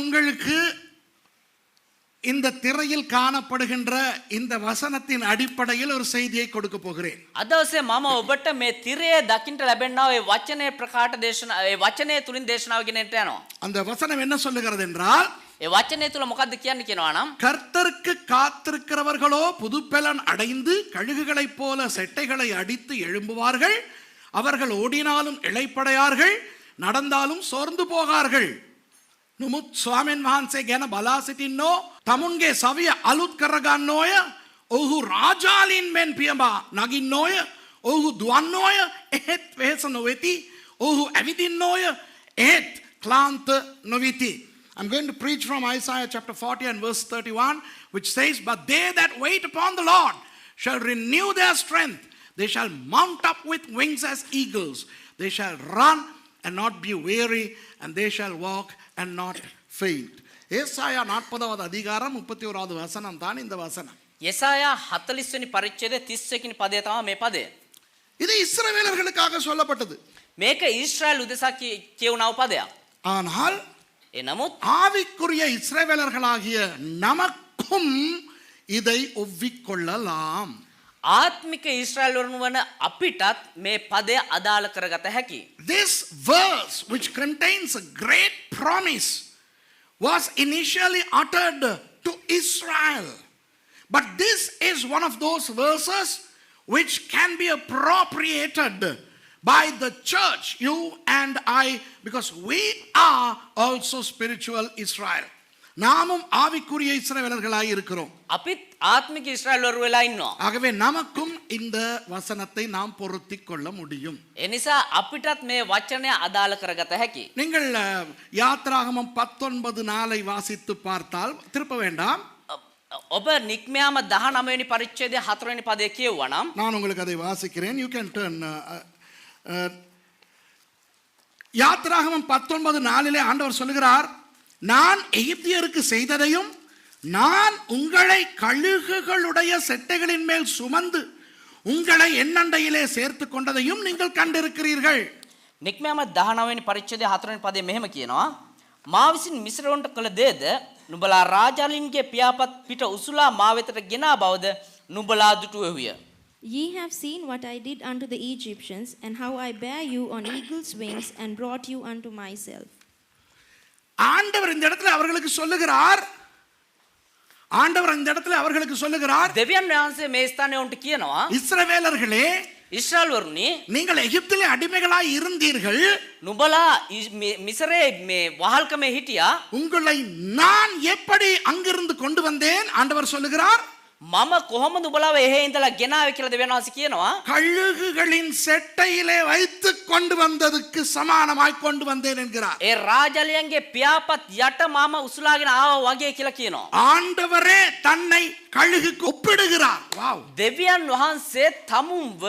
உங்களுக்கு இந்த திரையில் காணப்படுகின்ற இந்த வசனத்தின் அடிப்படையில் ஒரு செய்தியை கொடுக்க போகிறேன். අදවසේ මම ඔබට මේ තිරයේ දකින්න ලැබෙනා ඒ වචනේ ප්‍රකාශ දේශනා ඒ වචනේ තුලින් දේශනාව ගෙනෙන්න යනවා. அந்த வசனம் என்ன சொல்லுகிறது என்றால், ඒ වචනේ තුල මොකද්ද කියන්නේ කියනවා නම්, கர்த்தருக்கு காத்திருக்கிறவர்களோ புதுப்பெலன் அடைந்து கழுகுகளைப் போல செட்டைகளை அடித்து எழும்புவார்கள். அவர்கள் ஓடினாலும் இளைப்படையார்கள், நடந்தாலும் சோர்ந்து போகார்கள். නමුත් ස්වාමීන් වහන්සේ ගැන බලා සිටින්නෝ තමුන්ගේ සවිය අලුත් කරගන්නෝය. ඔහු රාජාලින් මෙන් පියඹා නගින්නෝය. ඔහු දුවන්නෝය, එහෙත් වෙහෙස නොවෙති. ඔහු ඇවිදින්නෝය, එහෙත් ක්ලාන්ත නොවෙති. I'm going to preach from Isaiah chapter 40 and verse 31, which says, "But they that wait upon the Lord shall renew their strength. They shall mount up with wings as eagles. They shall run and not be weary, and they shall walk and not faint." ஏசாயா 40வது அதிகாரம் 31வது வசனம் தான் இந்த வசனம். යෙසායා 40 වෙනි පරිච්ඡේදයේ 30 වෙනි පදය තමයි මේ පදය. இது இஸ்ரவேலர்களுக்காக சொல்லப்பட்டது. මේක ඊශ්‍රායල් උදෙසා කියවුණව පදයක්. ஆனால் එනමුත් ஆவிக்குரிய இஸ்ரவேலர்களாகிய நமக்கும் இதை ஒவ்விக்கொள்ளலாம். ආත්මික ඊශ්‍රායල් වන අපිටත් මේ පදය අදාළ කරගත හැකි. This verse, which contains a great promise, was initially uttered to Israel. But this is one of those verses which can be appropriated by the church, you and I, because we are also spiritual Israel. நாமும் ஆவிக்குரிய இஸ்ரவேலர்களாய் இருக்கிறோம். අපිත් ආත්මික ඊශ්‍රායල් වරු වෙලා ඉන්නවා. ஆகவே நமக்கும் இந்த வசனத்தை நாம் பொருத்திக் கொள்ள முடியும். ඒ නිසා අපිටත් මේ වචනය අදාළ කරගත හැකි. நீங்கள் யாத்ராகமம் 19:4 வாசித்து பார்த்தால், திருப்ப வேண்டாம், ඔබ නික්මයාම 19 වෙනි පරිච්ඡේදයේ 4 වෙනි පදයේ කියවුවා නම්, நான் உங்களுக்கு அதை வாசிக்கிறேன். You can turn. யாத்ராகமம் 19:4 ஆண்டவர் சொல்லுகிறார், நான் எகிப்தியருக்கு செய்ததையும் நான் உங்களை கழுகுகளுடைய செட்டைகளின் மேல் சுமந்து உங்களை என்னண்டையிலே சேர்த்து கொண்டதையும் நீங்கள் கண்டிருக்கிறீர்கள். නික්මයාම 19 වෙනි පරිච්ඡේදයේ 4 වෙනි පදයේ මෙහෙම කියනවා, මා විසින් මිස්රවන්ට කළ දේද නුඹලා රාජාලින්ගේ පියාපත් පිට උසුලා මා වෙතට ගෙනා බවද නුඹලා දුටුවෙහුය. Ye have seen what I did unto the Egyptians, and how I bare you on eagle's wings and brought you unto myself. ஆண்டவர் இந்த இடத்துல அவர்களுக்கு சொல்லுகிறார், දෙවියන් වහන්සේ මේ ස්ථානයේ උන්ට කියනවා, இஸ்ரவேலர்களே, ඊශ්‍රායල් වරුනි, நீங்கள் எகிப்திலே அடிமைகளாய் இருந்தீர்கள். නුඹලා මිසරේ මේ වහල්කමේ හිටියා. உங்களை நான் எப்படி அங்கிருந்து கொண்டு வந்தேன்? ஆண்டவர் சொல்லுகிறார், මම කොහොමද නුඹලාව එහෙ ඉඳලා ගෙනාවේ කියලා දෙවියන් වහන්සේ කියනවා. கழுகுகளின் செட்டையிலே வைத்து கொண்டு வந்ததுக்கு சமானமாய் கொண்டு வந்தேன் என்கிறார். ඒ රාජාලියන්ගේ පියාපත් යට මම උසුලාගෙන ආවා වගේ කියලා කියනවා. ஆண்டவரே தன்னை கழுகுக்கு ஒப்பிடுகிறார். வாவ். දෙවියන් වහන්සේ තමුන්ව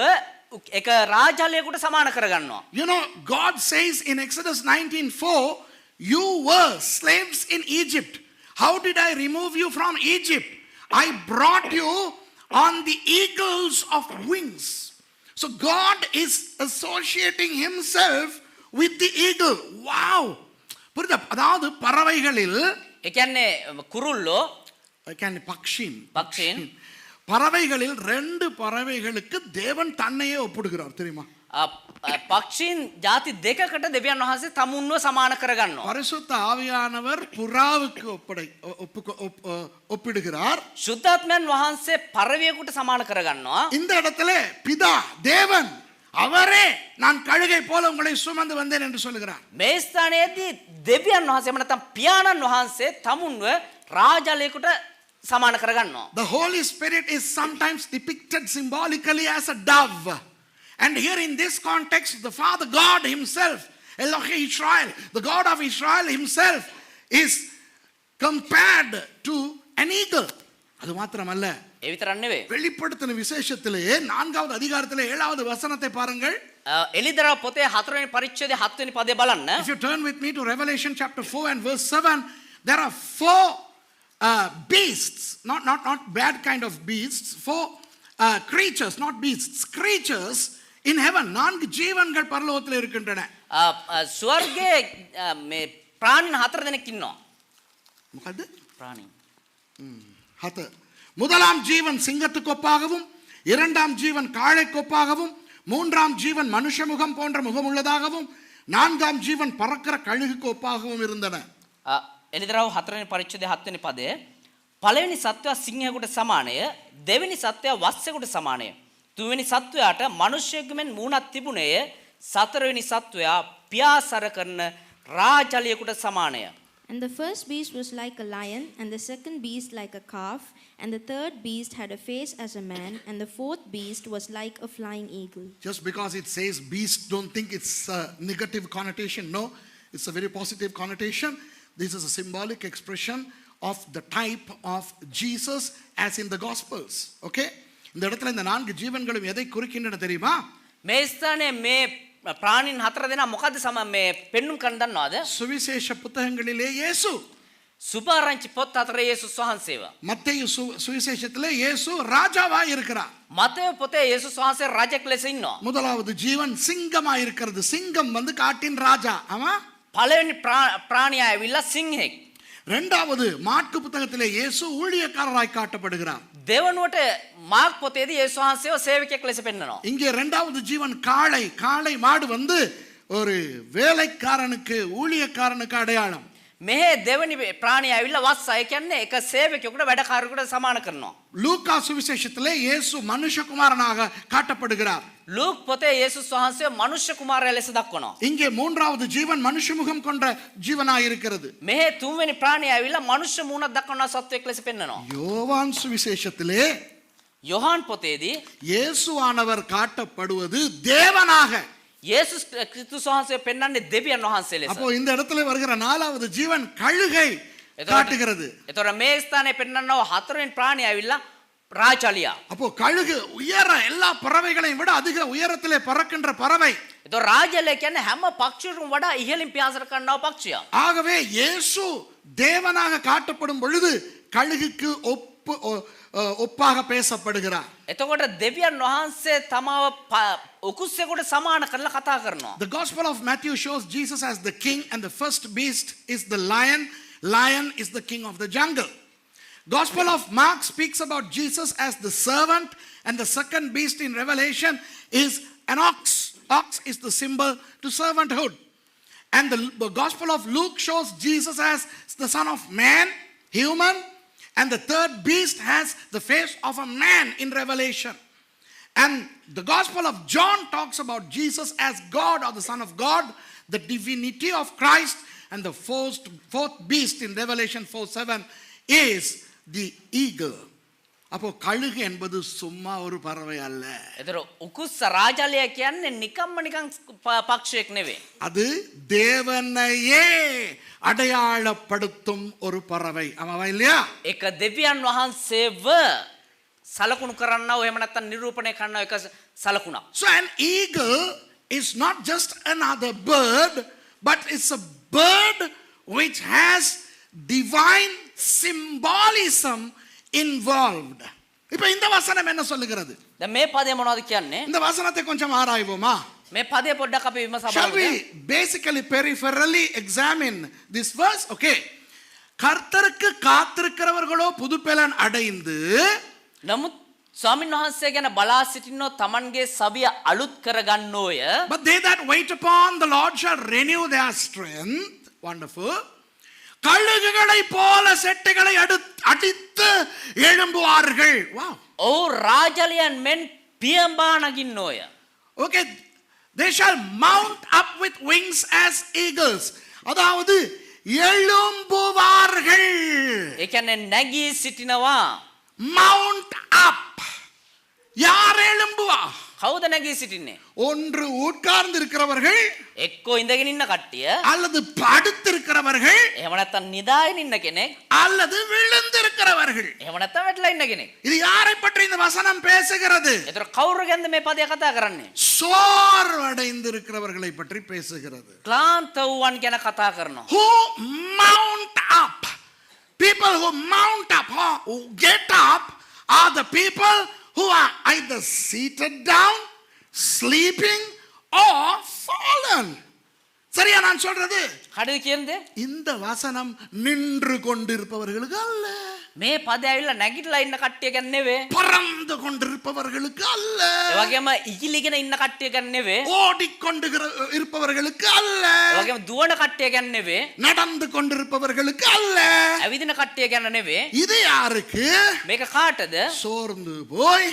එක රාජාලියෙකුට සමාන කරගන්නවා. You know, God says in Exodus 19:4, you were slaves in Egypt. How did I remove you from Egypt? I brought you on the eagles of wings. So God is associating himself with the eagle. Wow. புரியுதா? அதாவது பறவைகளில், ඒ කියන්නේ කුරුල්ලෝ, பக்ஷின் பறவைகளில் 2 பறவைகளுக்கு தேவன் தன்னையே ஒப்பிடுகிறார், தெரியுமா? පක්ෂීන් ಜಾති දෙකකට දෙවියන් වහන්සේ තමුන්ව සමාන කරගන්නවා. பரிசுத்த ஆவியானவர் புறாவுக்கு ஒப்பிடுகிறார். සුද්ධාත්මයන් වහන්සේ පරවියෙකුට සමාන කරගන්නවා. இந்த இடத்துல பிதா தேவன் அவரே நான் கழுகை போல உங்களை சுமந்து வந்தேன் என்று சொல்லுகிறார். මේ ස්ථානයේදී දෙවියන් වහන්සේ නැත්නම් පියාණන් වහන්සේ තමුන්ව රාජාලයකට සමාන කරගන්නවා. The Holy Spirit is sometimes depicted symbolically as a dove. And here in this context, the Father God himself, Elohim Israel, the God of Israel himself, is compared to an eagle. அது மாத்திரமல்ல, ඒ විතරක් නෙවෙයි. வெளிப்படுத்தின விசேஷத்திலே 4வது அதிகாரத்திலே 7வது வசனத்தை பாருங்கள். එලිදරව් පොතේ 4 වෙනි පරිච්ඡේදයේ 7 වෙනි පදේ බලන්න. If you turn with me to Revelation chapter 4 and verse 7, there are 4 beasts, not bad kind of beasts, 4 creatures, not beasts, creatures in heaven. 4 ஜீவன்கள் பரலோகத்தில் இருக்கின்றன. ස්වර්ගයේ මේ ප්‍රාණීන් 4 දෙනෙක් ඉන්නවා. මොකද්ද? ප්‍රාණී. හත. முதலாம் ஜீவன் சிங்கத்துக்கு ஒப்பாகவும், இரண்டாம் ஜீவன் காளைக்கு ஒப்பாகவும், மூன்றாம் ஜீவன் மனுஷ முகம் போன்ற முகம் உள்ளதாகவும், நான்காம் ஜீவன் பறக்கிற கழுகுக்கு ஒப்பாகவும் இருந்தன. එලිදරව් 4 වෙනි පරිච්ඡේදය 7 වෙනි පදය. පළවෙනි සත්වයා සිංහයෙකුට සමානය, දෙවෙනි සත්වයා වස්සෙකුට සමානය. තුන්වෙනි සත්වයාට මිනිසෙකු මෙන් මූණක් තිබුණේය. සතරවෙනි සත්වයා පියාසර කරන රාජලියෙකුට සමානය. And the first beast was like a lion, and the second beast like a calf, and the third beast had a face as a man, and the fourth beast was like a flying eagle. Just because it says beast, don't think it's a negative connotation. No, it's a very positive connotation. This is a symbolic expression of the type of Jesus as in the Gospels. Okay? இந்த இடத்துல இந்த நான்கு ஜீவன்களும் எதை குறிக்கின்றன தெரியுமா? මේ ස්ථානයේ මේ ප්‍රාණීන් හතර දෙනා මොකද්ද මේ පෙන්눔 කරන්න දන්නවද? சுவிசேஷ புத்தகங்களிலே இயேசு. සුභාරංචි පොත් හතරේ යේසුස් වහන්සේව. மத்தேயு சுவிசேஷத்திலே இயேசு ராஜாவா இருக்கிறார். මතේයු පොතේ යේසුස් වහන්සේ රජෙක් ලෙස ඉන්නවා. முதலாவது ஜீவன் சிங்கமா இருக்கிறது. சிங்கம் வந்து காட்டின் ராஜா. ஆமா? පළවෙනි ප්‍රාණියා ඇවිල්ලා සිංහෙක්. இரண்டாவது மாற்கு புத்தகத்திலே இயேசு ஊழியக்காரராய் காட்டப்படுகிறார். දෙවනුවට මාර්ක් පොතේදී යේසුස් වහන්සේව සේවකයෙක් ලෙස පෙන්වනවා. இங்கே இரண்டாவது ஜீவன் காளை. காளை மாடு வந்து ஒரு வேலைக்காரனுக்கு ஊழியக்காரனுக்கு அடையாளம். මෙහි දෙවෙනි ප්‍රාණියා ඇවිල්ලා වස්සා. ඒ කියන්නේ එක සේවකයෙකුට වැඩකාරයෙකුට සමාන කරනවා. லூக்கா சுவிசேஷத்திலே இயேசு மனுஷகுமாரனாக காட்டப்படுகிறார். ලූක් පොතේ යේසුස් වහන්සේ මනුෂ්‍ය කුමාරයා ලෙස දක්වනවා. இங்கே மூன்றாவது ஜீவன் மனுஷ முகம் கொண்ட ஜீவனாய் இருக்கிறது. මෙහි තුන්වෙනි ප්‍රාණියා ඇවිල්ලා මනුෂ්‍ය මූණක් දක්වන සත්වයෙක් ලෙස පෙන්වනවා. யோவான் சுவிசேஷத்திலே යොහාන් පොතේදී இயேசுவானவர் காட்டப்படுவது தேவனாக. යේසුස් ක්‍රිස්තුස් වහන්සේ පෙන්වන්නේ දෙවියන් වහන්සේ ලෙස. அப்போ இந்த இடத்துல வருகிற நாலாவது ஜீவன் கழுகை காட்டுகிறது. එතකොට මේ ස්ථානයේ පෙන්වන්නව හතරවෙනි ප්‍රාණියා ඇවිල්ලා ராஜாலியா. அப்போ கழுகு உயர எல்லா பறவைகளையும் விட அதிக உயரத்திலே பறக்கின்ற பறவை. එතකොට රාජාලිය කියන්නේ හැම පක්ෂියකටම වඩා ඉහළින් පියාසර කරනව පක්ෂියා. ஆகவே இயேசு தேவனாக காட்டப்படும் பொழுது கழுகுக்கு ஒப்பாக பேசப்படுகிறார். එතකොට දෙවියන් වහන්සේ තමාව උකුස්සෙකුට සමාන කරලා කතා කරනවා. The Gospel of Matthew shows Jesus as the king, and the first beast is the lion. Lion is the king of the jungle. Gospel of Mark speaks about Jesus as the servant, and the second beast in Revelation is an ox. Ox is the symbol to servanthood. And the Gospel of Luke shows Jesus as the Son of Man, human, and the third beast has the face of a man in Revelation. And the Gospel of John talks about Jesus as God or the Son of God, the divinity of Christ, and the fourth beast in Revelation 4:7 is the eagle. அப்போ கழுகு என்பது சும்மா ஒரு பறவை அல்ல. ඒතර උකුස්ස රාජාලිය කියන්නේ නිකම්ම නිකන් පක්ෂයක් නෙවෙයි. அது தேவனையே அடையாளப்படுத்தும் ஒரு பறவை. ஆமாவா இல்லையா? ඒක දෙවියන් වහන්සේව සලකුණු කරන්නව එහෙම නැත්නම් නිරූපණය කරන්නව එක සලකුණක්. So an eagle is not just another bird, but it's a bird which has divine symbolism involved. இப்போ இந்த வசனம் என்ன சொல்லுகிறது? දැන් මේ පදේ මොනවද කියන්නේ? இந்த வசனத்தை கொஞ்சம் ஆராய்வோமா? මේ පදේ පොඩ්ඩක් අපි විමසා Shall බලමු. we basically peripherally examine this verse? Okay. கர்த்தருக்கு காத்திருக்கிறவர்களோ புதுப்பெலன் அடைந்து, නමුත් ස්වාමීන් වහන්සේ ගැන බලා සිටින්නෝ තමන්ගේ සවිය අලුත් කරගන්නෝය. but they that wait upon the Lord shall renew their strength. Wonderful. கழுகுகளை போல செட்டைகளை அடித்து எழும்புவார்கள். Wow. ඔව් රාජාලියන් මෙන් පියඹා නගින්නෝය. Okay, they shall mount up with wings as eagles. அதாவது எழும்புவார்கள். ඒ කියන්නේ නැගී සිටිනවා. Mount up. யார் எழும்புவா? කවුද නැගී සිටින්නේ? ஒன்று உட்கார்ந்து இருக்கிறவர்கள், එක්කෝ ඉඳගෙන ඉන්න කට්ටිය, அல்லது படுத்திருக்கிறவர்கள், එහෙම නැත්නම් නිදාගෙන ඉන්න කෙනෙක්, அல்லது விழுந்திருக்கிறவர்கள். එහෙම නැත්නම් වැටලා ඉන්න කෙනෙක්. இது யாரை பற்றி இந்த வசனம் பேசுகிறது? ඒතර කවුරු ගැනද මේ පදය කතා කරන්නේ? சோர்வடைந்திருக்கிறவர்களை பற்றி பேசுகிறது. ක්ලාන්ත වූවන් ගැන කතා කරනවා. Who mount up? People who mount up, who get up, are the people who are either seated down, sleeping, or fallen. சரியா நான் சொல்றது? හරිද කියන්නේ? இந்த வசனம் நின்று கொண்டிருப்பவர்களுக்கு அல்ல, මේ පදය ඇවිල්ලා නැගිටලා ඉන්න කට්ටිය ගැන නෙවෙයි. பறந்து கொண்டிருப்பவர்களுக்கு அல்ல, ඒ වගේම ඉගිලිගෙන ඉන්න කට්ටිය ගැන නෙවෙයි. ஓடிக்கொண்டு இருப்பவர்களுக்கு அல்ல, ඒ වගේම දුවන කට්ටිය ගැන නෙවෙයි. நடந்து கொண்டிருப்பவர்களுக்கு அல்ல. ඇවිදින කට්ටිය ගැන නෙවෙයි. இது யாருக்கு? මේක කාටද? சோர்ந்து போய்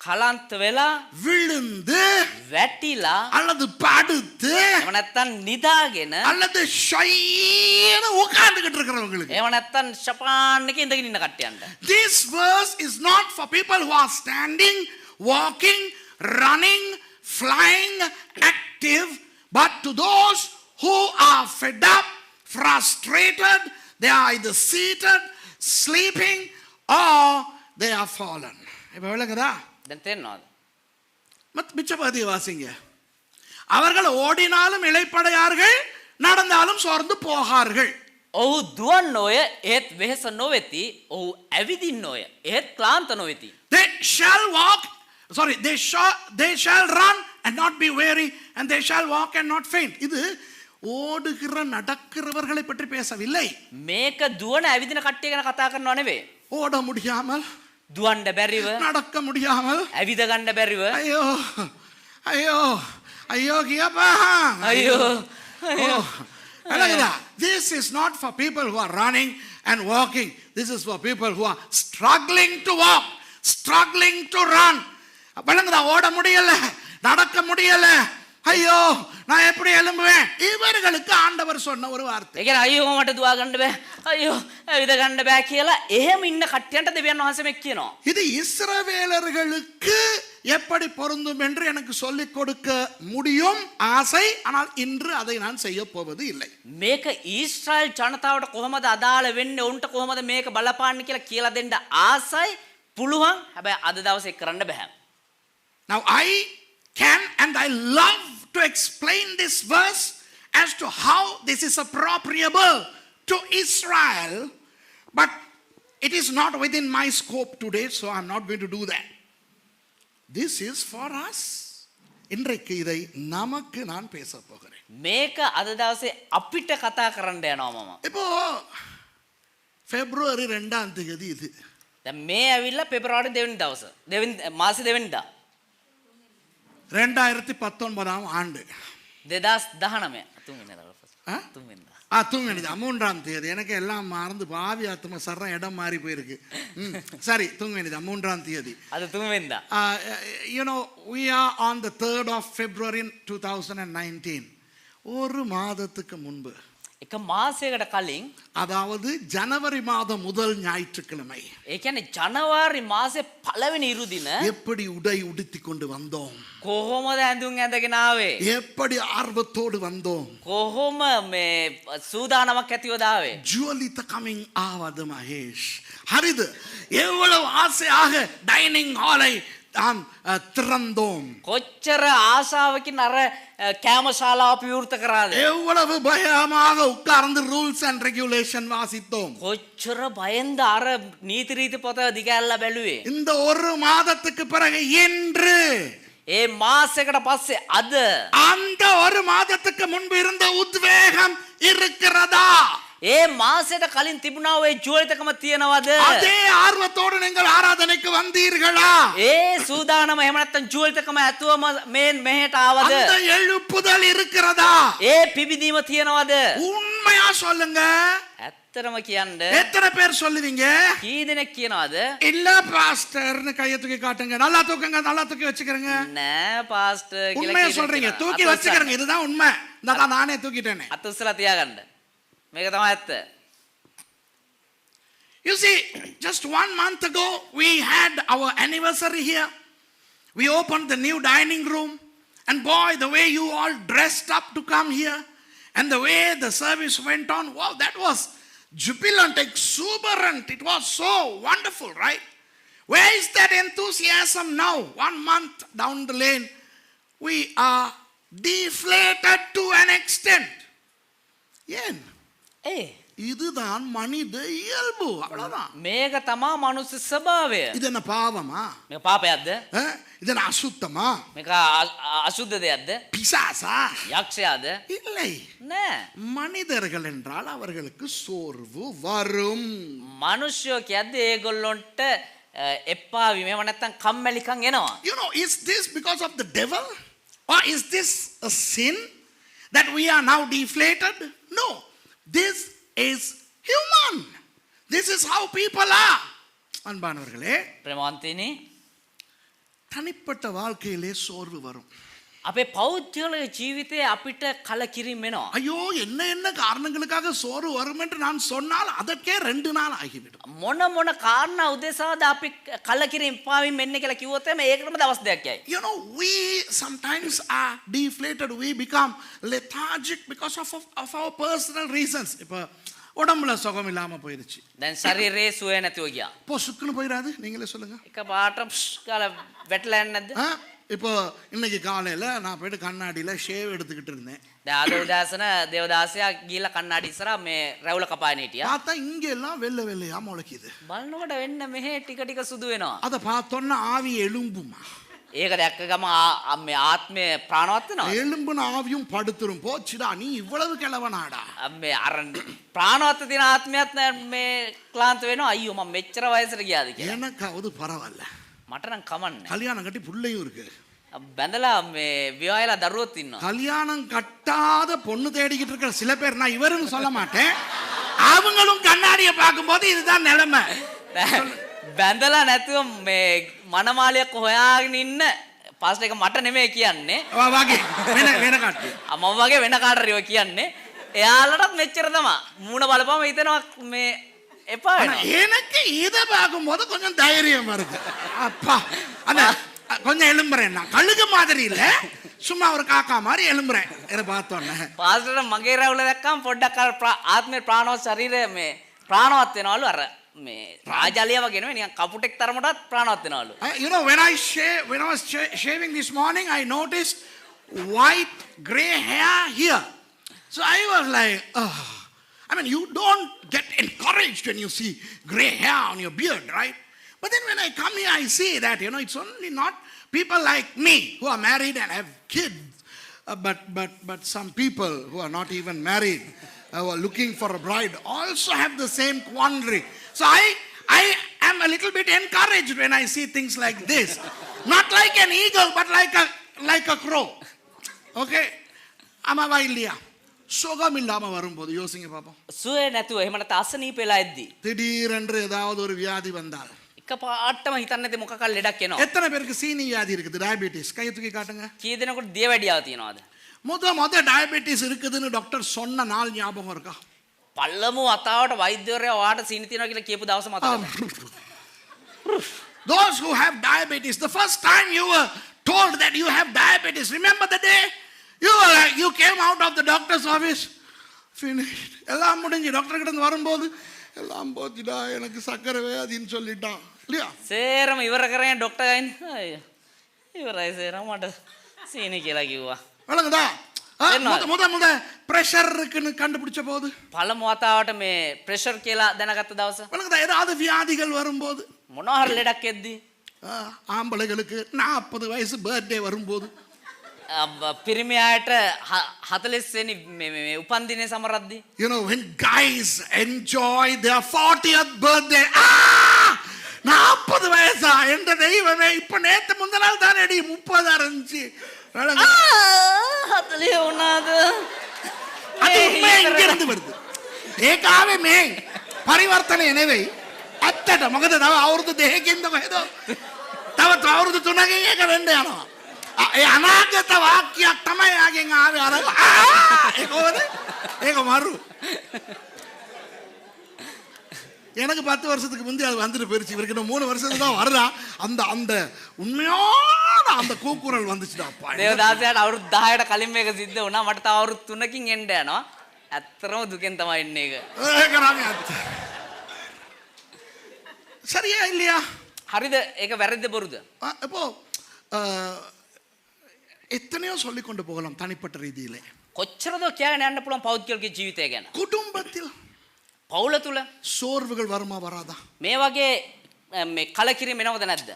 කලන්ත වෙලා விழுந்து වැටිලා அல்லது படுத்து එහෙම නැත්තම් නිදාගෙන அல்லது ஷைன்னு உட்கார்ந்துகிட்டு இருக்கிறவங்களுக்கு. එහෙම නැත්තම් ෂපාන් එකේ ඉඳගෙන ඉන්න කට්ටියන්ට. This verse is not for people who are standing, walking, running, flying, active, but to those who are fed up, frustrated, they are either seated, sleeping, or they are fallen. இப்ப விளங்குதா? දැන් තේරෙනවද? மிச்ச பகுதியை வாசிங்க. அவர்கள் ஓடினாலும் இளைப்படையார்கள், நடந்தாலும் சோர்ந்து போகார்கள். ඔහු දුවන්න ඔය ඒත් වෙහෙස නොවෙති. ඔහු ඇවිදින්න ඔය ඒත් ක්ලාන්ත නොවෙති. They shall walk, sorry, they shall run and not be weary, and they shall walk and not faint. இது ஓடுகிற நடக்கிறவர்களை பற்றி பேசவில்லை. මේක දුවන ඇවිදින කට්ටිය ගැන කතා කරනව නෙවෙයි. ஓட முடியாமல், දුවන්න බැරිව, நடக்க முடியாமல், ඇවිද ගන්න බැරිව, ஐயோ ஐயோ ஐயோ கியப்பா අයියோ அழகுதா? This is not for people who are running and walking. This is for people who are struggling to walk, struggling to run. பழங்குதா? ஓட முடியல, நடக்க முடியல, ஐயோ நான் எப்படி எழும்புவேன்? இவர்களுக்கு ஆண்டவர் சொன்ன ஒரு வார்த்தை. ඒ කියන්නේ අයියෝ මට දුවා ගන්න බෑ, අයියோ ඇවිද ගන්න බෑ කියලා එහෙම ඉන්න කට්ටියන්ට දෙවියන් වහන්සේ මේක කියනවා. இது இஸ்ரவேலர்களுக்கு எப்படி பொருந்தும் என்று எனக்கு சொல்லிக் கொடுக்க முடியும் ஆசை, ஆனால் இன்று அதை நான் செய்ய போவது இல்லை. මේක ඊශ්‍රායල් ජනතාවට කොහොමද අදාළ වෙන්නේ, උන්ට කොහොමද මේක බලපාන්නේ කියලා දෙන්න ආසයි, පුළුවන්. හැබැයි අද දවසේ කරන්න බෑ. Now I can and I love to explain this verse as to how this is appropriable to Israel, but it is not within my scope today, so I'm not going to do that. This is for us. இன்றைக்கு இதை நமக்கு நான் பேச போகிறேன். මේක අද දවසේ අපිට කතා කරන්න යනවා මම. இப்போ பிப்ரவரி 2ஆம் தேதி இது. දැන් මේ ඇවිල්ලා පෙබරවාරි 2 වෙනි දවස. මාසේ 2 වෙනිදා. 2019ஆம் ஆண்டு. 2019 3 වෙනිදා. 3 වෙනිදா. 3ஆம் தேதி. எனக்கு எல்லாம் மறந்து பாவி ஆத்ம சர்ற இடம் மாறி போயிருக்கு. சரி, 3ஆம் தேதி. அது 3 වෙනිදා. You know, we are on the 3rd of February 2019. ஒரு மாதத்துக்கு முன்பு, එක මාසයකට කලින්, அதாவது ஜனவரி மாதம் முதல் ஞாயிற்றுக்கிழமை, ඒ කියන්නේ ජනවාරි මාසේ පළවෙනි ඉරුදින எப்படி உடை உடுத்தி கொண்டு வந்தோம், කොහොමද ඇඳුම් ඇඳගෙන ආවේ, எப்படி ஆர்வத்தோடு வந்தோம், කොහොම මේ සූදානමක් ඇතිවද ආවේ. ஜுவலித்த கமிங் ஆவது மகேஷ், ஹரிது எவ்வளவு ஆசையாக டைனிங் ஹாலை நாம் திறந்தோம், කොච්චර ආශාවකින් අර කෑම ශාලාව පිවෘත කරාද, எவ்வளவு பயமாக உட்கார்ந்து ரூல்ஸ் அண்ட் ரெகுலேஷன் வாசித்தோம், කොච්චර බයෙන්ද අර නීති රීති පොත දිගැල්ලා බැලුවේ. இந்த ஒரு மாதத்துக்கு பிறகு இன்று, ඒ මාසයකට පස්සේ අද, அந்த ஒரு மாதத்துக்கு முன்பு இருந்த உத்வேகம் இருக்கிறதா? ඒ මාසයට කලින් තිබුණා ඔය ජීවිතකම තියනවද? அதே ஆர்வத்தோடு நீங்கள் ஆராதனைக்கு வந்தீர்களா? ඒ සූදානම එහෙම නැත්නම් ජීවිතකම ඇතුවම මේ මෙහෙට ආවද? அந்த எழுப்புதல் இருக்கிறதா? ඒ පිබිදීම තියනවද? உண்மையா சொல்லுங்க. ඇත්තටම කියන්න எத்தனை பேர் சொல்லுவீங்க? කී දෙනෙක් කියනවද? இல்ல பாஸ்டர்னு கையை தூக்கி காட்டுங்க. நல்லா தூக்குங்க, நல்லா தூக்கி வச்சுக்கிறங்க. නෑ පාස්ටර් කියලා உண்மையா சொல்றீங்க. தூக்கி வச்சுக்கிறங்க. இதுதான் உண்மை. நானே தூக்கிட்டேனே. අත උස්සලා තියාගන්න. මේක තමයි ඇත්ත. You see, just 1 month ago we had our anniversary here. We opened the new dining room, and boy, the way you all dressed up to come here and the way the service went on, wow, that was jubilant, exuberant. It was so wonderful, right? Where is that enthusiasm now? 1 month down the lane, we are deflated to an extent. ஏன்? இதுதான் மனித இயல்பு அவ்வளவுதான். මේක තමා මනුස්ස ස්වභාවය. இது என்ன பாவமா? මේක පාපයක්ද? இது என்ன அசுத்தமா? මේක අසුද්ධ දෙයක්ද? பிசாசா? යක්ෂයාද? இல்லை. නෑ. மனிதர்கள் என்றால் அவர்களுக்கு சோர்வு வரும். මනුෂ්‍යෝ කියද්දී ඒගොල්ලොන්ට එපා වීම එහෙම නැත්නම් කම්මැලිකම් එනවා. You know, is this because of the devil? Or is this a sin that we are now deflated? No. This is human. This is how people are. அன்பானவர்களே, ප්‍රේමවන්තයිනි, தனிப்பட்ட வாழ்க்கையிலே சோர்வு வரும். අපේ පෞද්ගලික ජීවිතයේ අපිට කලකිරීම එනවා. ஐயோ என்ன என்ன காரணங்களுக்காக சோர்வு வரும் என்று நான் சொன்னால் அதற்கே 2 நாள் ஆகிவிடும். මොන මොන කාරණා උදෙසාද අපි කලකිරීම පාවින් මෙන්න කියලා කිව්වොත් එමේ ඒකටම දවස් දෙකක් යයි. You know, we sometimes are deflated. We become lethargic because of our personal reasons. இப்போ உடம்புல சுகம் இல்லாம போயிருச்சு. දැන් ශරීරයේ සුවය නැතිව ගියා. பொசுக்குன்னு போயிடாது, நீங்களே சொல்லுங்க. එක පාට කාලා වැටලා යන්නේ නැද්ද? இப்போ இன்னைக்கு காலையில நான் போயிட்டு கண்ணாடியில ஷேவ் எடுத்துக்கிட்டு இருந்தேன். දැන් අද උදෑසන දේවදාසයා ගිහලා කන්නඩි ඉස්සරහා මේ රැවුල කපාගෙන හිටියා. பார்த்தா இங்க எல்லாம் வெள்ளை வெள்ளையா முளைக்குது. බලනකොට වෙන්න මෙහෙ ටික ටික සුදු වෙනවා. அத பார்த்தோன்னா ஆவி எழும்புமா? ඒක දැක්ක ගම මේ ආත්මය ප්‍රාණවත් වෙනවා. எலும்புன ஆவியும் படுத்துரும். போச்சுடா நீ இவ்வளவு கிழவனாடா. මේ අර ප්‍රාණවත් තියෙන ආත්මයත් මේ ක්ලාන්ත වෙනවා. අයියෝ මම මෙච්චර වයසට ගියාද කියලා. எனக்காவது பரவாயில்ல. මට නම් කමන්නේ. கல்யாணம் கட்டி புள்ளையும் இருக்கு. බැඳලා මේ විවාහයලා දරුවොත් ඉන්නවා. கல்யாணம் கட்டாத பொண்ணு தேடிக்கிட்டு இருக்கிற சில பேர், நான் இவருன்னு சொல்ல மாட்டேன், அவங்களும் கண்ணாடியை பார்க்கும்போது இதுதான் நிலைமை. බැඳලා නැතුව මේ මනමාලියක් හොයාගෙන ඉන්න පාස්ටර් එක මට නෙමෙයි කියන්නේ. வாගේ වෙන காட்டு. මම වගේ වෙන කාටරි ඔය කියන්නේ. එයාලටත් මෙච්චර තමයි. මූණ බලපුවම හිතෙනවා මේ එපා වෙනවා. எனக்கு இதை பார்க்கும்போது கொஞ்சம் தைரியம் வருது. அப்பா அந்த கொஞ்சம் எழும்புறேன், நான் கழுகு மாதிரி இல்ல, சும்மா ஒரு காக்கா மாதிரி எழும்புறேன் இதை பார்த்தோன்னே. පාස්ටර් මගේ රැවුල දැක්කම පොඩ්ඩක් අර ආත්මේ ප්‍රාණවත් ශරීරය මේ ප්‍රාණවත් වෙනවලු අර මේ රාජාලිය වගේ නෙවෙයි නිකන් කපුටෙක් තරමටත් ප්‍රාණවත් වෙනවලු. You know, when I was shaving this morning, I noticed white gray hair here. So I was like, oh. I mean, you don't get encouraged when you see gray hair on your beard, right? But then when I come here, I see that, you know, it's only not people like me who are married and have kids, but some people who are not even married, who are looking for a bride, also have the same quandary. So I am a little bit encouraged when I see things like this. Not like an eagle, but like a crow. Okay? Amava illiya? சுகம் இல்லாம வரும்போது யோசிங்க பாப்போம். සුවේ නැතුව එහෙම නැත්නම් අසනීපෙලා එද්දි திடீரென்று ஏதாவது ஒரு வியாதி வந்தால் එකපාරටම හිතන්නේ නැති මොකක් හරි ලෙඩක් එනවා. எத்தனை பேருக்கு சீனி வியாதி இருக்குது, டயபெட்டிஸ்? கையை தூக்கி காட்டுங்க. කී දෙනෙකුට දියවැඩියාව තියෙනවද? முத டயபெட்டிஸ் இருக்குதுன்னு டாக்டர் சொன்ன நாள் ஞாபகம் இருக்கா? පල්ලමු අතාවට වෛද්‍යවරයා ඔයාට සීනි තියෙනවා කියලා කියපු දවස මතකද? Those who have diabetes, the first time you were told that you have diabetes, remember the day? You came out of the doctor's office, finished. எல்லாம் முடிஞ்சு டாக்டர் கிட்ட வரும்போது எல்லாம் போச்சுடா, எனக்கு சக்கரை வியாதின்னு சொல்லிட்டான் இல்லையா? සේරම ඉවර කරගෙන ඩොක්ටර් ගයින් ඉවරයි සේරම මට සීනි කියලා කිව්වා. வழங்குதா? முத பிரஷர் இருக்குன்னு கண்டுபிடிச்ச போது, පළමු වතාවට මේ ප්‍රෙෂර් කියලා දැනගත්ත දවස, வழங்குதா? ஏதாவது வியாதிகள் வரும்போது, මොනවා හරි ලෙඩක් එද්දි, ஆம்பளைகளுக்கு 40 வயசு பர்த்டே வரும்போது, පිරිමි අයට 40 වෙනි මේ උපන් දිනේ සමරද්දි, you know, when guys enjoy their 40th birthday, 40 வயசா என்ற தெய்வமே, இப்ப நேத்து முந்தின நாள் தானே 30 இருந்துச்சு. 40 වුණාද? அது உண்மை இங்க இருந்து வருது. ඒකාවේ මේ පරිවර්තනය නෙවෙයි. ඇත්තට මොකද තව අවුරුදු 2කින් තව අවුරුදු 3කින් ඒක වෙන්න යනවා. ඒ අනාගත වාක්‍යයක් තමයි යාගෙන් ආවේ අර ඒක මරු. எனக்கு 10 வருஷத்துக்கு முந்தி அது வந்துட்டு போயிருச்சு. இவருக்கு இன்னும் 3 வருஷத்துக்கு தான் வரா. அந்த அந்த உண்மையான அந்த கூக்குரல் வந்துச்சுடா. දේවදාසයාට අවුරුදු 10කට කලින් මේක සිද්ධ වුණා. මට තව අවුරුදු 3කින් එන්න යනවා. ඇත්තටම දුකෙන් තමයි එන්නේ ඒක. ඒකනම් ඇත්ත. சரியா இல்லையா? හරිද? ඒක වැරදිද බොරුද? இப்போ எத்தனையோ சொல்லி கொண்டு போகலாம் தனிப்பட்ட ரீதியிலே. කොච්චරද කියගෙන යන්න පුළුවන් පෞද්ගලික ජීවිතය ගැන. குடும்பத்தில் පවුල තුල சோர்வுகள் வருமா வராதா? මේ වගේ මේ කලකිරීම එනවද නැද්ද?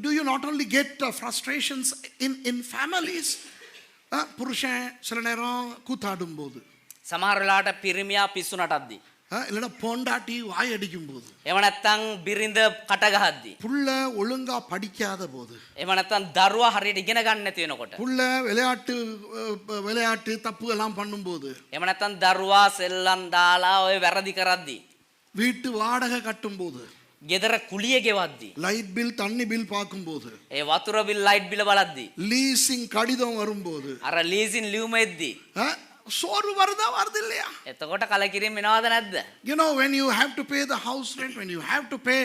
Do you not only get frustrations in families? புருஷன் சில நேரம் கூத்தாடும் போது, සමහර වෙලාවට පිරිමියා පිස්සු නටද්දි, இல்லைன்னா பொண்டாட்டி வாய் அடிக்கும் போது, එහෙම නැත්නම් බිරිඳ කට ගහද්දි, புள்ள ஒழுங்கா படிக்காத போது, එහෙම නැත්නම් දරුවා හරියට ඉගෙන ගන්න නැති වෙනකොට, புள்ள விளையாட்டு தப்பு எல்லாம் பண்ணும்போது, එහෙම නැත්නම් දරුවා සෙල්ලම් දාලා ඔය වැරදි කරද්දි, வீட்டு வாடகை கட்டும் போது, ගෙදර කුලිය ගෙවද්දි, லைட் பில் தண்ணி பில் பார்க்கும்போது, ඒ වතුර බිල් ලයිට් බිල බලද්දි, லீசிங் கடிதம் வரும்போது, අර ලීසින් ලියුම එද්දි, சோர்வு வருதா வருது இல்லையா? එතකොට කලකිරීම එනවද නැද්ද? You know, when you have to pay the house rent, when you have to pay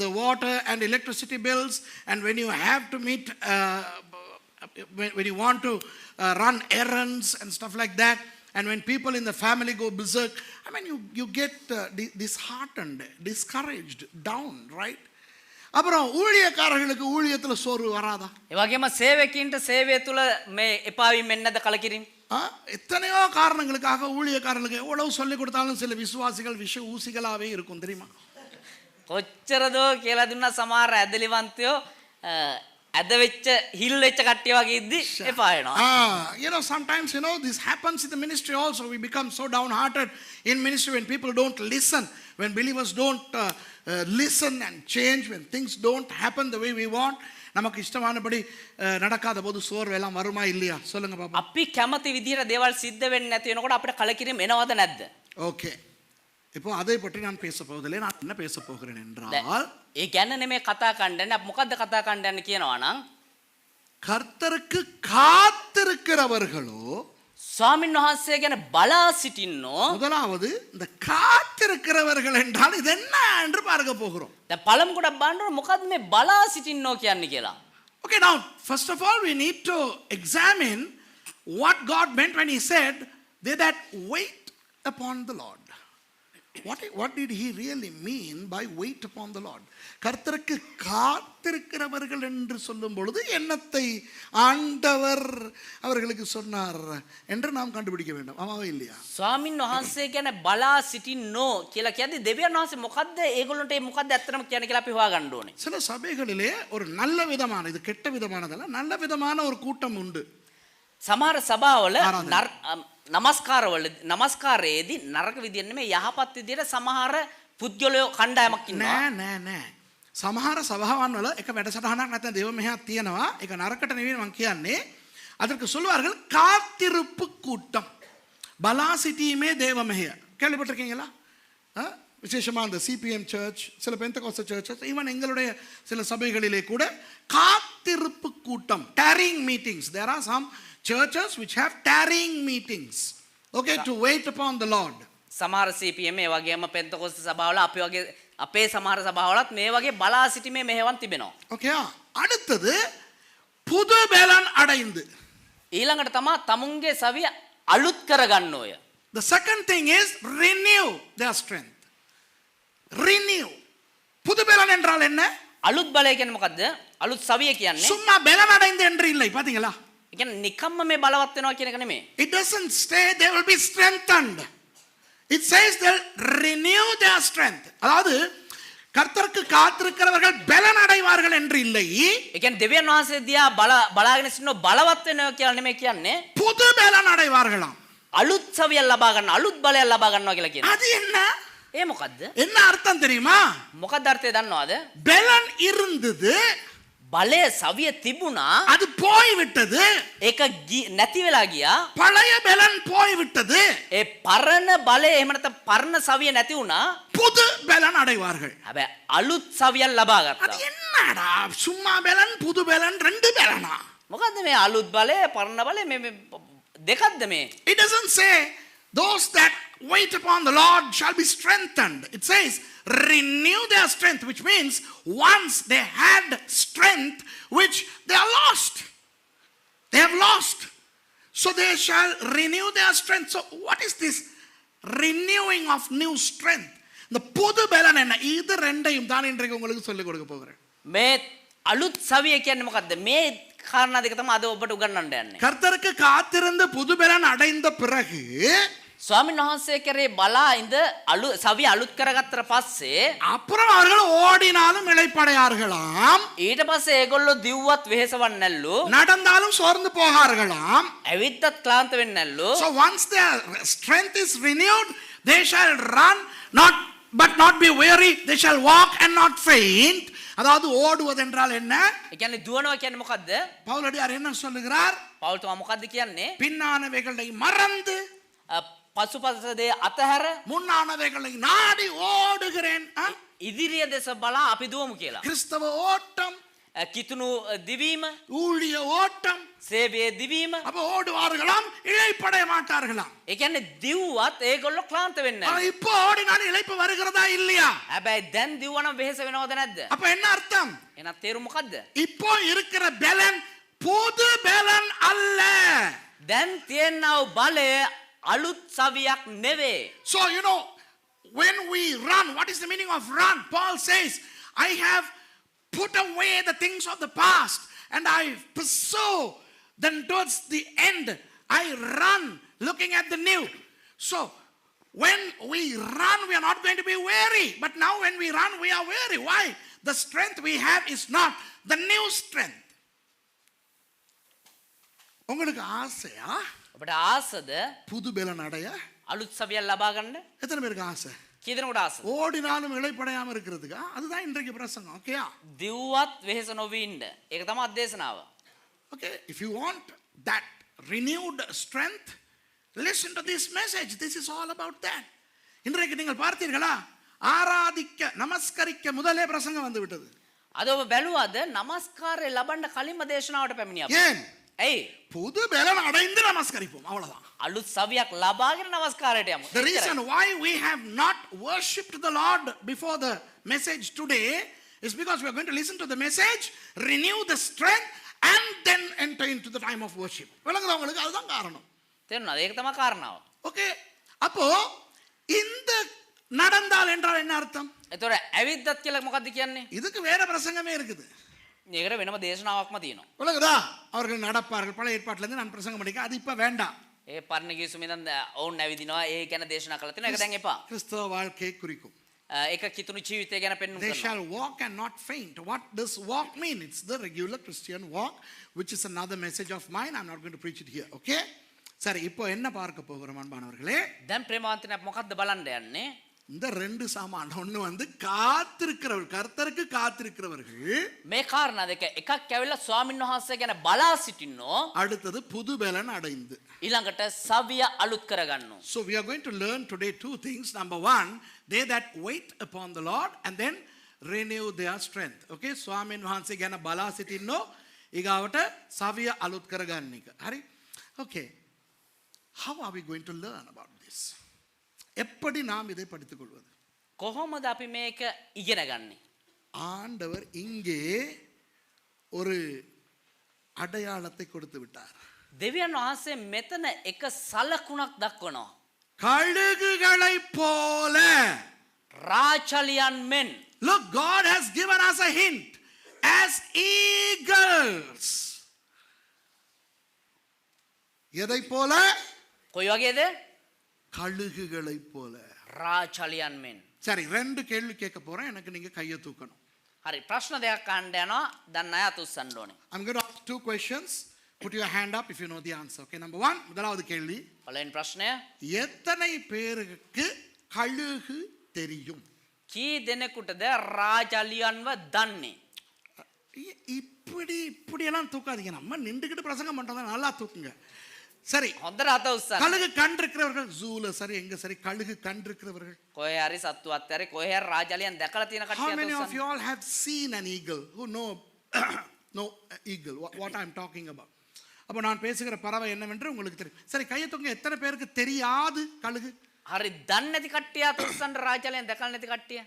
the water and electricity bills, and when you have to meet, when you want to run errands and stuff like that, and when people in the family go berserk, I mean, you get disheartened, discouraged, down, right? அப்புறம் ஊழியக்காரர்களுக்கு ஊழியத்துல சோர்வு வராதா? ඒ වගේම සේවකීන්ට සේවය තුල මේ එපා වීම එන්නද කලකිරීම? எத்தனையோ காரணங்களுக்காக ஊழியக்காரர்களுக்கு எவ்வளவு சொல்லிக் கொடுத்தாலும் சில விசுவாசிகள் விஷ ஊசிகளாவே இருக்கும் தெரியுமா? කොච්චරදෝ කියලා දුන්නා සමහර ඇදලිවන්තයෝ ඇද වෙච්ච හිල් වෙච්ච කට්ටිය වගේ ඉද්දි එපා වෙනවා. You know, sometimes, you know, this happens in the ministry also. We become so downhearted in ministry when people don't listen, when believers don't listen and change, when things don't happen the way we want. நமக்கு இஷ்டமானபடி நடக்காத போது சோர்வு எல்லாம் வருமா இல்லையா? சொல்லுங்க பாப்பா. අපි කැමති විදිහට දේවල් සිද්ධ වෙන්නේ නැති වෙනකොට අපිට කලකිරීම එනවද නැද්ද? ஓகே. இப்போ அதை பற்றி நான் பேச போவதில்லை. நான் என்ன பேச போகிறேன் என்றால், ඒ ගැන නෙමෙයි කතා කරන්නේ. අපි මොකද්ද කතා කරන්න කියනවා නම් கர்த்தருக்கு காத்திருக்கிறவர்களோ, ස්වාමින් වහන්සේ ගැන බලා සිටින්නෝ. முதலாவது இந்த காத்திருக்கிறவர்கள் என்றால் இது என்ன என்று பார்க்க போகிறோம். දැන් පළමු කොට බලන්න මොකද්ද මේ බලා සිටින්නෝ කියන්නේ කියලා. Okay, now first of all we need to examine what God meant when he said they that wait upon the Lord. What did he really mean by wait upon the Lord? கர்த்தருக்கு காத்திருக்கிறவர்கள் என்று சொல்லும் பொழுது என்னத்தை ஆண்டவர் அவர்களுக்கு சொன்னார் என்று நாம் கண்டுபிடிக்க வேண்டும். ஆமாவா இல்லையா? ස්වාමින් වහන්සේ ගැන බලා සිටින්නෝ කියලා කියද්දි දෙවියන් වහන්සේ මොකද්ද ඒගොල්ලන්ට මොකද්ද ඇත්තටම කියන්නේ කියලා අපි හොයාගන්න ඕනේ. சில சபைகளிலே ஒரு நல்ல விதமான, இது கெட்ட விதமானதல்ல, நல்ல விதமான ஒரு கூட்டம் உண்டு. සමහර සභාවල නමස්කාරයේදී නරක විදියට නෙමෙයි යහපත් විදියට සමහර පුද්ගලයෝ කණ්ඩායමක් ඉන්නවා. නෑ. සමහර සභාවන් වල එක වැඩසටහනක් නැත්නම් දේව මෙහෙයක් තියෙනවා. ඒක නරකට නෙවෙයි මම කියන්නේ. அதற்கு சொல்வார்கள் காத்திருப்பு கூட்டம். பலா சிட்டியுமே தேவ மெஹிய. கேள்விப்பட்டிருக்கீங்களா? விசேஷமா அந்த சிபிஎம் சர்ச், சில பெந்தகோஸ்தல் சர்ச்சஸ், ஈவன் எங்களுடைய சில சபைகளிலே கூட காத்திருப்பு கூட்டம், tarrying meetings. There are some churches which have tarrying meetings, okay, to wait upon the Lord. සමහර CPM ඒ වගේම පෙන්තකොස්ත සභාවල අපේ සමහර සභාවලත් මේ වගේ බලා සිටීමේ මෙහෙයවන් තිබෙනවා. Okay, அடுத்தது புது பலன் அடைந்து. ඊළඟට තමයි තමුන්ගේ සවිය අලුත් කරගන්න ඕය. The second thing is renew their strength. Renew. புது பலன் என்றால் என்ன? අලුත් බලය කියන්නේ මොකද්ද? අලුත් සවිය කියන්නේ சும்மா பலன் அடைந்து என்று இல்லை. பாத்தீங்களா? ඒ කියන්නේ නිකම්ම මේ බලවත් වෙනවා කියන එක නෙමෙයි. It doesn't say they will be strengthened. It says they'll renew their strength. அதாவது கர்த்தருக்கு காத்திருக்கிறவர்கள் பலன் அடைவார்கள் என்று இல்லை. ඒ කියන්නේ දෙවියන් වහන්සේ දිහා බලාගෙන සිටින බලවත් වෙනවා කියලා නෙමෙයි කියන්නේ. புது பலன் அடைவார்களாம். අලුත් සවියක් ලබා ගන්න, අලුත් බලයක් ලබා ගන්නවා කියලා කියනවා. அது என்ன? ඒ මොකද්ද? என்ன அர்த்தம் தெரியுமா? මොකක්ද අර්ථය දන්නවද? பலன் இருந்தது, බලය සවිය තිබුණා, அது போய் விட்டது. ඒක නැති වෙලා ගියා. பழைய பலன் போய் விட்டது. ඒ පරණ බලය එහෙම නැත්නම් පරණ සවිය නැති වුණා. புது பலன் அடைவார்கள். හැබැයි අලුත් සවියක් ලබා அது ගත්තා. என்னடா சும்மா பலன் புது பலன் ரெண்டு பலனா? මොකද්ද මේ අලුත් බලය පරණ බලය මේ දෙකක්ද මේ? It doesn't say those that wait upon the Lord shall be strengthened. It says renew their strength, which means once they had strength which they are lost. They have lost. So they shall renew their strength. So what is this renewing of new strength? இந்த புது பலன் என்ன? இது ரெண்டையும் தான் இன்றைக்கு உங்களுக்கு சொல்லிக் கொடுக்க போகிறேன். මේ අලුත් සවිය කියන්නේ මොකද්ද? මේ කාරණා දෙක තමයි අද ඔබට උගන්වන්න යන්නේ. கர்த்தருக்கு காத்திருந்து புது பலன் அடைந்த பிறகு ස්වාමීන් වහන්සේ කරේ බලා ඉඳ සවිය අලුත් කරගත්තට පස්සේ அப்புறம் அவர்கள் ஓடினாலும் இளைப்படையார்களாம், ඊට පස්සේ ඒගොල්ලෝ දිව්වත් වෙහෙසවන්නේ නැල්ලු. நடந்தாலும் சோர்ந்து போகார்களாம். ඇවිත්තත් ක්ලාන්ත වෙන්නේ නැල්ලු. So once their strength is renewed, they shall run but not be weary, they shall walk and not faint. அதாவது ஓடுவது என்றால் என்ன? ඒ කියන්නේ දුවනවා කියන්නේ මොකද්ද? பவுலடியார் என்ன சொல்லுகிறார்? පෞල්තුමා මොකද්ද කියන්නේ? பின்னானவைகளை மறந்து පසුපස දේ අතහැර முன்னானவைகளை நாடி ஓடுகிறேன். ඉදිරිය දෙස බලා අපි දුවමු කියලා. கிறிஸ்தவ ஓட்டம், කිතුණු දිවීම, ஊழிய ஓட்டம். සේවයේ දිවීම. அப்ப ஓடுவார்களாம், இளைப்படைய மாட்டார்களாம். ඒ කියන්නේ දිව්වත් ඒගොල්ලෝ ක්ලාන්ත වෙන්නේ ஆனா නැහැ. இப்போ ஓடினாலும் இளைப்பு வருகிறதா இல்லையா? හැබැයි දැන් දිව්වනම් වෙහෙස වෙනවද නැද්ද? அப்ப என்ன அர்த்தம்? එහෙනම් තේරුම මොකද්ද? இப்போ இருக்கிற பலன் புது பலன் அல்ல. දැන් තියෙනව බලය අලුත් සවියක් නෙවේ. So when we run, what is the meaning of run? Paul says, I have put away the things of the past and I pursue then towards the end. I run looking at the new. So when we run, we are not going to be weary. But now when we run, we are weary. Why? The strength we have is not the new strength. உங்களுக்கு ஆசையா ඔබට ආසද புது பலன் அடைய? අලුත් සවියක් ලබා ගන්න? எத்தனை பேருக்கு ஆசை? කී දෙනෙකුට ආසද? ஓடினாலும் இளைப்படையாம இருக்கிறதுக்கா? அதுதான் இன்றைக்கு பிரசங்கம். ஓகேயா? දිව්වත් වෙහෙස නොවී ඉන්න. ඒක තමයි අධදේශනාව. Okay, if you want that renewed strength, listen to this message. This is all about that. இன்றைக்கு நீங்கள் பார்த்தீர்களா? ஆராதிக்க நமஸ்கரிக்க முதலே பிரசங்கம் வந்து விட்டது. අද ඔබ බැලුවද නමස්කාරය ලබන්න කලින්ම දේශනාවට පැමිණියා. ஏன்? ඇයි? புது பலன் அடைந்து நமஸ்கரிப்போம், அவ்வளவுதான். අලුත් සවියක් ලබාගෙන නමස්කාරයට යමු. The reason why we have not worshipped the Lord before the message today is because we are going to listen to the message, renew the strength, and then enter into the time of worship. விளங்குதா உங்களுக்கு? அதுதான் காரணம். තේරුණාද? ඒක තමයි කාරණාව. Okay, அப்போ இந்த நடந்தால் என்றால் என்ன அர்த்தம்? එතකොට ඇවිද්දත් කියලා මොකද්ද කියන්නේ? இதுக்கு வேற பிரசங்கமே இருக்குது. ඒකට වෙනම දේශනාවක්ම තියෙනවා. விளங்குதா? அவர்கள் நடப்பார்கள். பழைய ஏற்பாட்டில இருந்து நான் பிரசங்கம் பண்ணிக்க, அது இப்ப வேண்டாம். ඒ පරණ ගිවිසුමෙන් ඔවුන් ඇවිදිනවා. ඒ ගැන දේශනා කළා තියෙනවා. ඒක දැන් එපා. கிறிஸ்தவ வாழ்க்கையை குறிக்கும். ඒක කිතුණු ජීවිතය ගැන පෙන්වන්න They කරනවා. shall walk and not faint. What does walk mean? It's the regular Christian walk, which is another message of mine. I'm not going to preach it here. Okay? சரி, இப்போ என்ன பார்க்க போகிறோம் அன்பானவர்களே? දැන් ප්‍රේමවන්තනේ මොකද්ද බලන්න යන්නේ? இந்த ரெண்டு சாமான். ஒன்று வந்து காத்திருக்கிறவர்கள், கர்த்தருக்கு காத்திருக்கிறவர்கள். මේ කාරණා දෙක එකක් ඇවිල්ලා ස්වාමීන් වහන්සේ ගැන බලා සිටින්නෝ. அடுத்தது புது பலன் அடைந்து. ඊළඟට සවිය අලුත් කරගන්නෝ. So we are going to learn today two things. Number one, they that wait upon the Lord and then renew their strength. Okay? ස්වාමීන් වහන්සේ ගැන බලා සිටින්නෝ. ඊගාවට සවිය අලුත් කරගන්න එක. හරි? Okay. How are we going to learn about this? எப்படி நாம் இதை படித்துக் கொள்வது? කොහොමද අපි මේක ඉගෙන ගන්නේ? ஆண்டவர் இங்கே ஒரு அடையாளத்தை கொடுத்து விட்டார். දෙවියන් වහන්සේ මෙතන එක සලකුණක් දක්වනවා. கழுகுகளைப் போல. රාචලියන් මෙන්. Look, God has given us a hint. As eagles. எதை போல? කොයි වගේද? கழுகுகளைப் போல. රාචලියන් මෙන්. சரி, ரெண்டு கேள்வி கேட்க போறேன். எனக்கு நீங்க கையை தூக்கணும். හරි, ප්‍රශ්න දෙකක් අහන්න යනවා. දැන් අය අත උස්සන්න ඕනේ. I'm going to ask two questions. Put your hand up if you know the answer. Okay, number one, முதலாவது கேள்வி. පළවෙනි ප්‍රශ්නය, எத்தனை பேருக்கு கழுகு தெரியும்? කී දෙනෙකුටද රාචලියන්ව දන්නේ? இப்படி எல்லாம் தூக்காதீங்க. நம்ம நின்றுகிட்டு பிரசங்கம் பண்றதா, நல்லா தூக்குங்க. சரி, හොඳට අත උස්සන්න. கழுகு கண்டிருக்கிறவர்கள் ஜூல சரி, எங்க சரி, கழுகு கண்டிருக்கிறவர்கள். කොහේ හරි සත්තු අත්තරේ කොහේ හරි රාජලියන් දැකලා තියෙන How කට්ටිය අත many of උස්සන්න. you all have seen an eagle? Who know no eagle, what I'm talking about? அப்ப நான் பேசுகிற பறவை என்னவென்று உங்களுக்கு தெரியும். சரி, கையை தூங்க. எத்தனை பேருக்கு தெரியாது கழுகு? හරි, දන්නේ නැති කට්ටිය අත උස්සන්න. රාජලියන් දැකලා නැති කට්ටිය.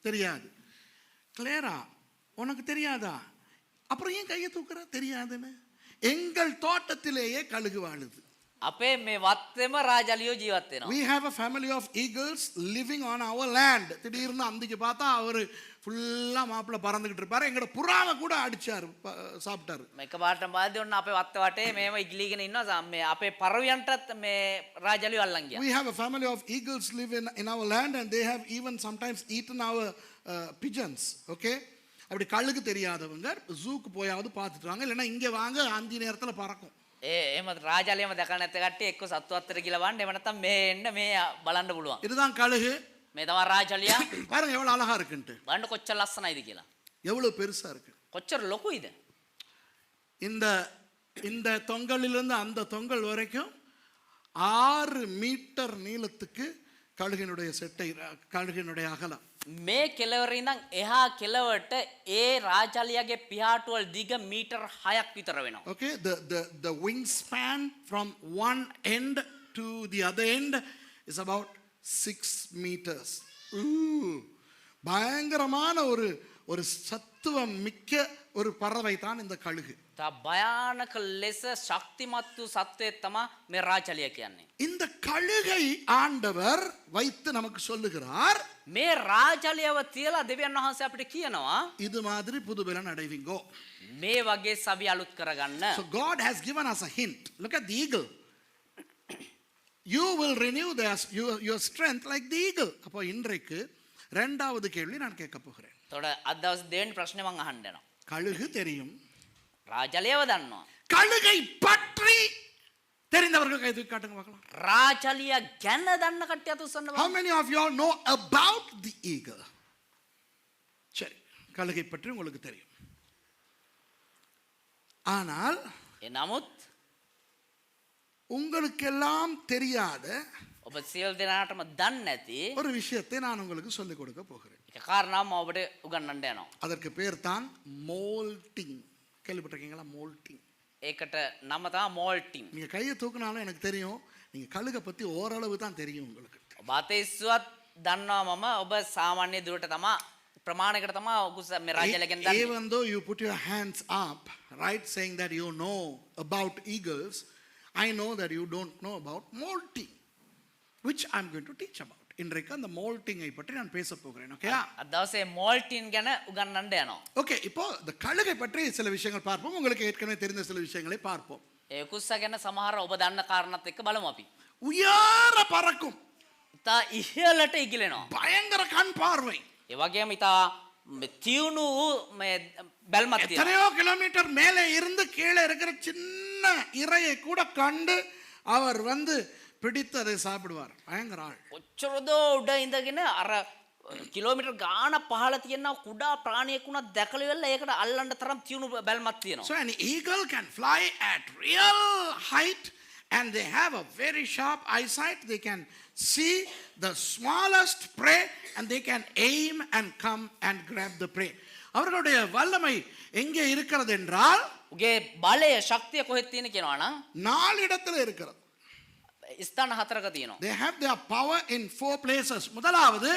தெரியாது. கிளியரா? உனக்கு தெரியாதா? அப்புறம் ஏன் கையை தூக்குற? தெரியாதுன்னு. எங்கள் தோட்டத்திலேயே கழுகு வாழுது. අපේ මේ වත්තේම රාජලියෝ ජීවත් වෙනවා. We have a family of eagles living on our land. திடீர்னு அந்திக்கு பார்த்தா அவர் ஃபுல்லா மாப்பிள்ள பறந்துகிட்டு இருப்பாரு. எங்கட புறாவை கூட அடிச்சாரு, சாப்பிட்டாரு. මේක පාට මාධ්‍ය ඔන්න අපේ වත්ත වටේ මේව ඉගිලීගෙන ඉන්නවා. මේ අපේ පරවියන්ටත් මේ රාජලියෝ අල්ලන් ගියා. We have a family of eagles live in our land and they have even sometimes eaten our pigeons. Okay? அப்படி கழுகு தெரியாதவங்க ஜூக்கு போயாவது பார்த்துட்டு வாங்க, இல்லைன்னா இங்கே வாங்க, அந்தி நேரத்தில் பறக்கும். එහෙම රාජලියම දැකලා නැත්te කට්ටිය එක්ක සත්තු අත්තර ගිහලා වන්න, එහෙම නැත්නම් මේ එන්න මේ බලන්න පුළුවන්. இதுதான் கழுகு. මේ තමයි රාජලියා. பாருங்க எவ்வளவு அழகா இருக்குன்ட்டு. බලන්න කොච්චර ලස්සනයිද කියලා. எவ்வளவு பெருசா இருக்கு. කොච්චර ලොකුයිද. இந்த தொங்கலிலிருந்து அந்த தொங்கல் வரைக்கும் 6 மீட்டர் நீளத்துக்கு கழுகினுடைய செட்டை, கழுகினுடைய அகலம். මේ කෙළවර ඉඳන් එහා කෙළවරට ඒ රාජලියාගේ පිහාටුවල් දිග මීටර් 6ක් විතර වෙනවා. Okay, the wingspan from one end to the other end is about 6 meters. பயங்கரமான ஒரு சத்துவம் மிக்க ஒரு பறவை தான் இந்த கழுகு. තා භයානක ලෙස ශක්තිමත් වූ සත්වයෙක් තමයි මේ රාජලියා කියන්නේ. இந்த கழுகை ஆண்டவர் வைத்து நமக்கு சொல்லுகிறார், මේ රාජලියව තියලා දෙවියන් වහන්සේ අපිට කියනවා இது மாதிரி புதுபலன் அடைவீங்கோ. මේ වගේ සවි අලුත් කරගන්න. So God has given us a hint. Look at the eagle. You will renew your strength like the eagle. அப்போ இன்றைக்கு இரண்டாவது கேள்வி நான் கேட்க போகிறேன். තොட අද දවස් දෙවෙනි ප්‍රශ්නේ මං අහන්න යනවා. கழுகு தெரியும், රාජලියව දන්නවා. கழுகை பற்றி தெரிந்தவர்கள் கை தூக்கி காட்டுங்க பார்க்கலாம். රාජලියා ගැන දන්න කට්ටිය අත උස්සන්න How බලන්න. many of you all know about the eagle? சரி, கழுகை பற்றி உங்களுக்கு தெரியும். ஆனால் නමුත් உங்களுக்கெல்லாம் தெரியாத ඔබ සියලු දෙනාටම දන්නේ නැති ஒரு விஷயத்தை நான் உங்களுக்கு சொல்லிக் கொடுக்க போகிறேன். එක කාරණාවක් මම ඔබට උගන්වන්න යනවා. அதற்கு பேர் தான் மோல்டிங். கேள்விப்பட்டிருக்கீங்களா? மோல்டிங். ඒකට නම තමයි මෝල්ටින්. நீங்க கையை தூக்குனாலும் எனக்கு தெரியும், நீங்க கழுகை பத்தி ஓரளவு தான் தெரியும் உங்களுக்கு. ඔබ අතේ ඉස්සුවත් දන්නවා මම ඔබ සාමාන්‍ය දුරට තමයි ප්‍රමාණයකට තමයි ඔබ මේ රාජලියා ගැන දන්නේ. Even though you put your hands up, right, saying that you know about eagles, I know that you don't know about molting, which I'm going to teach about. இன்றைக்கு அந்த மோல்டிங்கை பற்றி நான் பேச போகிறேன். ஓகேயா? අද දවසේ මෝල්ටින් ගැන උගන්වන්න යනවා. ஓகே, இப்போ இந்த கழுகை பற்றி சில விஷயங்கள் பார்ப்போம். உங்களுக்கு ஏற்கனவே தெரிந்த சில விஷயங்களை பார்ப்போம். ඒ කුස්ස ගැන සමහර ඔබ දන්න කාරණාත් එක්ක බලමු අපි. உயர பறக்கும், ඉතා ඉහළට ඉගිලෙනවා. பயங்கர கண் பார்வை, ඒ වගේම ඉතා තියුණු මේ බැල්මක් තියෙනවා. எத்தனையோ கிலோமீட்டர் மேலே இருந்து கீழே இருக்கிற சின்ன இரையை கூட கண்டு அவர் பிடித்து அதை சாப்பிடுவார். பயங்கர ஆள். ඔච්චරදෝ උඩ ඉඳගෙන අර කිලෝමීටර් ගාන පහළ තියෙන කුඩා ප්‍රාණියෙක් උනත් දැකලා ඉවරලා ඒකට අල්ලන්න තරම් තියුණු බැල්මක් තියෙනවා. So an eagle can fly at real height and they have a very sharp eyesight. They can see the smallest prey and they can aim and come and grab the prey. அவர்களுடைய வல்லமை எங்கே இருக்கிறது என்றால் උගේ බලය ශක්තිය කොහෙද තියෙන කියනවා නම් 4 இடத்துல இருக்கிறது. ස්ථාන 4ක තියෙනවා. They have their power in 4 places. முதலாவது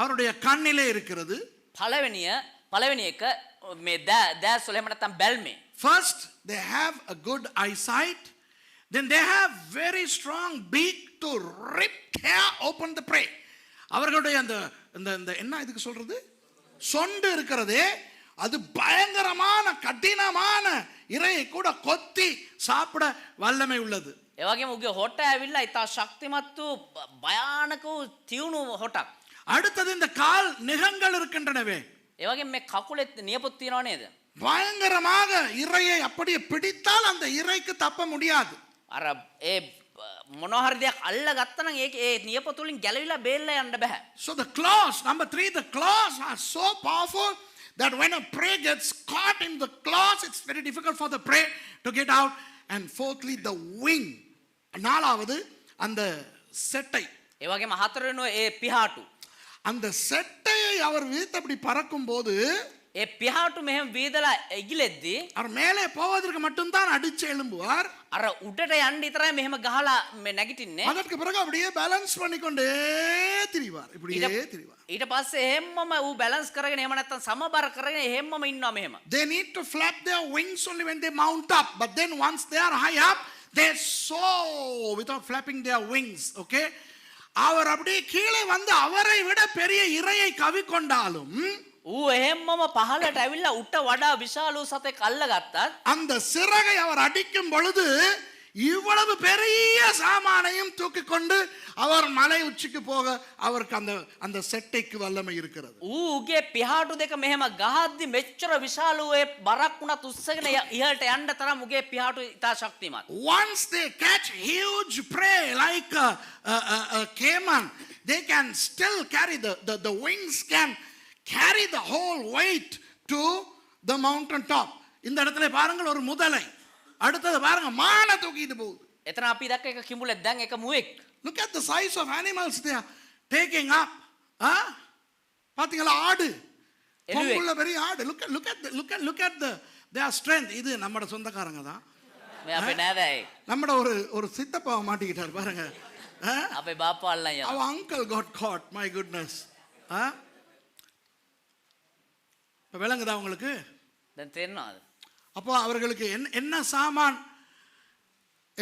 அவருடைய கண்ணிலே இருக்கிறது. පළවෙනි එක මේ දැස් වල එහෙම නැත්නම් බැල්මේ. First they have a good eyesight. Then they have very strong beak to rip tear open the prey. அவர்களுடைய அந்த என்ன இதுக்கு சொல்றது, சொண்டு இருக்கிறதே, அது பயங்கரமான கடினமான இரையை கூட கொத்தி சாப்பிட வல்லமை உள்ளது. ඒ වගේම උගේ හොට ඇවිල්ලා ඉතා ශක්තිමත් වූ භයානක වූ තියුණු හොටක්. அடுத்தது இந்த கால் நிகங்கள் இருக்கின்றனவே, ඒ වගේම මේ කකුලේ නියපොත් තියනව නේද? பயங்கரமாக இரையை அப்படியே பிடித்தால் அந்த இரைக்கு தப்ப முடியாது. අර ඒ මොනවා හරි දෙයක් අල්ල ගත්තා නම් ඒක ඒ නියපොත් වලින් ගැලවිලා බේරලා යන්න බෑ. So the claws, number 3, the claws are so powerful that when a prey gets caught in the claws, it's very difficult for the prey to get out. And fourthly, the wing. நாலாவது அந்த செட்டை. ඒ වගේම හතරවෙනි ඒ පිහාටු. அந்த செட்டையை அவர் வீத்து அப்படி பறக்கும் போது ඒ පිහාටු මෙහෙම වීදලා ඉගිලෙද්දී அவர் மேலே போவதற்கு மட்டும்தான் அடிச்சு எழும்புவார். අර උඩට යන්න විතරයි මෙහෙම ගහලා මේ නැගිටින්නේ. அதற்கு பிறகு அப்படியே பேலன்ஸ் பண்ணிக்கொண்டே திரிவார். இப்படியே திரிவார். ඊට පස්සේ එහෙම්මම ඌ බැලන්ස් කරගෙන එහෙම නැත්නම් සමබර කරගෙන එහෙම්මම ඉන්නවා මෙහෙම. They need to flap their wings only when they mount up, but then once they are high up, they soar without flapping their wings. Okay, அவர் அப்படியே கீழே வந்து அவரை விட பெரிய இரையை கவிக்கொண்டாலும் ඌ එහෙම්මම පහළට ඇවිල්ලා උට වඩා විශාල වූ සතෙක් අල්ලගත්තත් அந்த சிறகை அவர் அடிக்கும் பொழுது இவ்வளவு பெரிய சாமானையும் தூக்கி கொண்டு அவர் மலை உச்சிக்கு போக அவருக்கு அந்த அந்த செட்டைக்கு வல்லமை இருக்கிறது. ඌගේ පිහාටු දෙක මෙහෙම ගහද්දි මෙච්චර විශාල වූ බරක් වුණත් උස්සගෙන ඉහළට යන්න තරම් ඌගේ පිහාටු ඉතා ශක්තිමත්. Once they catch huge prey like a caiman, they can still carry the wings can carry the whole weight to the mountain top. இந்த இடத்துல பாருங்கள் ஒரு முதலை, அடுத்தது பாருங்க மானை தூக்கிட்டு போகுது. එතන අපි දැක්ක එක කිඹුලෙක් දැන් එක මුවෙක්. Look at the size of animals they are taking up. பாத்தீங்களா ஆடு, கொம்புள்ள பெரிய ஆடு. Look at their strength. இது நம்மட சொந்தக்காரங்க தான். මේ අපේ නෑදෑයි. நம்மட ஒரு சித்தப்பாவை மாட்டிக்கிட்டார் பாருங்க. අපේ බාප්පා අල්ලන් යනවා. Our uncle got caught. My goodness. விளங்குதா உங்களுக்கு? දැන් තේරෙනවද? அப்போ அவர்களுக்கு என்ன சாமான்,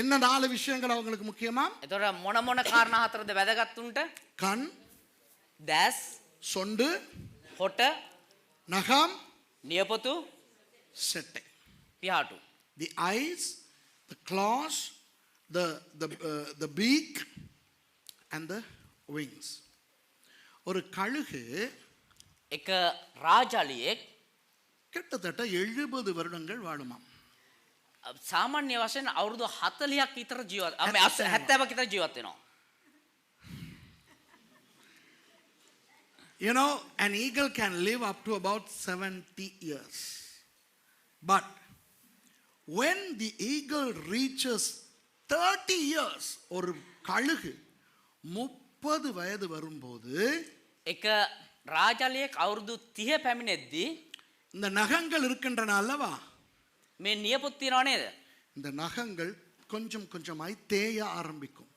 என்ன 4 விஷயங்கள் அவங்களுக்கு முக்கியமா? එතකොට මොන මොන කාරණා හතරද වැදගත් උන්ට? கண், දැස්, சொண்டு, හොට, நகம், නියපොතු, செட்டை. පිහාටු. The eyes, the claws, the beak and the wings. ஒரு கழுகு එක රාජාලියෙක් கிட்டத்தட்ட 70 வருடங்கள் வாழுமாம். සාමාන්‍ය වශයෙන් අවුරුදු 40ක් විතර ජීවත් 70ක් විතර ජීවත් වෙනවා. You know, an eagle can live up to about 70 years. But when the eagle reaches 30 years, ஒரு கழுகு 30 வயது வரும்போது එක රාජාලියෙක් අවුරුදු 30 පැමිණෙද්දී இந்த நகங்கள் இருக்கின்றன அல்லவா, මේ නියපොත් තියනව නේද? இந்த நகங்கள் கொஞ்சம் கொஞ்சமாய் தேய ஆரம்பிக்கும்.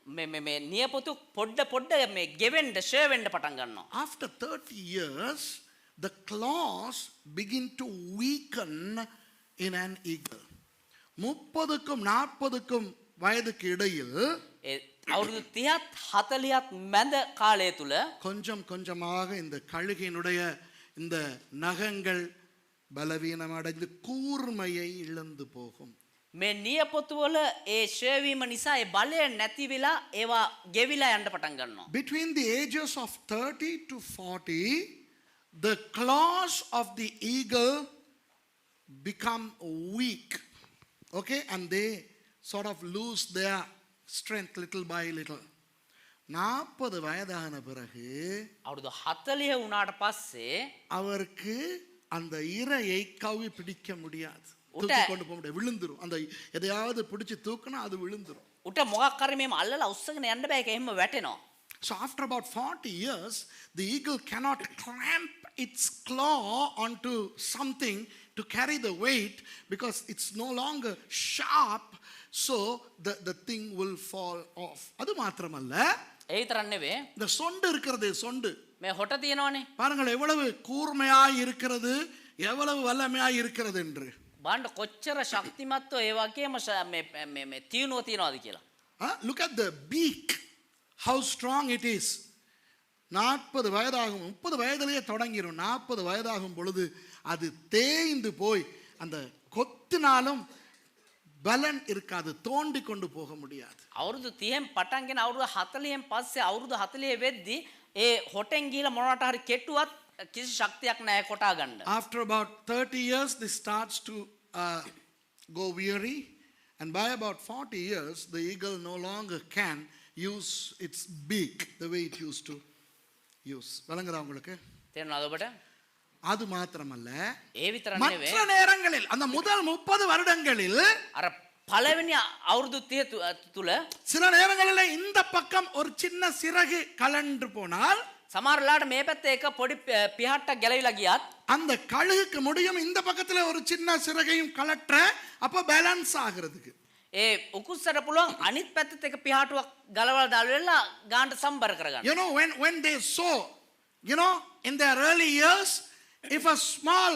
මේ නියපොතු පොඩ පොඩ මේ ගෙවෙන්න ෂේ වෙන්න පටන් ගන්නවා. After 30 years, the claws begin to weaken in an eagle. 30க்கும் 40க்கும் வயதுக்கு இடையில் අවුරුදු 30ත් 40ත් මැද කාලය තුල கொஞ்சம் கொஞ்சமாக இந்த கழுகினுடைய இந்த நகங்கள் பலவீனம் அடைந்து கூர்மையை இழந்து போகும். මේ නියපොතු වල ඒ ෂේවීම නිසා ඒ බලය නැති වෙලා ඒවා ගෙවිලා යන්න පටන් ගන්නවා. Between the ages of 30 to 40, the claws of the eagle become weak. Okay, and they sort of lose their strength little by little. 40 வயதான பிறகு අවුරුදු 40 වුණාට පස්සේ அவருக்கு அந்த இரையை கவி பிடிக்க முடியாது. தூக்கி கொண்டு போக முடியாது, விழுந்துரும். அந்த எதையாவது பிடிச்சு தூக்குனா அது விழுந்துரும். උට මොකක් හරි මේම අල්ලලා උස්සගෙන යන්න බෑ, ඒක එහෙම වැටෙනවා. So after about 40 years, the eagle cannot clamp its claw onto something to carry the weight because it's no longer sharp, so the thing will fall off. அது மாத்திரமல்ல, ඒ විතරක් නෙවෙයි, இந்த சொண்டு இருக்கிறது, சொண்டு මේ හොට තියෙනවනේ. பாருங்கள் எவ்வளவு கூர்மையாய் இருக்கிறது, எவ்வளவு வல்லமையாய் இருக்கிறது என்று. බාන්න කොච්චර ශක්තිමත්ව ඒ වගේම මේ තියුණුව තියනවාද කියලා. Look at the beak, how strong it is. 40 வயதாகும், 30 வயதிலேயே தொடங்கிரும். 40 வயதாகும் பொழுது அது தேய்ந்து போய் அந்த கொத்தினாலும் பலன் இருக்காது, தோண்டி கொண்டு போக முடியாது. අවුරුදු 30න් පටන් ගෙන අවුරුදු 40න් පස්සේ අවුරුදු 40 වෙද්දි ඒ හොටෙන් ගිහලා මොනවට හරි කෙටුවත් කිසි ශක්තියක් නැහැ කොටා ගන්න. After about 30 years this starts to go weary, and by about 40 years the eagle no longer can use its beak the way it used to use. வலங்கடா உங்களுக்கு තේරෙනවද ඔබට? அது மாத்திரமல்ல, ඒ විතර නෙවෙයි, மற்ற நேரங்களில் அந்த முதல் 30 வருடங்களில் අර පළවෙනි අවුරුදු 30 තුල சில நேரங்களில் இந்த பக்கம் ஒரு சின்ன சிறகு கலண்டு போனால் සමහරලාට මේ පැත්තේ එක පොඩි පිහට්ටක් ගැලවිලා ගියත් அந்த கழுகுக்கு முடியும் இந்த பக்கத்துல ஒரு சின்ன சிறகையும் கலற்ற, அப்ப பேலன்ஸ் ஆகிறதுக்கு. ඒ උකුස්සට පුළුවන් අනිත් පැත්තට එක පිහාටුවක් ගලවලා දාලා ගානට සම්බර කරගන්න. You know, when they sow, you know, in their early years, if a small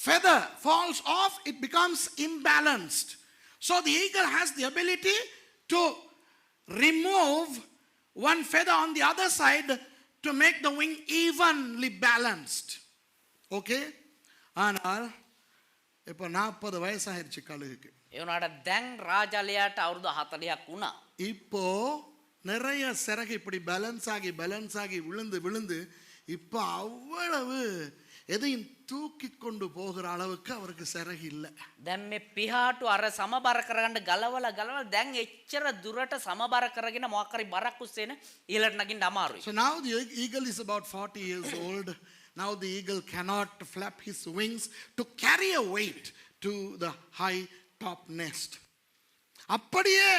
feather falls off, it becomes imbalanced. So the eagle has the ability to remove one feather on the other side to make the wing evenly balanced. Okay? ஆனால் இப்போ 40 வயசாயிருச்சு கழுகுக்கு. ඒ වුණාට දැන් රාජලයාට අවුරුදු 40ක් වුණා. இப்போ நிறைய சிறகு இப்படி பேலன்ஸ் ஆகி விழுந்து இப்போ அவ்வளவு எதையும் தூக்கி கொண்டு போகிற அளவுக்கு அவருக்கு சிறகு இல்லை. දැන් මේ පිහාටු අර සමබර කරගන්න ගලවලා දැන් එච්චර දුරට සමබර කරගෙන මොකක් හරි බරක් උස්සේන ඉහළට නගින්න අමාරුයි. So now the eagle is about 40 years old. Now the eagle cannot flap his wings to carry a weight to the high top nest. அப்படியே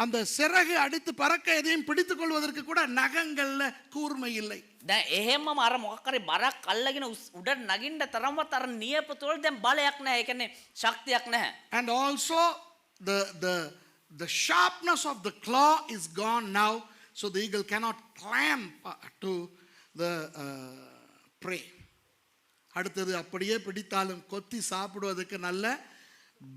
அந்த சிறகு அடித்து பறக்க எதையும் பிடித்துக் கொள்வதற்கு கூட நகங்கள்ல கூர்மை இல்லை. දැන් එහෙමම අර මොකක් හරි බරක් අල්ලගෙන උඩට නගින්න තරම්වත් අර නියපොතුවල දැන් බලයක් නැහැ. ඒ කියන්නේ ශක්තියක් නැහැ. And also the sharpness of the claw is gone now, so the eagle cannot clamp to the prey. அடுத்தது அப்படியே பிடித்தாலும் கொத்தி சாப்பிடுவதற்கு நல்ல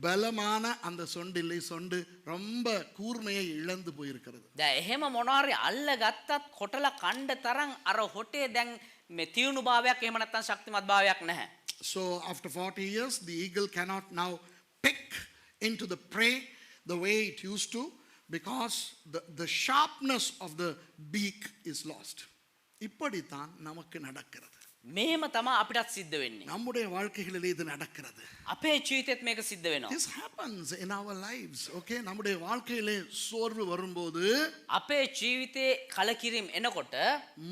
பலமான அந்த சொண்டில்லை. சொண்டு ரொம்ப கூர்மையை இழந்து போயிருக்கிறது. දැන් එහෙම මොනවාරි අල්ල ගත්තත් කොටලා කණ්ඩ තරම් අර හොටේ දැන් මේ තියුණු භාවයක් එහෙම නැත්නම් ශක්තිමත් භාවයක් නැහැ. So after 40 years the eagle cannot now pick into the prey the way it used to, because the sharpness of the beak is lost. இப்படித்தான் நமக்கு நடக்கிறது. මේම තමයි අපිටත් සිද්ධ වෙන්නේ. நம்முடைய வாழ்க்கைகளிலே இது நடக்கிறது. අපේ ජීවිතෙත් මේක සිද්ධ වෙනවා. This happens in our lives. Okay, நம்முடைய வாழ்க்கையிலே சோர்வு வரும்போது අපේ ජීවිතේ කලකිරීම එනකොට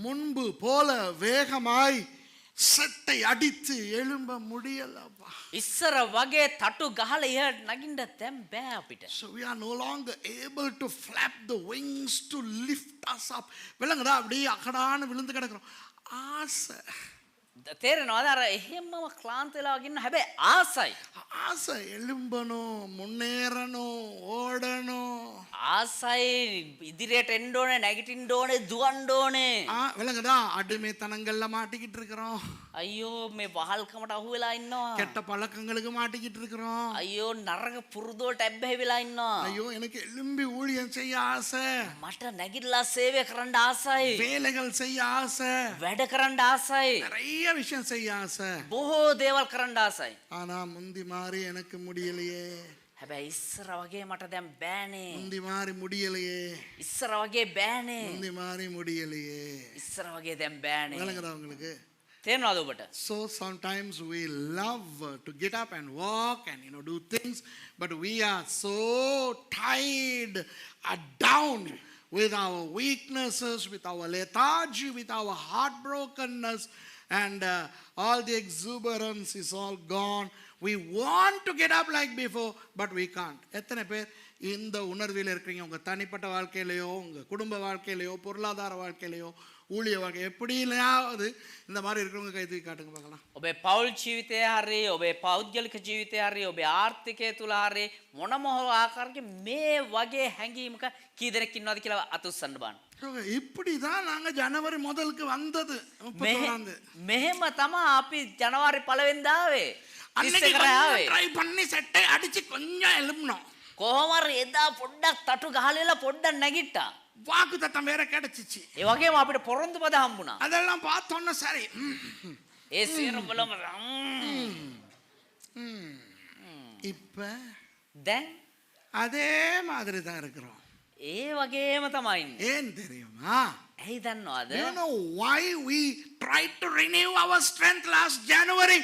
முன்பு போல வேகமாய் செட்டை அடித்து எழும்ப முடியலப்பா. ඉස්සර වගේ තටු ගහලා ඉහළට නගින්න දැන් බෑ අපිට. So we are no longer able to flap the wings to lift us up. விலங்குடா அப்படியே அக்கடான விழுந்து கிடக்குறோம். ஆசை තේරෙනවද? අර එහෙමම ක්ලාන්ත වෙලා වගේ ඉන්න හැබැයි ආසයි. ஆசை எழும்பணும், முன்னேறணும், ஓடணும். ආසයි ඉදිරියට එන්න ඕනේ, නැගිටින්න ඕනේ, දුවන්න ඕනේ. விலங்குடா அடிமைத்தனங்கள்ல மாட்டிக்கிட்டு இருக்கிறோம். අයියෝ මේ වහල්කමට අහු වෙලා ඉන්නවා. கெட்ட பழக்கங்களுக்கு மாட்டிக்கிட்டு இருக்கிறோம். අයියෝ නරක පුරුදුවට ඇබ්බැහි වෙලා ඉන්නවා. ஐயோ எனக்கு எழும்பி ஊழியம் செய்ய ஆசை, මට නැගිටලා සේවය කරන්න ආසයි. வேலைகள் செய்ய ஆசை, වැඩ කරන්න ආසයි. நிறைய விஷயம் செய்ய ஆசை. බොහෝ දේවල් කරන්න ආසයි. ஆனா முந்தி மாதிரி எனக்கு முடியலையே. හැබැයි ඉස්සර වගේ මට දැන් බෑනේ. முந்தி மாதிரி முடியலையே. ඉස්සර වගේ බෑනේ. முந்தி மாதிரி முடியலையே. ඉස්සර වගේ දැන් බෑනේ. விளங்குதா உங்களுக்கு? තේරෙනවද ඔබට? So sometimes we love to get up and walk and do things, but we are so tired, down with our weaknesses, with our lethargy, with our heartbrokenness, and all the exuberance is all gone. We want to get up like before, but we can't. எத்தனை பேர் இந்த உணர்வில் இருக்கிறீங்க? உங்கள் தனிப்பட்ட வாழ்க்கையிலையோ, உங்கள் குடும்ப வாழ்க்கையிலையோ, பொருளாதார வாழ்க்கையிலையோ, ஊழிய வாழ்க்கை எப்படியாவது இந்த மாதிரி இருக்கிறவங்க கை தூக்கி காட்டுங்க பார்க்கலாம். ඔබේ පෞල් ජීවිතය හරි, ඔබේ පෞද්ගලික ජීවිතය හරි, ඔබේ ආර්ථිකය තුල හරි මොනම හෝ ආකාරයකින් මේ වගේ හැඟීමක කී දෙනෙක් ඉන්නවද කියලා අතුස්සන්න බලන්න. இப்படி தான் நாங்கள் ஜனவரி முதலுக்கு வந்தது. මෙහෙම තමයි අපි ජනවාරි 1 වෙනිදා ආවේ. அன்னைக்கு ட்ரை பண்ணி செட்டை அடிச்சு கொஞ்சம் எழும்பணும். කොහොමද එදා පොඩ්ඩක් තටු ගහලා පොඩ්ඩක් නැගිට්ටා. வாக்கு தத்தம் வேற கிடைச்சிச்சு. ඒ වගේම අපිට පොරොන්දු පද හම්බුණා. அதெல்லாம் பார்த்தோன்னா சரி. ඒ සියලු බලම இப்ப දැන් அதே மாதிரி தான் இருக்கிறோம். ඒ වගේම තමයි ඉන්නේ. ஏன் தெரியுமா? ඇයි දන්නවද? You know why we tried to renew our strength last January,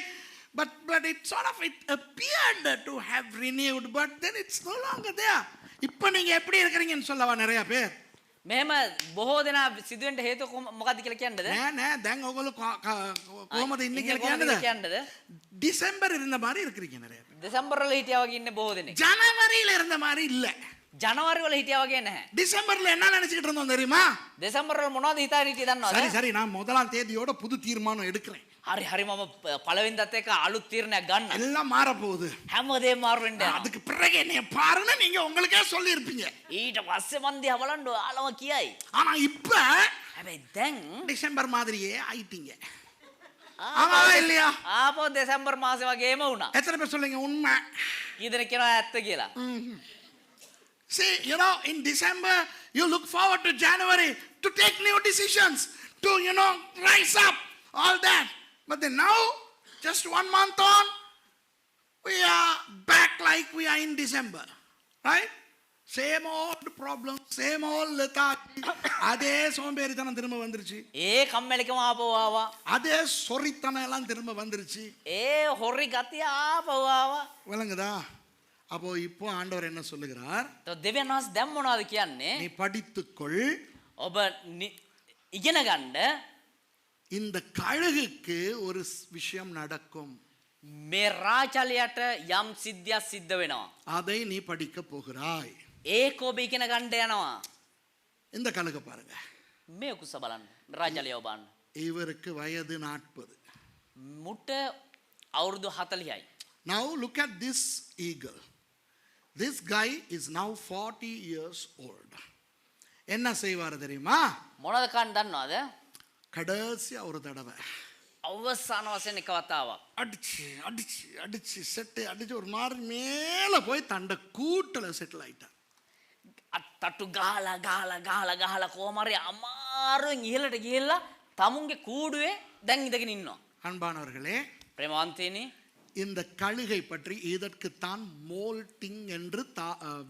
but it sort of it appeared to have renewed, but then it's no longer there. இப்ப நீங்க எப்படி இருக்கீங்கன்னு சொல்லவா நிறைய பேர். මෙහෙම බොහෝ දෙනා සිදුවෙන්න හේතුව මොකක්ද කියලා කියන්නද? නෑ දැන් ඔයගොල්ලෝ කොහමද ඉන්නේ කියලා කියන්නද? டிசம்பர் இருந்த மாதிரி இருக்கீங்க நிறைய பேர். දෙසැම්බර් වල හිටියා වගේ ඉන්නේ බොහෝ දෙනෙක්. ஜனவரியில இருந்த மாதிரி இல்ல. ජනවාරි වල හිටියා වගේ නැහැ. டிசம்பர்ல என்ன நினைச்சிட்டு இருந்தோம் தெரியுமா? දෙසැම්බර් වල මොනවද හිතාගෙන හිටියේ දන්නවද? சரி நான் முதலாம் தேதியோட புது தீர்மானம் எடுக்கிறேன். හරි මම පළවෙනිදත් එක්ක අලුත් තීරණයක් ගන්න. எல்லாம் மாற போகுது. හැමදේම මාරු වෙන්න යනවා. அதுக்கு பிறகு என்னைய பாருன்னு நீங்க உங்களுக்கே சொல்லி இருப்பீங்க. ඊට පස්සේ මන් දිහා බලන්න ආලම කියයි. ஆனா இப்ப හැබැයි දැන් டிசம்பர் மாதிரியே ஆயிட்டீங்க. ஆமா இல்லையா? ආපෝ දෙසැම්බර් මාසෙ වගේම වුණා. எத்தனை பேர் சொல்லுங்க உண்மை? ඊදෙනෙක් කියනවා ඇත්ත කියලා. See, you know, in December, you look forward to January to take new decisions, to, you know, rise up, all that. But then now, just 1 month on, we are back like we are in December. Right? Same old problem, same old lethargy. அதே சோம்பேறித்தனம் திரும்ப வந்துருச்சு. ඒ කම්මැලිකම ආපහු ආවා. அதே சொறித்தனம் எல்லாம் திரும்ப வந்துருச்சு. ඒ හොරි ගතිය ආපහු ආවා. விளங்குதா? அப்போ இப்போ ஆண்டவர் என்ன சொல்லுகிறார்? දෙවියන් වහන්සේ දැන් මොනවද කියන්නේ? நீ படித்துக்கொள். ඔබ ඉගෙන ගන්න இந்த கழுகுக்கு ஒரு விஷயம் நடக்கும். මේ රාජලයට යම් සිද්ධියක් සිද්ධ වෙනවා. அதை நீ படிக்க போகிறாய். ඒක ඔබ ඉගෙන ගන්න යනවා. இந்த கழுகு பாருங்க. මේ කුස බලන්න. රාජලයව බලන්න. இவருக்கு வயது 40. මුට අවුරුදු 40යි. Now look at this eagle. This guy is now 40 years old. என்ன செய்வார் தெரியுமா? මොනවද කන්න දන්නවද? கடைசியா ஒரு தடவை අවසාන වශයෙන් එක වතාවක් அடிச்சு அடிச்சு அடிச்சு செட்டு அடிச்சு ஒரு மாதிரி மேலே போய் தண்ட கூட்டில் செட்டில் ஆயிட்டார். අත්තටු ගහලා ගහලා ගහලා ගහලා කොහොම හරි අමාරුවෙන් ඉහළට ගිහිල්ලා තමුන්ගේ කූඩුවේ දැන් ඉඳගෙන ඉන්නවා. அன்பானவர்களே, ප්‍රේමවන්තයනි, இந்த கழுகை பற்றி இதற்குத்தான் மோல்டிங் என்று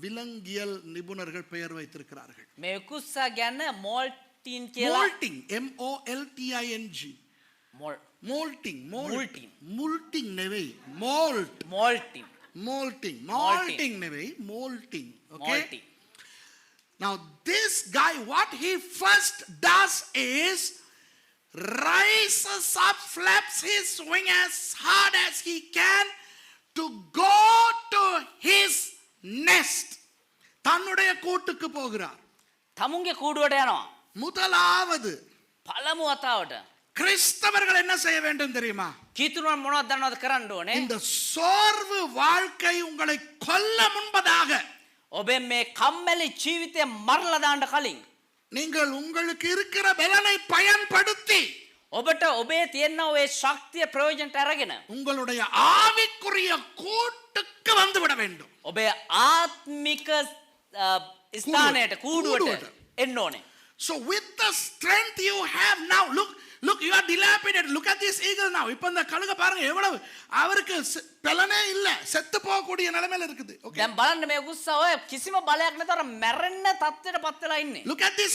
விலங்கியல் நிபுணர்கள் பெயர் வைத்திருக்கிறார்கள். මේ කුස්සා ගැන මෝල්ටින් කියලා moulding MOLTING moulding moulding நெவை mould මෝල්ටින් moulding நெவை moulding. Okay, මෝල්ටින් now this guy, what he first does is rises up, flaps his wing as hard as he can to go to his nest. தன்னுடைய கூட்டுக்கு போகிறார். තමුන්ගේ කූඩුවට යනවා. முதலாவது පළමු වතාවට கிறிஸ்தவர்கள் என்ன செய்ய வேண்டும் தெரியுமா? කීතුරුවන් මොනවද දන්නවද කරන්න ඕනේ? இந்த சோர்வு வாழ்க்கை உங்களை கொல்ல முன்பதாக ඔබේ මේ කම්මැලි ජීවිතය මරලා දාන්න කලින් நீங்கள் உங்களுக்கு இருக்கிற பலனை பயன்படுத்தி ඔබට ඔබේ තියෙන ඔය ශක්තිය ප්‍රයෝජනට අරගෙන உங்களுடைய ஆவிக்குரிய கூட்டுக்கு வந்து விட வேண்டும். ඔබේ ආත්මික ස්ථානයට කූඩුවට එන්න ඕනේ. So with the strength you have now, look, you are dilapidated. Look at this eagle now. இப்போ இந்த கழுக பாருங்க எவ்வளவு அவருக்கு பலனே இல்ல, செத்து போகக்கூடிய நிலைமையில இருக்குது. Okay, දැන් බලන්න මේ කුස්සා ඔය කිසිම බලයක් නැතර මැරෙන්න තත්ත්වයට පත් වෙලා ඉන්නේ. look at this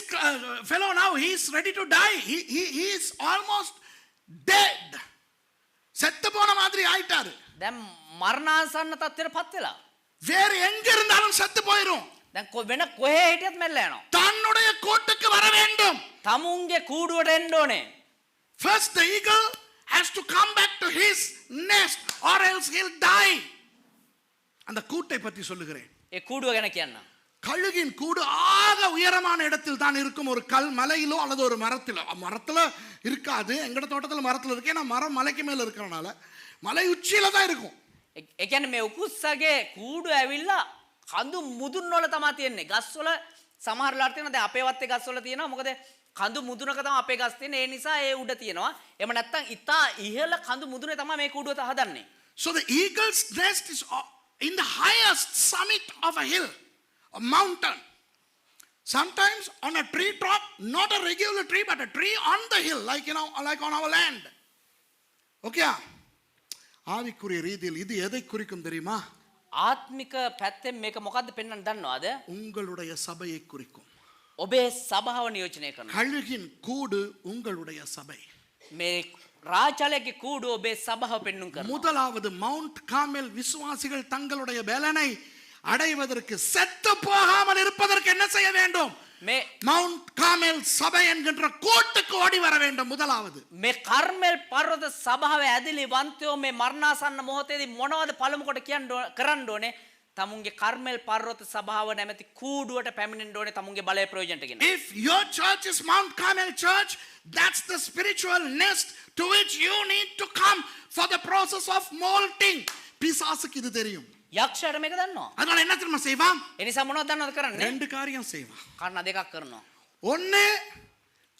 fellow now. He is ready to die. He is almost dead. செத்து போன மாதிரி ஆயிட்டாரு. දැන් මරණාසන්න තත්ත්වයට පත් වෙලා. வேற எங்க இருந்தாலும் செத்து போயிரும். දැන් වෙන කොහේ හිටියත් මැරලා යනවා. தன்னுடைய கூட்டுக்கு வர வேண்டும். තමුන්ගේ කූඩුවට එන්න ඕනේ. First the eagle has to come back to his nest or else he'll die. அந்த கூட்டை பற்றி சொல்லுகிறேன். ඒ කූඩුව ගැන කියන්න. கழுகின் கூடு ஆக உயரமான இடத்தில் தான் இருக்கும். ஒரு கல் மலையிலோ அல்லது ஒரு மரத்துல இருக்காது. எங்கட தோட்டத்தில் மரத்துல இருக்கு. ஏன்னா மரம் மலைக்கு மேல இருக்கிறனால மலை உச்சியில தான் இருக்கும். ඒ කියන්නේ මේ උකුස්සගේ කූඩුව ඇවිල්ලා කඳු මුදුන් වල තමයි තියෙන්නේ. ගස් වල සමහර ලාට තියෙනවා. දැන් අපේ වත්තේ ගස් වල තියෙනවා. මොකද කඳු මුදුනක තමයි අපේ ගස් තියෙන්නේ. ඒ නිසා ඒ උඩ තියෙනවා. එහෙම නැත්නම් ඉතා ඉහළ කඳු මුදුනේ තමයි මේ කූඩුව හදන්නේ. So the eagle's nest is in the highest summit of a hill, a mountain. Sometimes on a tree top, not a regular tree, but a tree on the hill, like like on our land. Okay? ஆவிக்குரிய ரீதியில் இது எதை குறிக்கும் தெரியுமா? ආත්මික පැත්තෙන් මේක මොකද්ද පෙන්වන්න දන්නවද? உங்களுடைய சபையை குறிக்கும். ඔබේ සභාව නියෝජනය කරනවා. கழுகின் கூடு உங்களுடைய சபை. මේ රාජාලයේ කූඩුව ඔබේ සභාව පෙන්වුම් කරනවා. முதலாவது மவுண்ட் கார்மெல் விசுவாசிகள் தங்களுடைய பலனை அடைவதற்கு செத்து போகாமல் இருப்பதற்கு என்ன செய்ய வேண்டும்? මේ மவுண்ட் கார்மெல் சபை என்கின்ற கூட்டுக்கு ஓடி வர வேண்டும். முதலாவது මේ කර්මෙල් පර්වත සභාවේ ඇදලි වන්තයෝ මේ මරණාසන්න මොහොතේදී මොනවද පළමු කොට කරන්න ඕනේ? තමුන්ගේ කර්මෙල් පර්වත සභාව නැමැති කූඩුවට පැමිණෙන්න ඕනේ තමුන්ගේ බලය ප්‍රයෝජනට ගෙන. if your church is Mount Carmel Church, that's the spiritual nest to which you need to come for the process of molting. பிசாசுக்கு இது தெரியும். යක්ෂයාට මේක දන්නවා. அதனால என்ன தெரியுமா செய்வான்? ඒ නිසා මොනවද දන්නවද කරන්නේ? ரெண்டு காரியம் செய்வான். කාරණා දෙකක් කරනවා. ஒன்னு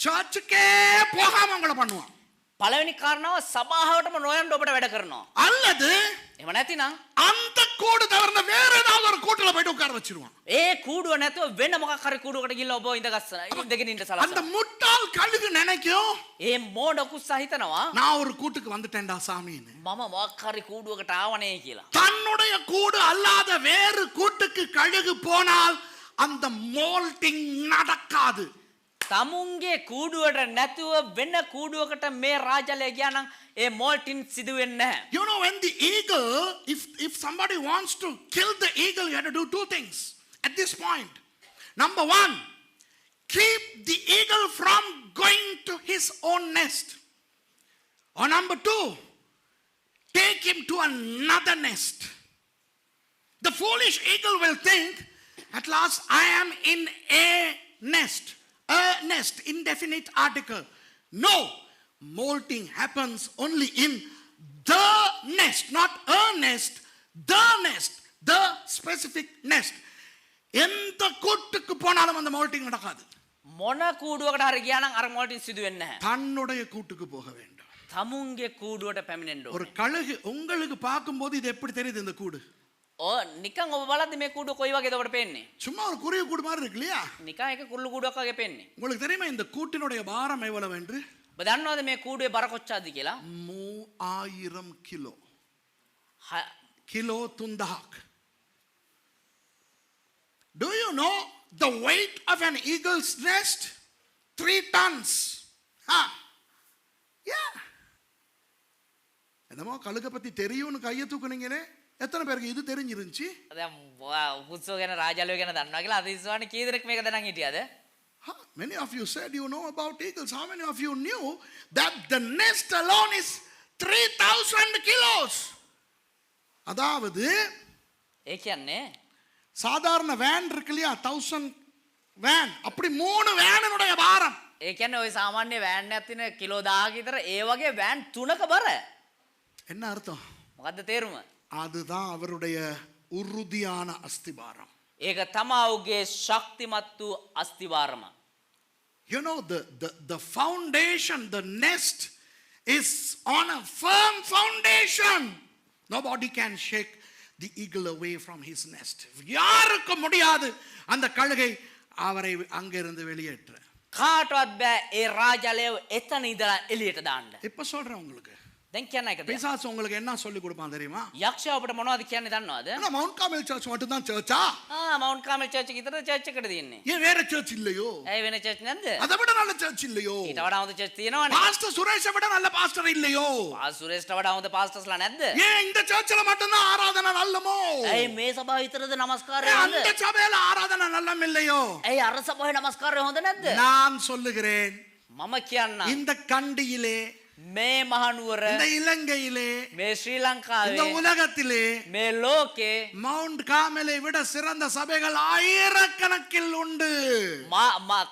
சர்ச்சுக்கே போகாம உங்களை பண்ணுவான். පළවෙනි කාරණාව සභාවටම නොයන්න ඔබට වැඩ කරනවා. அல்லது එහෙම නැතිනම් அந்த கூடு தவிர வேற ஏதாவது ஒரு கூட்டுல போயிட்டு உட்கார வச்சிருவான். ඒ කූඩුව නැතුව වෙන මොකක් හරි කූඩුවකට ගිහලා ඔබ ඉඳගෙන ඉන්න அந்த සලසනවා. முட்டாள் கழுகு நினைக்கும் ඒ මෝඩ කුස්සා හිතනවා நான் ஒரு கூட்டுக்கு வந்துட்டேன்டா சாமின்னு. මම මොකක් හරි කූඩුවකට ආවනේ කියලා. தன்னுடைய கூடு அல்லாத வேறு கூட்டுக்கு கழுகு போனால் அந்த மோல்டிங் நடக்காது. තමුන්ගේ කූඩුවට නැතුව වෙන කූඩුවකට මේ රාජලය ගියා නම් ඒ මෝල්ටින් සිදු වෙන්නේ නැහැ. You know, when the eagle, if somebody wants to kill the eagle, you have to do two things at this point. Number one, keep the eagle from going to his own nest. Or number two, take him to another nest. The foolish eagle will think, at last I am in a nest. A nest, indefinite article. No, molting happens only in the nest, not a nest, the specific nest. எந்த கூட்டுக்கு போனாலும் அந்த moulding நடக்காது. මොන කූඩුවකට හරි ගියා නම් අර මෝල්ටින් සිදු වෙන්නේ නැහැ. தன்னுடைய கூட்டுக்கு போக வேண்டும். තමුන්ගේ කූඩුවට පැමිණෙන්න ஒரு ඕනේ. கழுகு உங்களுக்கு பார்க்கும்போது இது எப்படி தெரியுது இந்த கூடு? නිකන් ඔබ බලද්දි මේ කූඩුව කොයි වගේද ඔබට පේන්නේ? சும்மா ஒரு குருவி கூடு மாதிரி இருக்கு இல்லையா? නිකන් එක කුරුළු කූඩුවක් වගේ පේන්නේ. உங்களுக்கு தெரியுமா இந்த கூட்டினுடைய பாரம் எவ்வளவு என்று? ඔබ දන්නවද මේ කූඩුවේ බර කොච්චරද කියලා? 3000 கிலோ. கிலோ துண்டாக். Do you know the weight of an eagle's nest? 3 tons. Yeah. என்னமோ கழுக பத்தி தெரியும்னு கையை தூக்குனீங்களே, எத்தனை பேருக்கு இது தெரிஞ்சிருந்துச்சு? දැන් පුස්සෝ ගැන රාජාලියෝ ගැන දන්නවා කියලා අද ඉස්සවන්නේ කී දෙනෙක් මේක දැනන් හිටියද? Many of you said you know about eagles. How many of you knew that the nest alone is 3000 kilos? அதாவது ඒ කියන්නේ சாதாரண வேன் இருக்கு இல்லையா, 1000 வேன், அப்படி 3 வேனுடைய பாரம். ඒ කියන්නේ ওই සාමාන්‍ය වෑන් එකක් තියෙන කිලෝ 1000 විතර ඒ වගේ වෑන් 3ක බර. என்ன அர்த்தம்? මොකද්ද තේරුම? அதுதான் அவருடைய உறுதியான அஸ்திபாரம். ඒක තමයි ඔහුගේ ශක්තිමත් වූ අස්තිවාරම. You know, the foundation, the nest is on a firm foundation. Nobody can shake the eagle away from his nest. யாருக்கு முடியாது அந்த கழுகை அவரை அங்கிருந்து வெளியேற்ற. කාටවත් බෑ ඒ රාජාලයව එතන ඉඳලා එළියට දාන්න. இப்ப சொல்றேன் உங்களுக்கு. දැන් කියන්න එකද? பிசாசு உங்களுக்கு என்ன சொல்லி கொடுப்பான் தெரியுமா? යක්ෂයා අපිට මොනවද කියන්නේ දන්නවද? மவுண்ட் கார்மெல் சர்ச் மட்டும் தான் சர்ச்சா? මවුන්ට් කාමල් චර්ච් එක විතර චර්ච් එකට තියෙන්නේ. ஏன் வேற சர்ச் இல்லையோ? ඇයි වෙන චර්ච් නැද්ද? அதை விட நல்ல சர்ச் இல்லையோ? ඊට වඩා හොඳ චර්ච් තියෙනවනේ. பாஸ்டர் சுரேஷை விட நல்ல பாஸ்டர் இல்லையோ? සුරේෂ්ට වඩා හොඳ පාස්ටර්ස්ලා නැද්ද? ஏன் இந்த சர்ச்சில் மட்டும்தான் ஆராதனை நல்லமோ? ඇයි මේ සභාව විතරද නමස්කාරය அந்த හොඳ? சபையில ஆராதனை நல்லம் இல்லையோ? ඇයි අර සභාවේ නමස්කාරය හොඳ නැද්ද? நான் சொல்லுகிறேன், මම කියන්නම් இந்த கண்டியிலே, මේ මහනුවර இந்த இலங்கையிலே, මේ ශ්‍රී இந்த ලංකාවේ உலகத்திலே මේ ලෝකේ மவுண்ட் கார்மெலை விட சிறந்த சபைகள் ஆயிரக்கணக்கில் உண்டு.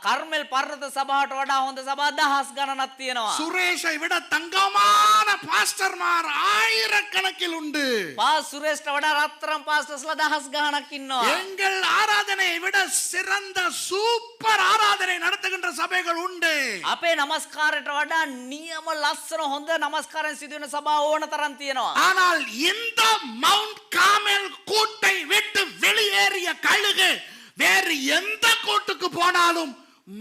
කර්මෙල් පර්වත සභාවට වඩා හොඳ සභා දහස් ගණනක් තියෙනවා. சுரேஷை விட தங்கமான பாஸ்டர்மார் ஆயிரக்கணக்கில் உண்டு. සුරේෂ්ට වඩා රත්තරන් පාස්ටර්ස්ලා දහස් ගණනක් ඉන්නවා. எங்கள் ஆராதனையை விட சிறந்த சூப்பர் ஆராதனை நடத்துகின்ற சபைகள் உண்டு. අපේ නමස්කාරයට වඩා නියම ලස්සන හොඳ නමස්කාරයෙන් සිදුවෙන සභා ඕන තරම් තියෙනවා. ஆனால் இந்த மவுண்ட் கார்மெல் கூட்டை விட்டு வெளியேறிய கழுகு வேறு எந்த கூட்டுக்கு போனாலும்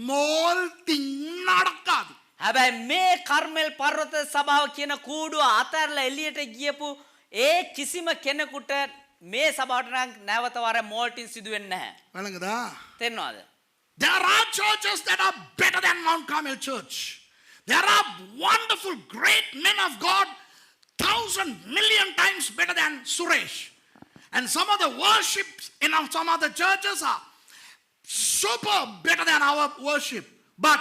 மோல்டிங் நடக்காது. හැබැයි මේ කර්මෙල් පර්වත සභාව කියන කූඩුව අතහැරලා එළියට ගියපු ඒ කිසිම කෙනෙකුට මේ සභාවට නම් නැවත වර මෝල්ටින් සිදු වෙන්නේ නැහැ. விளங்குதா? තේරෙනවද? There are churches that are better than Mount Carmel Church. There are wonderful great men of God 1,000,000,000 times better than Suresh. And some of the worships in some other churches are super better than our worship. But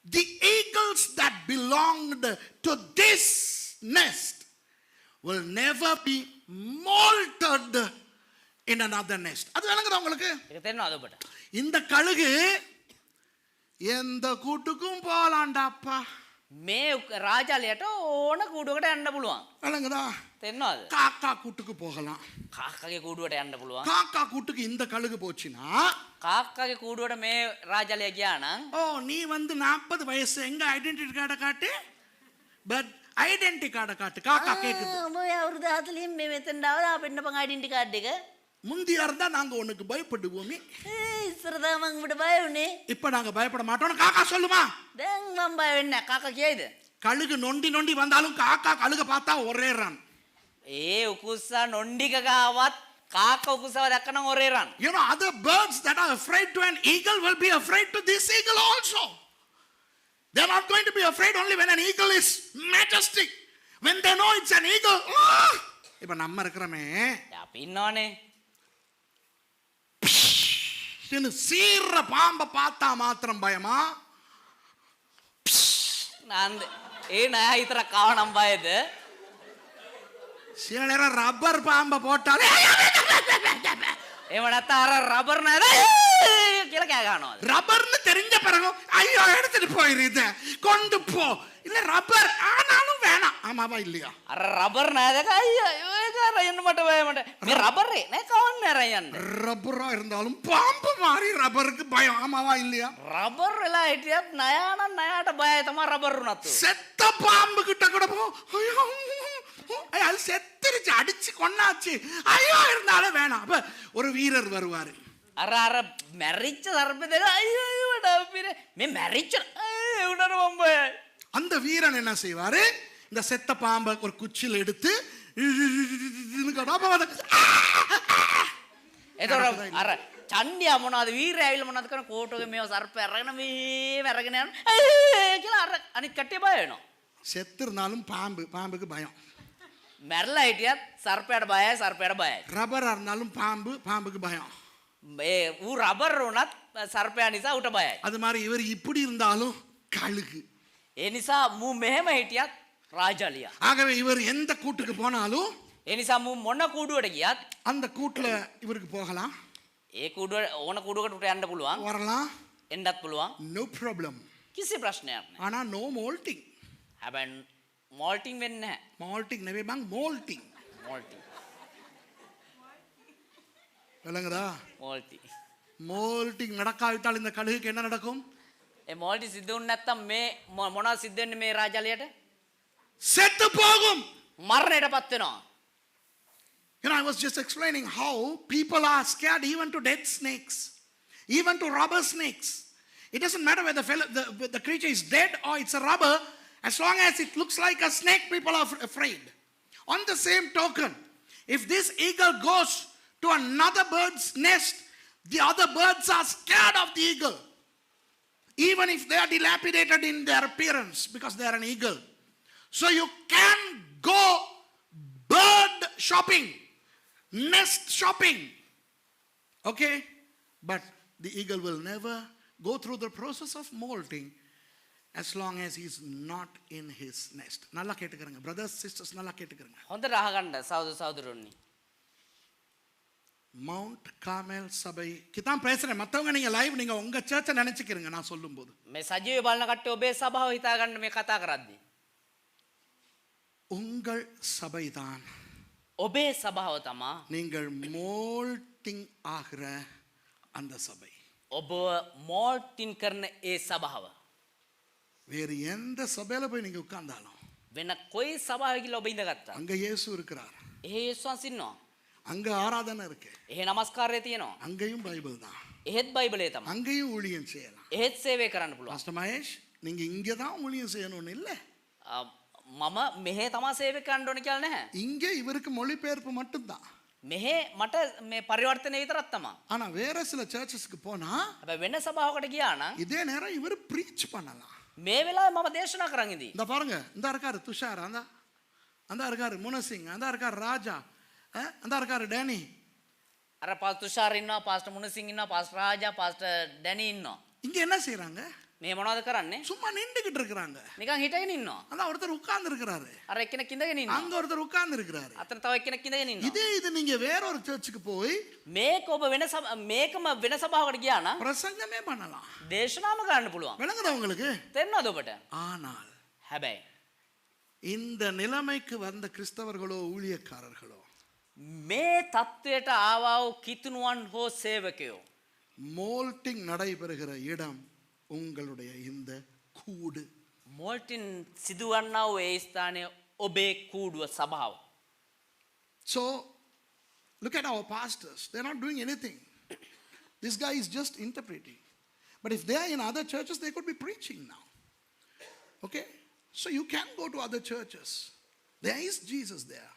the eagles that belonged to this nest will never be molted in another nest. அது விளங்குதா உங்களுக்கு? ඒක තේරෙනවද ඔබට? இந்த கழுகு எந்த கூட்டுக்கும் போலாண்டாப்பா. මේ රාජාලයට ඕන කූඩුවකට යන්න පුළුවන්. விளங்குதா? තේරෙනවද? காக்கா கூட்டுக்கு போகலாம். කාක්කගේ කූඩුවට යන්න පුළුවන්. காக்கா கூட்டுக்கு இந்த கழுகு போச்சுன்னா, කාක්කගේ කූඩුවට මේ රාජාලය ගියා නම් ஓ நீ வந்து 40 வயசு, எங்க ஐடென்டிட்டி கார்டை காட்டு, பட் ஐடென்டி கார்டை காட்டு. காக்கா கேக்குது. ඔබ අවුරුදු 40 මේ මෙතෙන් ආවද අපෙන්න පං ඩෙන්ටි කාඩ් එක. முந்தியா இருந்தா நாங்க உனக்கு பயப்படுவோமே. ඉස්සර තමයි මං උඹට බය වුනේ. இப்ப நாங்க பயப்பட மாட்டோம்னு காக்கா சொல்லுமா? දැන් මං බය වෙන්නේ නැහැ. කාකා කියයිද? கழுகு நொண்டி நொண்டி வந்தாலும் காக்கா கழுக பார்த்தா ஒரேறான். ඒ උකුස්සා නොණ්ඩික ගාවත් කාකා උකුස්සව දැක්කනම් ඔරේරන්. You know, other birds that are afraid to an eagle will be afraid to this eagle also. They're not going to be afraid only when an eagle is majestic. When they know it's an eagle. இப்ப நம்ம இருக்கிறோமே. අපි ඉන්නවනේ. சீர பாம்ப பார்த்தா மாத்திரம் பயமா? නන්ද ඒ නෑ හිතර කවනම් බයද? சில நேரம் ரப்பர் பாம்ப போட்டாலே එහෙම නැත්නම් අර රබර් නේද කියලා කෑ ගන්නවා. ரப்பர்னு தெரிஞ்ச பிறகு ஐயோ எடுத்துட்டு போயிருது கொண்டு போ. இல்ல ரப்பர் ஆனாலும் வேணாம். ஆமாவா இல்லையா? අර රබර් නේද අයියා ඒක අරයන්න මට බය මට. මේ රබරේ නෑ කවන්න අරයන්න. ரப்பரா இருந்தாலும் பாம்பு மாதிரி ரப்பருக்கு பயம். ஆமாவா இல்லையா? රබර් වෙලා හිටියත් නයානම් නයාට බයයි තමයි රබර් උනත්. செத்த பாம்பு கிட்ட கூட போ. ஐயோ அது செத்துருச்சு அடிச்சு கொன்னாச்சு. ஐயோ இருந்தாலும் வேணாம். அப்ப ஒரு வீரர் வருவாரு. අර මැරිච්ච සර්පෙ දෙක අයියෝ මට අපිනේ මේ මැරිච්ච ඒ උඩට මම බයයි. அந்த வீரன் என்ன செய்வாரு? இந்த செத்த பாம்பை ஒரு குச்சியில் எடுத்து එතකොට අර චණ්ඩියා මොනවද වීරය ඇවිල්ලා මොනවද කරන කෝටුවේ මේව සර්පය අරගෙන මේ වැරගෙන යන කියලා අර අනිත් කට්ටිය බය වෙනවා. செத்து இருந்தாலும் பாம்புக்கு பயம். මැරලා හිටියත් සර්පයට බයයි. ரப்பரா இருந்தாலும் பாம்புக்கு பயம். ඒ ඌ රබර් උනත් සර්පයා නිසා ඌට බයයි. அது மாதிரி இவர் இப்படி இருந்தாலும் கழுகு. ඒ නිසා මූ මෙහෙම හිටියත් රාජලියා. ஆகவே இவர் எந்த கூட்டுக்கு போனாலும் ඒ නිසා මූ මොන කූඩුවට ගියත් அந்த கூட்டுல இவருக்கு போகலாம். ඒ කූඩුව ඕන කූඩුවකට උට යන්න පුළුවන්. வரலாம். එන්නත් පුළුවන්. No problem. කිසි ප්‍රශ්නයක් නැහැ. ஆனா நோ மோல்டிங். හැබැයි මෝල්ටිං වෙන්නේ නැහැ. மால்டிங் නෙවෙයි බං மோல்டிங். මෝල්ටිං. விளங்குதா? මෝල්ටි. மோல்டிங் நடக்காவிட்டால் இந்த கழுகுக்கு என்ன நடக்கும்? ඒ මෝල්ටි සිද්ධ වුනේ නැත්තම් මේ මොනවද සිද්ධ වෙන්නේ මේ රාජලියට? செத்து போகும். මරණයටපත් වෙනවා. You know, I was just explaining how people are scared even to dead snakes, even to robber snakes. It doesn't matter whether the creature is dead or it's a robber. As long as it looks like a snake, people are afraid. On the same token, if this eagle goes to another bird's nest, the other birds are scared of the eagle. Even if they are dilapidated in their appearance because they are an eagle. So you can go bird shopping, nest shopping. Okay? But the eagle will never go through the process of molting as long as he is not in his nest. நல்லா கேட்டுக்கறங்க brothers sisters நல்லா கேட்டுக்கறங்க. හොඳට අහගන්න සහෝදරයනි. Mount Carmel சபை கிதான் பேசுறேன். மத்தவங்க நீங்க live நீங்க உங்க சர்ச்சை நினைச்சுக்கிறீங்க நான் சொல்லும்போது. මේ සජීව බලන කට්ටිය ඔබේ සභාව හිතා ගන්න මේ කතා කරද්දී. உங்கள் சபைதான் ඔබේ සභාව තමා நீங்கள் மோல்டிங் ஆகிற அந்த சபை. ඔබ මෝල්ටින් කරන ඒ සභාව. வேறு எந்த சபையில போய் நீங்க உட்கார்ந்தாலும் වෙන කොයි සභාවක කියලා ඔබ ඉඳගත්තා. அங்க இயேசு இருக்கிறார். එහෙ යේසුස් ඉන්නවා. அங்க ஆராதனை இருக்கு. එහෙ නමස්කාරය තියෙනවා. அங்கேயும் பைபிள் தான். එහෙත් බයිබලය තමයි. அங்கேயும் ஊழியம் செய்யலாம். එහෙත් සේවය කරන්න පුළුවන්. பாஸ்டர் மகேஷ் நீங்க இங்க தான் ஊழியம் செய்யணும்னு இல்ல. මම මෙහෙ තමා සේවය කරන්න ඕනේ කියලා නැහැ. இங்க இவருக்கு மொழிபெயர்ப்பு மட்டும்தான். මෙහෙ මට මේ පරිවර්තනය විතරක් තමා. ஆனா வேற சில சர்ச்சஸ்க்கு போனா හැබැයි වෙන සභාවකට ගියා නම් இதே நேரம் இவர் ப்ரீச் பண்ணலாம். මේ වෙලාවේ මම දේශනා කරන් ඉදී. இந்த பாருங்க இந்த இருக்காரு துஷார் அந்த இருக்காரு முனசிங் அந்த இருக்காரு ராஜா அந்த இருக்காரு டேனி. අර පාස්ටර් තුෂාර ඉන්නවා, පාස්ටර් මුනසිං ඉන්නවා, පාස්ටර් රාජා, පාස්ටර් ඩැනි ඉන්නවා. இங்க என்ன செய்றாங்க? මේ මොනවද කරන්නේ? சும்மா நின்னுகிட்டு இருக்காங்க. නිකන් හිටගෙන ඉන්නවා. அதான் ஒருத்தர் உட்கார்ந்து இருக்கிறாரு. අර එක්කෙනෙක් ඉඳගෙන ඉන්නවා. அங்க ஒருத்தர் உட்கார்ந்து இருக்கிறாரு. අතන තව එක්කෙනෙක් ඉඳගෙන ඉන්නවා. இது நீங்க வேற ஒரு சர்ச்சுக்கு போய் මේක ඔබ මේකම වෙන සභාවකට ගියා නම් பிரசங்கமே பண்ணலாம். දේශනාම කරන්න පුළුවන්. விளங்குதா உங்களுக்கு? තේරෙනවද ඔබට? ஆனால் හැබැයි இந்த நிலைமைக்கு வந்த கிறிஸ்தவர்களோ ஊழியக்காரர்களோ මේ தത്വයට ආවා වූ කිතුණුවන් හෝ සේවකයෝ மோல்டிங் நடைபெறுகிற இடம் உங்களுடைய இந்த கூடு. මෝල්ටින් සිදුවන්නා වූ ඒ ස්ථානය ඔබේ කූඩුව සභාව. So, look at our pastors. They're not doing anything. This guy is just interpreting. But if they are in other churches, they could be preaching now. Okay? So you can go to other churches. There is Jesus there.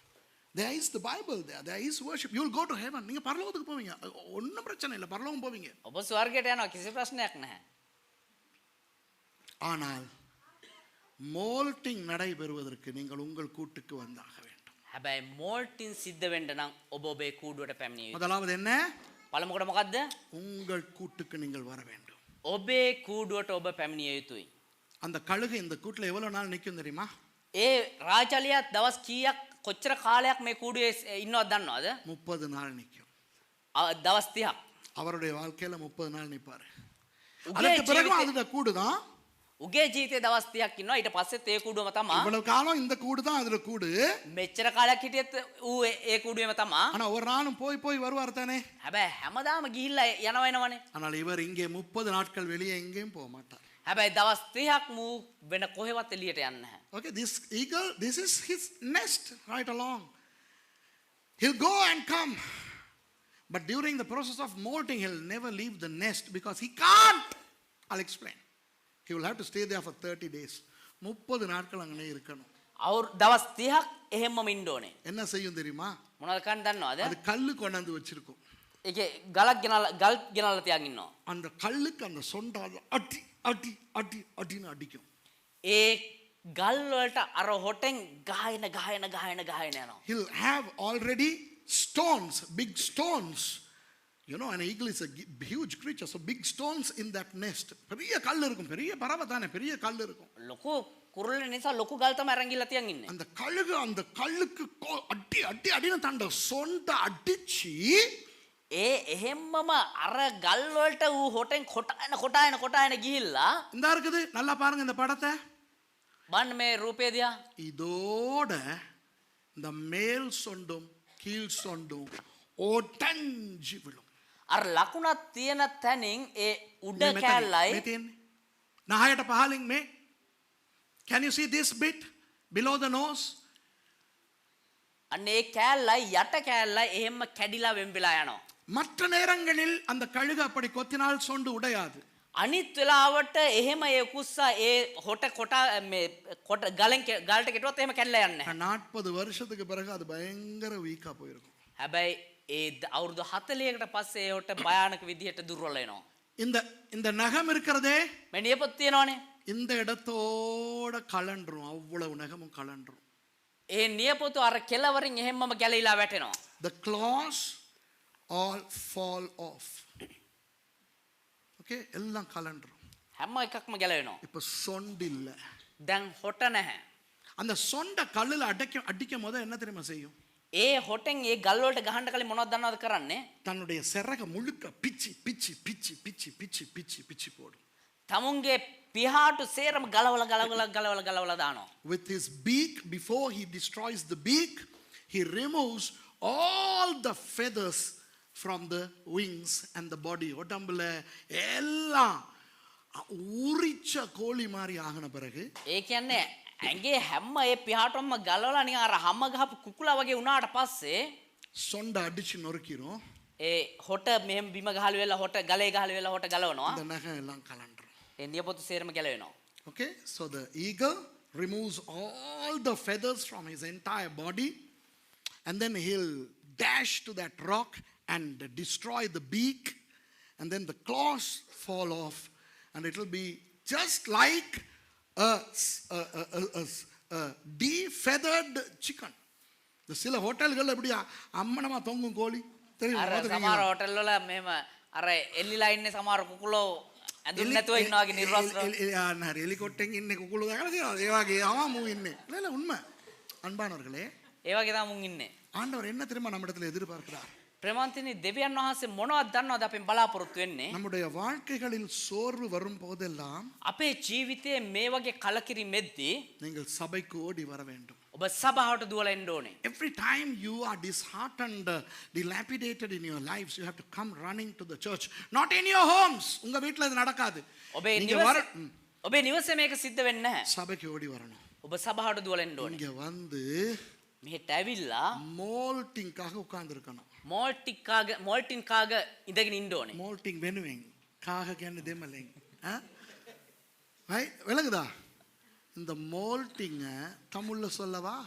There is the Bible there. There is worship. You will go to heaven. நீங்க பரலோகத்துக்கு போவீங்க. ஒண்ணும் பிரச்சனை இல்லை. பரலோகம் போவீங்க. ඔබ ස්වර්ගයට යනවා කිසි ප්‍රශ්නයක් නැහැ. ஆனால் மோல்டிங் நடைபெறுவதற்கு நீங்கள் உங்கள் கூட்டுக்கு வந்தாக வேண்டும். හැබැයි මෝල්ටින් සිද්ධ වෙන්න නම් ඔබ ඔබේ කූඩුවට පැමිණිය යුතුයි. முதலாவது என்ன? පළමුවට මොකද්ද? உங்கள் கூட்டுக்கு நீங்கள் வர வேண்டும். ඔබේ කූඩුවට ඔබ පැමිණිය යුතුයි. அந்த கழுகு இந்த கூட்டில் எவ்வளவு நாள் நிற்கும் தெரியுமா? ඒ රාජලියත් දවස් කීයක් කොච්චර කාලයක් මේ කූඩුවේ ඉන්නවද දන්නවද? 30 நாள் நிற்கும். දවස් 30ක්. அவருடைய வாழ்க்கையில 30 நாள் நிற்பாரு. උගේ அதுக்கு பிறகு ජීවිතේ அதுல கூடுதான். උගේ ජීවිතේ දවස් 30ක් ඉන්නවා. ඊට පස්සෙත් ඒ කූඩුවම තමයි. இவ்வளவு காலம் இந்த கூடு தான் அதுல கூடு. මෙච්චර කාලයක් හිටියෙත් ඌ ඒ කූඩුවේම තමයි. ஆனா ஒரு நாளும் போய் போய் வருவார் தானே. හැබැයි හැමදාම ගිහිල්ලා යනවා එනවනේ. ஆனால் இவர் இங்கே 30 நாட்கள் வெளியே எங்கேயும் போக மாட்டார். හැබැයි දවස් 30ක් මූ වෙන කොහෙවත් එළියට යන්නේ නැහැ. Okay, this eagle, this is his nest right along. He'll go and come. But during the process of molting, he'll never leave the nest because he can't. I'll explain. He will have to stay there for 30 days. 30 நாட்கள் அங்கனே இருக்கணும். අවුරු දවස් 30ක් එහෙම්මම ඉන්න ඕනේ. என்ன செய்யும் தெரியுமா? මොනවද කන්න දන්නවද? அது கல்லு கொண்டாந்து வச்சிருக்கும். ඒකේ ගලක් ගෙනල්ලා තියාගෙන ඉන්නවා. அந்த கல்லுக்கு அந்த சொண்டால அடி அடி அடி அடின்னு அடிக்கும். ඒ ගල් වලට අර හොටෙන් ගහන යනවා. He'll have already stones, big stones. You know, an eagle is a huge creature, so big stones in that nest. பெரிய கல் இருக்கும், பெரிய பறவை தானே, பெரிய கல் இருக்கும். ලොකු කුරුල්ල නිසා ලොකු ගල් තමයි අරන් ගිහලා තියන් ඉන්නේ. அந்த கழுகு அந்த கல்லுக்கு அடி அடி அடின்னு தண்ட சொண்ட அடிச்சு ඒ එහෙම්මම අර ගල් වලට ඌ හොටෙන් කොටායන ගිහිල්ලා இந்த இருக்குது. நல்லா பாருங்க இந்த படத்தை. බලන්න මේ රූපය දිහා. இதோட இந்த மேல் சொண்டும் கீழ் சொண்டும் ஒட்டஞ்சி விழும். අර ලකුණක් තියෙන තැනින් ඒ උඩ කැලලයි නහයට පහලින් මේ. Can you see this bit below the nose? අන්න ඒ කැලලයි යට කැලලයි එහෙම්ම කැඩිලා වෙන් වෙලා යනවා. மற்ற நேரங்களில் அந்த கழுகு அப்படி கொத்தினால் சொண்டு உடையாது. අනිත් වෙලාවට එහෙම ඒ කුස්සා ඒ හොට කොට ගලෙන් ගලට කෙටුවත් එහෙම කැඩලා යන්නේ නැහැ. 40 வருஷத்துக்கு பிறகு அது பயங்கர வீக்கா போயிருக்கும். හැබැයි ඒ අවුරුදු 40කට පස්සේ ඒ හොට භයානක විදිහට දුර්වල වෙනවා. இந்த இந்த நகம் இருக்கிறதே මේ නියපොත් තියෙනවනේ. இந்த இடத்தோட கலண்டுரும். அவ்வளவு நகமும் கலண்டுரும். ඒ නියපොතු අර කෙලවරින් එහෙම්මම ගැලීලා වැටෙනවා. The claws all fall off. Okay, எல்லாம் கலண்டுரும். හැම එකක්ම ගැලවෙනවා. இப்ப சொண்டு இல்ல. දැන් හොට නැහැ. அந்த சொண்ட கல்லுல அடிக்கும் போது என்ன தெரியுமா செய்யும்? ඒ හොටෙන් ඒ ගල් වලට ගහන්න කලින් මොනවද දන්නවද කරන්නේ? தன்னுடைய சிறக முழுக்க பிச்சி பிச்சி பிச்சி பிச்சி பிச்சி பிச்சி பிச்சி போடும். තමුන්ගේ පිහාටු සේරම ගලවලා දානවා. With his beak, before he destroys the beak, he removes all the feathers from the wings and the body. உடம்புல எல்லாம் உரிச்ச கோழி மாதிரி ஆகின பிறகு ඒ කියන්නේ ඇඟේ හැම ඒ පිහාටුවම ගලවලා නිකන් අර හැම ගහපු කුකුලා වගේ වුණාට පස්සේ சொண்ட அடிச்சு நொறுக்கிரும். ඒ හොට මෙහෙම බිම ගහලා වෙලා හොට ගලේ ගහලා වෙලා හොට ගලවනවා. இந்த நகம் எல்லாம் கலண்டுரும். ඒ නියපොතු සේරම ගැලවෙනවා. Okay, so the eagle removes all the feathers from his entire body, and then he'll dash to that rock and destroy the beak, and then the claws fall off, and it will be just like a defeathered chicken. The சில ஹோட்டல்கள் அப்படியே அம்மனமா தொங்கும் கோழி தெரியும். අර සමහර hotel වල මෙහෙම අර එල්ලිලා ඉන්නේ සමහර කුකුලෝ ඇඳුම් නැතුව ඉන්නවා වගේ නිර්වස්ත්‍ර. ஹெலிகாப்டர் இன்னே குக்குளு தான் ඒ වගේ ஆமாம் இன்னே. இல்ல உண்மை. அன்பானவர்களே, ඒ වගේ තමයි මුන් ඉන්නේ. ஆண்டவர் என்ன தெரியுமா நம்மிடத்தில் எதிர்பார்க்கிறார்? ප්‍රේමන්තිනි දෙවියන් වහන්සේ මොනවද දන්නවද අපෙන් බලාපොරොත්තු වෙන්නේ? நம்முடைய வாழ்க்கைகளில் சோர்வு வரும் போதெல்லாம் අපේ ජීවිතයේ මේ වගේ කලකිරීමෙද්දී நீங்கள் சபைக்கு ஓடி வர வேண்டும். ඔබ සභාවට දුවලා එන්න ඕනේ. Every time you are disheartened, dilapidated in your lives, you have to come running to the church. Not in your homes. உங்க வீட்ல இது நடக்காது. ඔබේ நீங்க නිවසේ வர ඔබේ නිවසේ මේක සිද්ධ වෙන්නේ නැහැ. சபைக்கு ஓடி வரணும். ඔබ සභාවට දුවලෙන්න ඕනේ. இங்க வந்து මෙහෙට ඇවිල්ලා மோல்டிங்காக உட்கார்ந்து இருக்கணும். මෝල්ටින් කාග ඉඳගෙන ඉන්න ඕනේ. மோல்டிங் வெனுவேங்க காக கேன்னு தேமலைங்க. விளங்குதா? இந்த மோல்டிங்க தமிழ்ல சொல்லவா?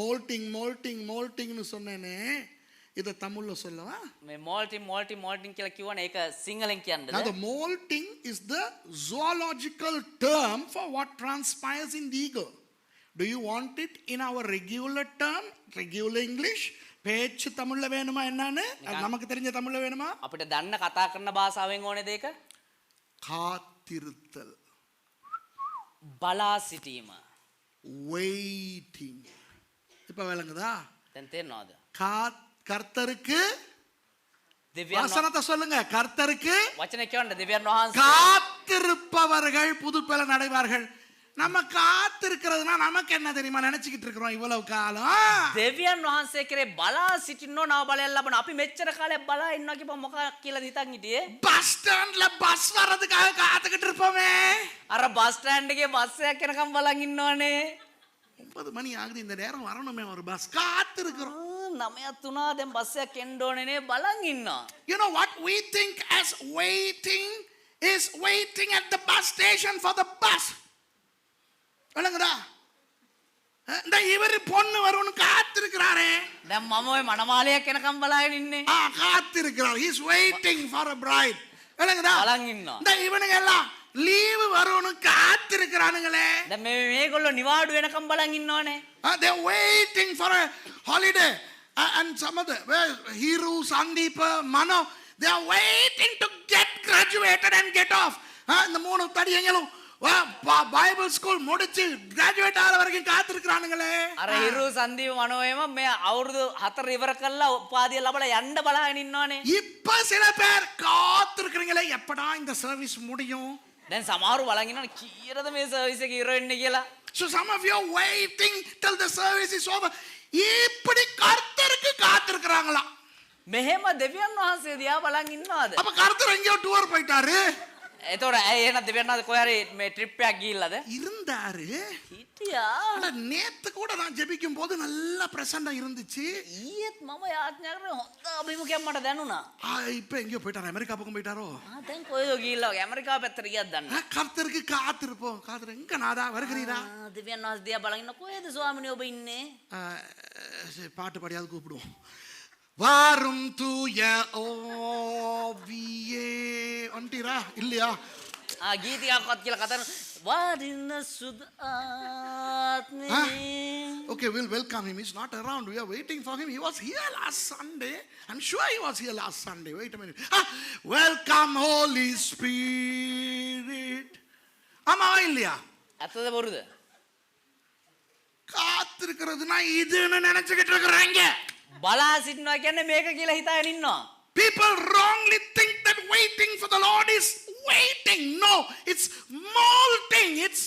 மோல்டிங் மோல்டிங் மோல்டிங்னு சொன்னேனே, இதை தமிழ்ல சொல்லவா? මේ මෝල්ටින් කියලා කිව්වනේ ඒක සිංහලෙන් කියන්නද? Now the molting is the zoological term for what transpires in the ego. Do you want it in our regular term, regular English? பேச்சு தமிழ்ல வேணுமா என்னன்னு? நமக்கு தெரிஞ்ச தமிழ்ல வேணுமா? අපිට දන්න කතා කරන භාෂාවෙන් ඕනේද ඒක? காத்திருத்தல், බලා සිටීම. waiting. இப்ப விளங்குதா? දැන් තේරෙනවද? கர்த்தருக்கு දෙවියන් வசனத்தை சொல்லுங்க. கர்த்தருக்கு වචන කියවන්න දෙවියන් වහන්සේ காத்திருப்பவர்கள் புது பலன் அடைவார்கள். நம்ம காத்திருக்கிறதுனா நமக்கு என்ன தெரியுமா நினைச்சுக்கிட்டு இருக்கிறோம் இவ்வளவு காலம்? දෙවියන් වහන්සේ කරේ බලා සිටින්නෝ නව බලයක් ලබන අපි මෙච්චර කාලයක් බලා ඉන්නවා කියපුවා මොකක් කියලා හිතන් හිටියේ? பஸ் ஸ்டாண்ட்ல பஸ் வர்றதுக்காக காத்துக்கிட்டு இருப்போமே. අර බස් ස්ටෑන්ඩ් එකේ බස් එකක් යනකම් බලන් ඉන්නවනේ. 9 மணி ஆகுது, இந்த நேரம் வரணுமே ஒரு பஸ், காத்திருக்கிறோம். 9ක් තුනා දැන් බස් එකක් එන්න ඕනේ නේ බලන් ඉන්නවා. You know what we think as waiting is waiting at the bus station for the bus. விளங்குதா? இந்த இவர் பொண்ணு வரும்னு காத்திருக்கிறாரே. දැන් මම ඔය මනමාලයක් එනකම් බලාගෙන ඉන්නේ. காத்திருக்கிறார். he is waiting for a bride. விளங்குதா? බලන් ඉන්නවා. இந்த இவனுங்க எல்லாம் லீவ் வரும்னு காத்திருக்கிறானுங்களே. දැන් මේගොල්ලෝ නිවාඩු වෙනකම් බලන් ඉන්නවනේ. they are waiting for a holiday. And some of the Hiru, Sandeepa, Mano, they are waiting to get graduated and get off. இந்த மூணு தடியங்களும் பைபிள் ஸ்கூல் முடிச்சு கிராஜுவேட் ஆகிற வரைக்கும் காத்திருக்கிறானுங்களே. අර හිරු සන්දීප මනෝයම මේ අවුරුදු 4 ඉවර කළා උපාධිය ලැබලා යන්න බලාගෙන ඉන්නවනේ. இப்ப சில பேர் காத்திருக்கிறீங்களே, எப்படா இந்த சர்வீஸ் முடியும்? දැන් සමහරු බලන් ඉන්නවනේ කීරද මේ සර්විස් එක ඉවර වෙන්නේ කියලා. So some of you are waiting till the service is over. இப்படி கர்த்தருக்கு காத்திருக்கிறாங்களா? මෙහෙම දෙවියන් වහන්සේ දිහා බලන් ඉන්නවද? அப்ப கர்த்தர் எங்கேயோ டூர் போயிட்டாரு. එතකොට ඇයි එහෙනම් දෙවියන් වහන්සේ කොහේ හරි මේ ට්‍රිප් එකක් ගිහිල්ලාද? இருந்தாரு. හිටියා. நேத்து கூட நான் ஜெபிக்கும் போது நல்ல பிரசண்டா இருந்துச்சு. ඊයේත් මම යාඥා කරේ හොඳ අභිමුඛයක් මට දැනුණා. இப்ப எங்கேயோ போயிட்டாரு, அமெரிக்கா பக்கம் போயிட்டாரோ? දැන් කොහෙද ගිහිල්ලා වගේ ඇමරිකාව පැත්තට ගියත් දන්නේ. கர்த்தருக்கு காத்திருப்போம். காத்திரு எங்க நாதா வருகிறீரா? දෙවියන් වහන්සේ දිහා බලන් ඉන්න කොහෙද ස්වාමිනේ ඔබ ඉන්නේ? பாட்டு பாடியாவது கூப்பிடுவோம். வாரும் தூய ஓவியே ஒன்றிரா இல்லையா? ගීතියක්වත් කියලා කතා කරන වරින්න සුදු ආත්මේ. Okay, we'll welcome him. He's not around. We are waiting for him. He was here last Sunday. I'm sure he was here last Sunday. Wait a minute. Welcome Holy Spirit. ஆமா இல்லையா? ඇත්තද බොරුද? காத்திருக்கிறதுனா இதுன்னு நினைச்சுக்கிட்டு இருக்கிறாங்க. බලා සිටිනවා කියන්නේ මේක කියලා හිතාගෙන ඉන්නවා. People wrongly think that waiting for the Lord is waiting. No, it's molting. It's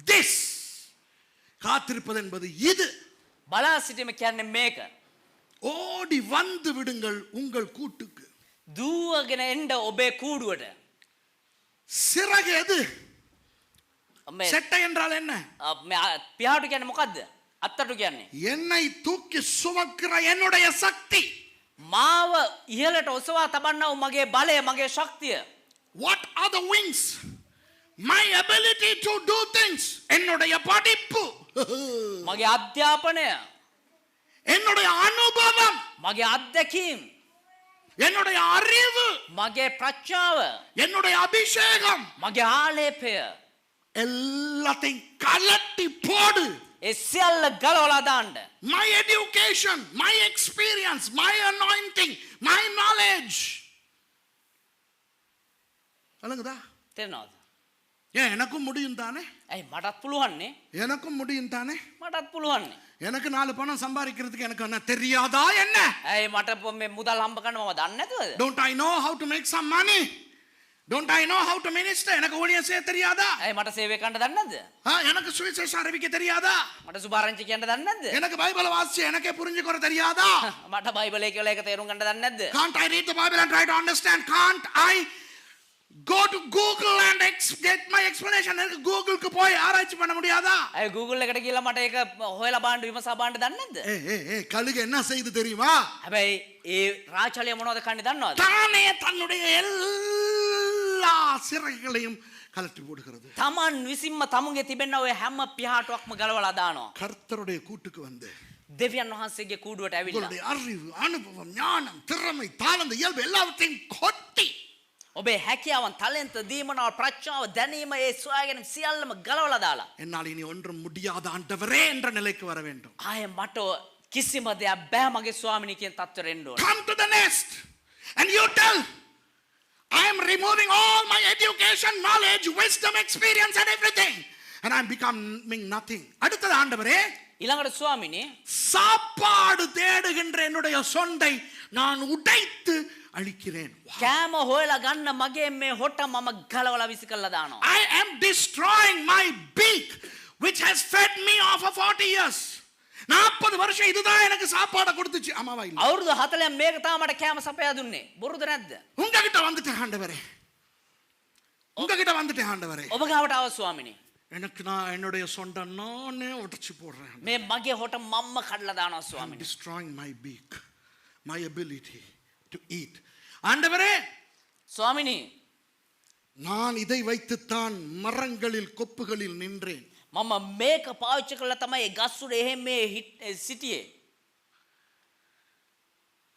this. காத்திருப்பது என்பது இது. බලා සිටීම කියන්නේ මේක. ஓடி வந்து விடுங்கள் உங்கள் கூட்டுக்கு. දුවගෙන එන්න ඔබේ කූඩුවට. சிறகு எது? මේ செட்டை என்றால் என்ன? පියාට කියන්නේ මොකද්ද? අත්තටු කියන්නේ. என்னை தூக்கி சுமக்கிற என்னுடைய சக்தி. මාව ඉහළට ඔසවා තබන්නව මගේ බලය මගේ ශක්තිය. What are the wings? My ability to do things. என்னுடைய படிப்பு. මගේ අධ්‍යාපනය. என்னுடைய அனுபவம். මගේ අත්දැකීම්. என்னுடைய அறிவு. මගේ ප්‍රඥාව. என்னுடைய அபிஷேகம். මගේ ආලේපය. எல்லாத்தையும் கலட்டி போடு. ඒ සියල්ල ගලවලා දාන්න. My education, my experience, my anointing, my knowledge. அலங்கதா? තේරෙනවද? ஏன் எனக்கும் முடியும் தானே? ඇයි මටත් පුළුවන්නේ? எனக்கும் முடியும் தானே? මටත් පුළුවන්නේ. எனக்கு 4 பணம் சம்பாதிக்கிறதுக்கு எனக்கு என்ன தெரியாதா என்ன? ඇයි මට මේ මුදල් හම්බ කරන්න මම දන්නේ නැතුවද? Don't I know how to make some money? Don't I know how to minister? எனக்கு ஊழியம் செய்ய தெரியாதா? ඇයි මට සේවය කරන්න දන්නේ නැද්ද? எனக்கு சுவிசேஷம் அறிவிக்க தெரியாதா? මට සුභාරංචි කියන්න දන්නේ නැද්ද? எனக்கு பைபிளை வாசிச்சு எனக்கே புரிஞ்சுக்கொள்ள தெரியாதா? මට බයිබලයේ කියලා එක තේරුම් ගන්න දන්නේ නැද්ද? Can't I read the Bible and try to understand? Can't I Go to Google and get my explanation. எனக்கு கூகுளுக்கு போய் ஆராய்ச்சி பண்ண முடியாதா? අය Google එකට ගිහලා මට ඒක හොයලා බලන්න විමසා බලන්න දන්නේ නැද්ද? கழுகு என்ன செய்து தெரியுமா? හැබැයි ඒ රාජාලිය මොනවද කන්නේ දන්නවද? தானே தன்னுடைய எல்லா சிறகுகளையும் கலட்டி போடுகிறது. තමන් විසින්ම තමුන්ගේ තිබෙන ඔය හැම පියාටුවක්ම ගලවලා දානවා. கர்த்தருடைய கூட்டுக்கு வந்து දෙවියන් වහන්සේගේ කූඩුවට ඇවිල්ලා உங்களுடைய அறிவு, அனுபவம், ஞானம், திறமை, தாளந்து, இயல்பு எல்லாவற்றையும் கொட்டி ඔබේ හැකියාවන් තලෙන්ත දීමනාව ප්‍රඥාව දැනීම ඒ සොයාගෙන සියල්ලම ගලවලා දාලා என்னால் இனி ஒன்றும் முடியாத ஆண்டவரே என்ற நிலைக்கு வர வேண்டும். ආය මට කිසිම දෙයක් බෑ මගේ ස්වාමිනී කියන තත්ත්වෙට එන්න ඕන. Come to the nest and you tell, I am removing all my education, knowledge, wisdom, experience and everything and I am becoming nothing. அடுத்தது ஆண்டவரே, ඊළඟට ස්වාමිනී சாப்பாடு தேடுகின்ற என்னுடைய சொண்டை நான் உடைத்து அழிக்கிறேன். කෑම හොයලා ගන්න මගේ මේ හොට මම ගලවලා විසි කරලා දානවා. I am destroying my beak which has fed me for 40 years. 40 வருஷம் இதுதான் எனக்கு சாப்பாடு கொடுத்துச்சு. ஆமாவா இல்ல? අවුරුදු 40ක් මේක තමයි මට කෑම සපයා දුන්නේ. බොරුද නැද්ද? உங்ககிட்ட வந்துட்டேன் ஆண்டவரே. உங்ககிட்ட வந்துட்டேன் ஆண்டவரே. ඔබ ගාවට ආව ස්වාමිනී. எனக்கு நான் என்னுடைய சொண்டை நானே உடைச்சு போடுறேன். මේ මගේ හොට මම්ම කඩලා දානවා I'm ස්වාමිනී. destroying my beak, my ability to eat. ஆண்டவரே, ස්වාමිනී நான் இதை வைத்துத்தான் மரங்களில் கொப்புகளில் நின்றேன். මම මේක පාවිච්චි කරලා තමයි ගස් උඩ එහෙම මේ සිටියේ.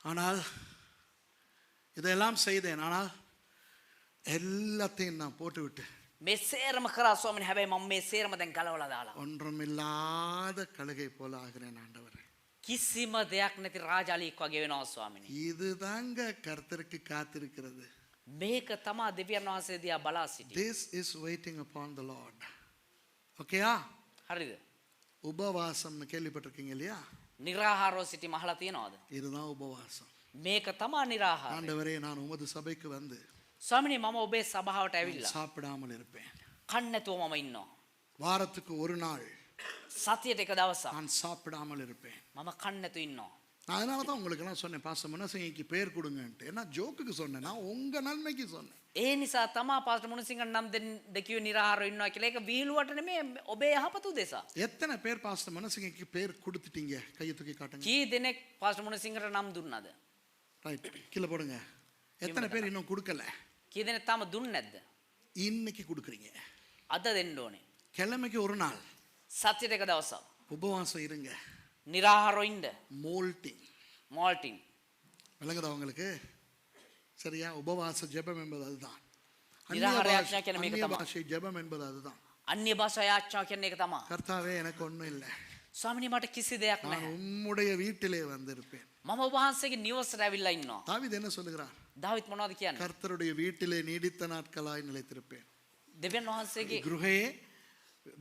ஆனால் இதெல்லாம் செய்தேன். ஆனால் எல்லாத்தையும் நான் போட்டு விட்டு මේ සේරම කරා ස්වාමිනී. හැබැයි මම මේ සේරම දැන් ගලවලා දාලා. ஒன்றுமில்லாத கழுகை போல ஆகிறேன் ஆண்டவரே. කිසිම දෙයක් නැති රාජාලියෙක් වගේ වෙනවා ස්වාමිනී. இதுதாங்க கர்த்தருக்கு காத்திருக்கிறது. මේක තමයි දෙවියන් වහන්සේ දිහා බලා සිටියේ. This is waiting upon the Lord. ஓகேயா? හරිද? உபவாசம்னு கேள்விப்பட்டிருக்கீங்க இல்லையா? නිරාහාරව සිටීම අහලා තියෙනවද? இதுதான் உபவாசம். මේක තමයි නිරාහාරය. ஆண்டவரே, நான் உமது சபைக்கு வந்து ස්වාමිනී මම ඔබේ සභාවට ඇවිල්ලා சாப்பிடாமல் இருப்பேன். කන්න නැතුව මම ඉන්නවා. வாரத்துக்கு ஒரு நாள் සතියට එක දවසක් நான் சாப்பிடாமல் இருப்பேன். මම කන්න නැතුව ඉන්නවා. நான் அதனால தான் உங்களுக்கு எல்லாம் சொன்னேன், பாஸ்டர் மனசிங்கைக்கு பேர் கொடுங்கன்ட்டு. ஏன்னா ஜோக்குக்கு சொன்னேன், நான் உங்க நன்மைக்கு சொன்னேன். ඒ නිසා තමයි පාස්ටර් මුණසිංහන් නම් දෙන්න කිව්වේ නිරාහාරව ඉන්නවා කියලා. ඒක විහිළුවට නෙමෙයි ඔබේ යහපත උදෙසා. எத்தனை பேர் பாஸ்டர் மனசிங்கைக்கு பேர் கொடுத்துட்டீங்க? கையை தூக்கி காட்டுங்க. කී දෙනෙක් පාස්ටර් මුණසිංහට නම් දුන්නද? ரைட், கீழே போடுங்க. எத்தனை பேர் இன்னும் கொடுக்கல? කී දෙනෙක් තාම දුන්නේ නැද්ද? இன்னைக்கு கொடுக்குறீங்க. අද දෙන්න ඕනේ. கிழமைக்கு ஒரு நாள் සතියට එක දවසක් உபவாசம் இருங்க. නිරාහාරව ඉන්න. மோல்டிங் මාල්ටින් விளங்குதா உங்களுக்கு? சரியா? உபவாச ஜெபம் என்பது அதுதான். நிராகார யாச்சனா කියන්නේ මේක அந்நிய තමයි. பாஷை ஜெபம் என்பது அதுதான். අන්‍ය භාෂා යාච්චා කියන්නේ ඒක තමයි. கர்த்தாவே, எனக்கு ஒண்ணும் இல்லை, ස්වාමිනී මට කිසි දෙයක් நான் නැහැ. உம்முடைய வீட்டிலே வந்திருப்பேன். මම ඔබ වහන්සේගේ නිවසට ඇවිල්ලා ඉන්නවා. தாவீது என்ன சொல்லுகிறார்? දාවිත් මොනවද කියන්නේ? கர்த்தருடைய வீட்டிலே நீடித்த நாட்களாய் நிலைத்திருப்பேன். දෙවියන් වහන්සේගේ गृहे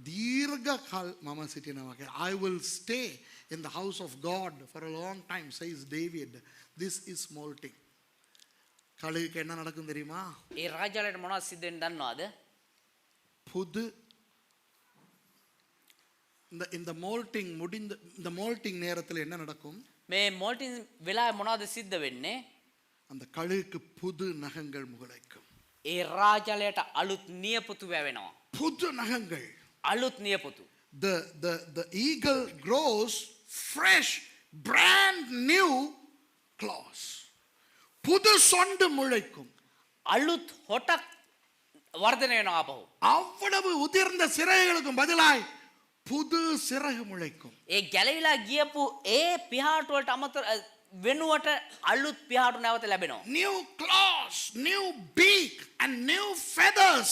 दीर्घ काल मम सिटिनवागे. I will stay in the house of God for a long time, says David. This is molting. கழுகுக்கு என்ன நடக்கும் தெரியுமா? ඒ රාජාලයට මොනවද සිද්ධ වෙන්නේ දන්නවද? புது இந்த மோல்டிங் முடிந்த இந்த மோல்டிங் நேரத்தில் என்ன நடக்கும்? මේ මෝල්ටින් වෙලාවේ මොනවද සිද්ධ වෙන්නේ? அந்த கழுகுக்கு புது நகங்கள் முளைக்கும். ඒ රාජාලයට අලුත් නියපොතු වැවෙනවා. புது நகங்கள். අලුත් නියපොතු. The eagle grows fresh, brand new claws. புது சொண்டு முளைக்கும். අලුත් හොටක් වර්ධනය වෙනවා ආපහු. அவ்வளவு உதிர்ந்த சிறகுகளுக்கும் பதிலாய் புது சிறகு முளைக்கும். ඒ ගැලවිලා ගියපු ඒ පිහාටු වලට අමතර වෙනුවට අලුත් පිහාටු නැවත ලැබෙනවා. New claws, new beak and new feathers.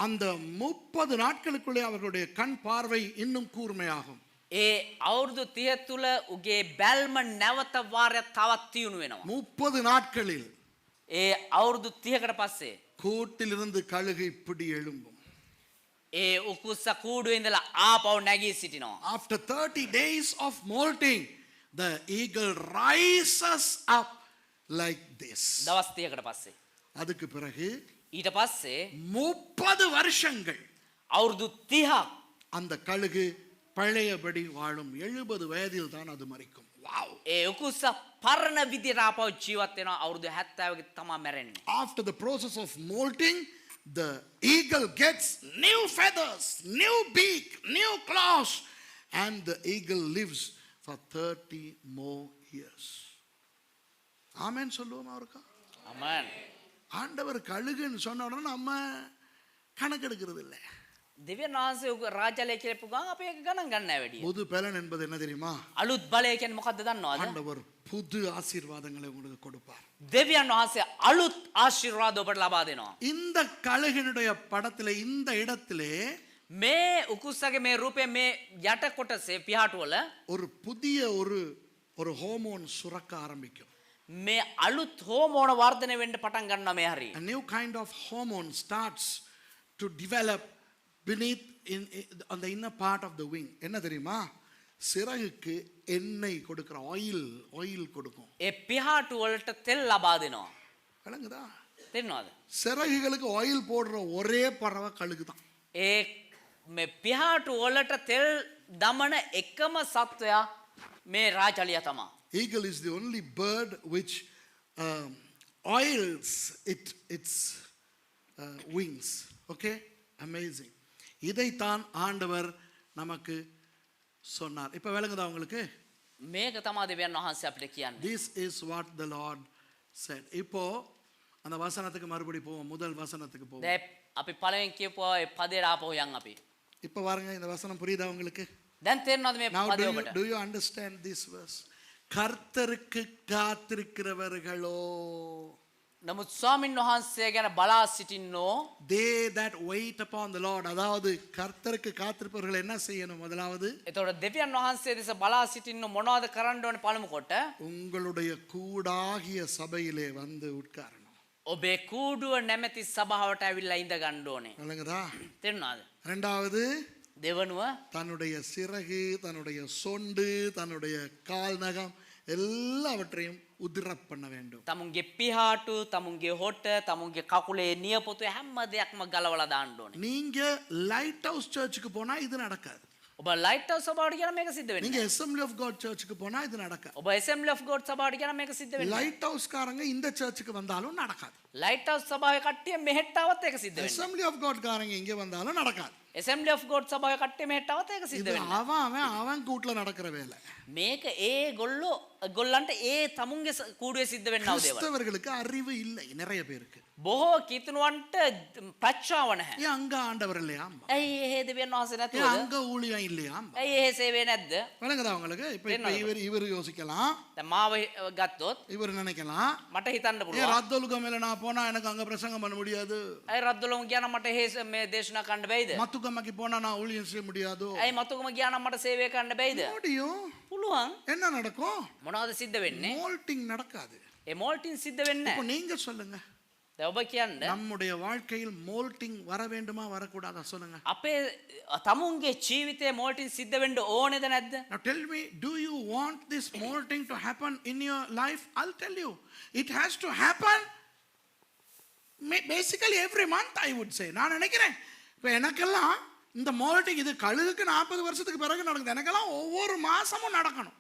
அந்த 30 நாட்களுக்குள்ளே அவர்களுடைய கண் பார்வை இன்னும் கூர்மையாகும். ඒ අවුරුදු 30 තුල උගේ බැල්ම නැවත වාරයක් තවත් තියුණු වෙනවා. 30 நாட்களில் ඒ අවුරුදු 30කට පස්සේ கூட்டிலிருந்து கழுகு இப்படி எழும்பும். ඒ උකුස්ස කූඩුවේ ඉඳලා ආපහු නැගී සිටිනවා. After 30 days of molting, the eagle rises up like this. දවස් 30කට පස්සේ. அதுக்கு பிறகு ඊට පස්සේ 30 வருஷங்கள் අවුරුදු 30ක් அந்த கழுகு பழையபடி வாழும். 70 வயதில் தான் அது மரிக்கும். Wow. ඒ උකුස්ස පරණ විදියට ආපහු ජීවත් වෙනවා අවුරුදු 70ක තමයි මැරෙන්නේ. After the process of molting, the eagle gets new feathers, new beak, new claws, and the eagle lives for 30 more years. Amen சொல்லுவோம் அவருக்கு. ආමෙන්. ஆண்டவர் கழுகுன்னு சொன்ன உடனே நம்ம கணக்கெடுக்கிறது இல்லை. දෙවියන් වහන්සේ රාජ්‍යලය කියපු ගමන් අපි ඒක ගණන් ගන්න නැහැ වැඩි. புது பலன் என்பது என்ன தெரியுமா? අලුත් බලය කියන්නේ මොකක්ද දන්නවද? ஆண்டவர் புது ஆசீர்வாதங்களை உங்களுக்கு கொடுப்பார். දෙවියන් වහන්සේ අලුත් ආශිර්වාද ඔබට ලබා දෙනවා. இந்த கழுகினுடைய படத்திலே இந்த இடத்திலே මේ උකුස්සගේ මේ රූපේ මේ යට කොටසේ පියාටු වල ஒரு புதிய ஒரு ஹார்மோன் சுரக்க ஆரம்பிக்கும். මේ අලුත් හෝමෝන වර්ධනය වෙන්න පටන් ගන්නවා මේ හරිය. A new kind of hormone starts to develop beneath on the inner part of the wing. என்ன தெரியுமா? சிறகுக்கு எண்ணெய் கொடுக்கிற ஆயில் கொடுக்கும். ඒ පියාටු වලට තෙල් ලබා දෙනවා. விளங்குதா? තේරෙනවද? சிறகுகளுக்கு ஆயில் போடுற ஒரே பறவை கழுகு தான். ඒ මේ පියාටු වලට තෙල් දමන එකම සත්වයා මේ රාජලිය තමයි. Eagle is the only bird which oils its wings. Okay? Amazing. இதைத்தான் ஆண்டவர் நமக்கு சொன்னார். இப்ப விளங்குதா உங்களுக்கு? මේක තමයි දෙවියන් වහන්සේ අපිට කියන්නේ. This is what the Lord said. இப்போ அந்த வசனத்துக்கு மறுபடி போவோம். முதல் வசனத்துக்கு போவோம். දැන් අපි පළවෙනි කියපුවා ඒ පදේට ආපහු යන් අපි. இப்ப பாருங்க இந்த வசனம் புரியுதா உங்களுக்கு? දැන් තේරෙනවද මේ Now පදේ ඔබට? do you understand this verse? கர்த்தருக்கு காத்திருக்கிறவர்களோ, නමුත් ස්වාමින් වහන්සේ ගැන බලා සිටින්නෝ they that wait upon the Lord, அதாவது கர்த்தருக்கு காத்திருப்பவர்கள் என்ன செய்யணும்? முதலாவது එතකොට දෙවියන් වහන්සේ දෙස බලා සිටින්නෝ මොනවද කරන්න ඕනේ පළමු කොට? உங்களுடைய கூடாகிய சபையிலே வந்து உட்காரணும். ඔබේ කූඩුව නැමැති සභාවට ඇවිල්ලා ඉඳ ගන්න ඕනේ. விளங்குதா? තේරුණාද? இரண்டாவது දෙවනුව தன்னுடைய சிறகு, தன்னுடைய சொண்டு, தன்னுடைய கால் நகம் எல்லாவற்றையும் உதிர பண்ண வேண்டும். තමුන්ගේ පිහාටු, තමුන්ගේ හොට, තමුන්ගේ කකුලේ නියපොතු හැම දෙයක්ම ගලවලා දාන්න ඕනේ. நீங்க லைட் ஹவுஸ் சர்ச்சுக்கு போனா இது நடக்காது. ඔබ ලයිට් හවුස් සභාවට කියන මේක සිද්ධ நீங்க වෙන්නේ. அசெம்பிளி ஆஃப் காட் சர்ச்சுக்கு போனா இது நடக்காது. ඔබ assembly of God සභාවට කියන මේක සිද්ධ වෙන්නේ. லைட் ஹவுஸ் காரங்க இந்த சர்ச்சுக்கு வந்தாலும் நடக்காது. ලයිට් හවුස් සභාවේ කට්ටිය මෙහෙට આવත් ඒක සිද්ධ වෙන්නේ. அசெம்பிளி ஆஃப் காட் காரங்க இங்க வந்தாலும் நடக்காது. assembly of God සභාවේ කට්ටිය මෙහෙට આવත් ඒක සිද්ධ இது වෙන්නේ. அவன் கூட்ல நடக்கிற வேலை. මේක ගොල්ලන්ට ඒ තමුන්ගේ කූඩුවේ සිද්ධ වෙන්නව දේවල්. கிறிஸ்தவர்களுக்கு அறிவு இல்லை நிறைய பேருக்கு. බොහෝ කිතුණුවන්ට ප්‍රඥාව නැහැ. ஏன் அங்க ஆண்டவர் இல்லையா? ඇයි එහෙ දෙවියන් වහන්සේ ஏன் නැතුවද? அங்க ஊழியம் இல்லையா? ඇයි එහෙ සේවය නැද්ද? விளங்குதா உங்களுக்கு? இப்ப இவர் யோசிக்கலாம், දැන් මාව ගත්තොත් இவர் நினைக்கலாம், මට හිතන්න ஏன் පුළුවන්. ரத்தோலுக்கு மேல நான் போனா எனக்கு அங்க பிரசங்கம் பண்ண முடியாது, ඇයි රද්දොලම ගියා නම් මට එහෙ මේ දේශනා කරන්න බැයිද? மத்துக்கம்மைக்கு போனா நான் ஊழியம் செய்ய முடியாது. ඇයි මතුකම ගියා නම් මට සේවය කරන්න බැයිද? முடியும். පුළුවන්. என்ன நடக்கும்? මොනවද සිද්ධ වෙන්නේ? மோல்டிங் நடக்காது. ඒ මෝල්ටින් සිද්ධ වෙන්නේ இப்போ නැහැ. நீங்க சொல்லுங்க, දැන් ඔබ කියන්න நம்முடைய வாழ்க்கையில் மோல்டிங் வர வேண்டுமா வரக்கூடாதா சொல்லுங்க. අපේ තමුන්ගේ ජීවිතේ මෝල්ටින් සිද්ධ වෙන්න ඕනේද නැද්ද? Now tell me, do you want this molting to happen in your life? I'll tell you, it has to happen basically every month, I would say. நான் நினைக்கிறேன் இப்போ எனக்கெல்லாம் இந்த மோல்டிங் இது கழுகுக்கு 40 வருஷத்துக்கு பிறகு நடக்குது, எனக்கெல்லாம் ஒவ்வொரு மாசமும் நடக்கணும்.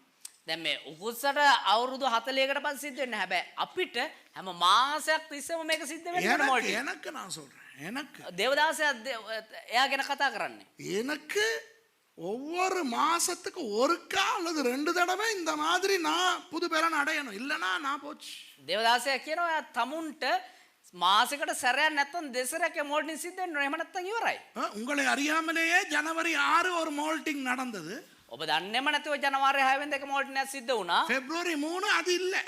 දැන් මේ උකුස්සට අවුරුදු 40කට පස්සේ සිද්ධ වෙන්නේ. හැබැයි අපිට හැම මාසයක් තිස්සම මේක සිද්ධ වෙන්නේ මෝල්ටින්. எனக்கு நான் சொல்றேன், எனக்கு දේවදාසයා එයා ගැන කතා කරන්නේ. எனக்கு ஒவ்வொரு மாசத்துக்கு ஒருக்கா அல்லது 2 தடவை இந்த மாதிரி நான் புது பலன் அடையணும், இல்லைன்னா நான் போச்சு. දේවදාසයා කියනවා එයා තමුන්ට මාසෙකට සැරයක් නැත්තම් දෙසරයක් මෝල්ටින් සිද්ධ වෙනවා. එහෙම නැත්තම් ඉවරයි. உங்களை அறியாமலேயே ஜனவரி 6 ஒரு மோல்டிங் நடந்தது, ඔබ දන්නේම නැතුව ජනවාරි 6 වෙනිදා එක මෝල්ටින් එකක් සිද්ධ වුණා. பிப்ரவரி 3 அது இல்லை.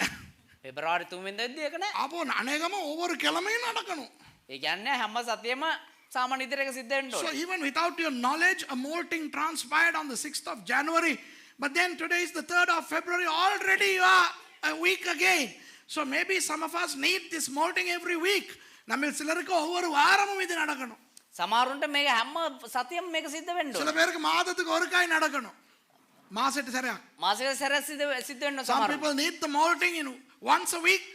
පෙබරවාරි 3 වෙනිදාදී ඒක නෑ. அப்போ அநேகமா ஒவ்வொரு கிழமையும் நடக்கணும். ඒ කියන්නේ හැම සතියෙම සාමාන්‍ය විදිහට එක සිද්ධ වෙන්න So ඕනේ. even without your knowledge, a molting transpired on the 6th of January, but then today is the 3rd of February, already you are a week again. So maybe some of us need this molting every week. நம்ம சிலருக்கு ஒவ்வொரு வாரமும் இது நடக்கணும். සමහරුන්ට මේක හැම සතියෙම මේක සිද්ධ වෙන්න சில ඕනේ. பேருக்கு மாதத்துக்கு ஒருக்காய் நடக்கணும், மாசத்துக்கு சரியா. මාසෙකට සැරයක් සිද්ධ වෙන්න Some සමහරුන්ට. people need the molting in once a week,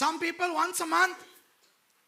some people once a month.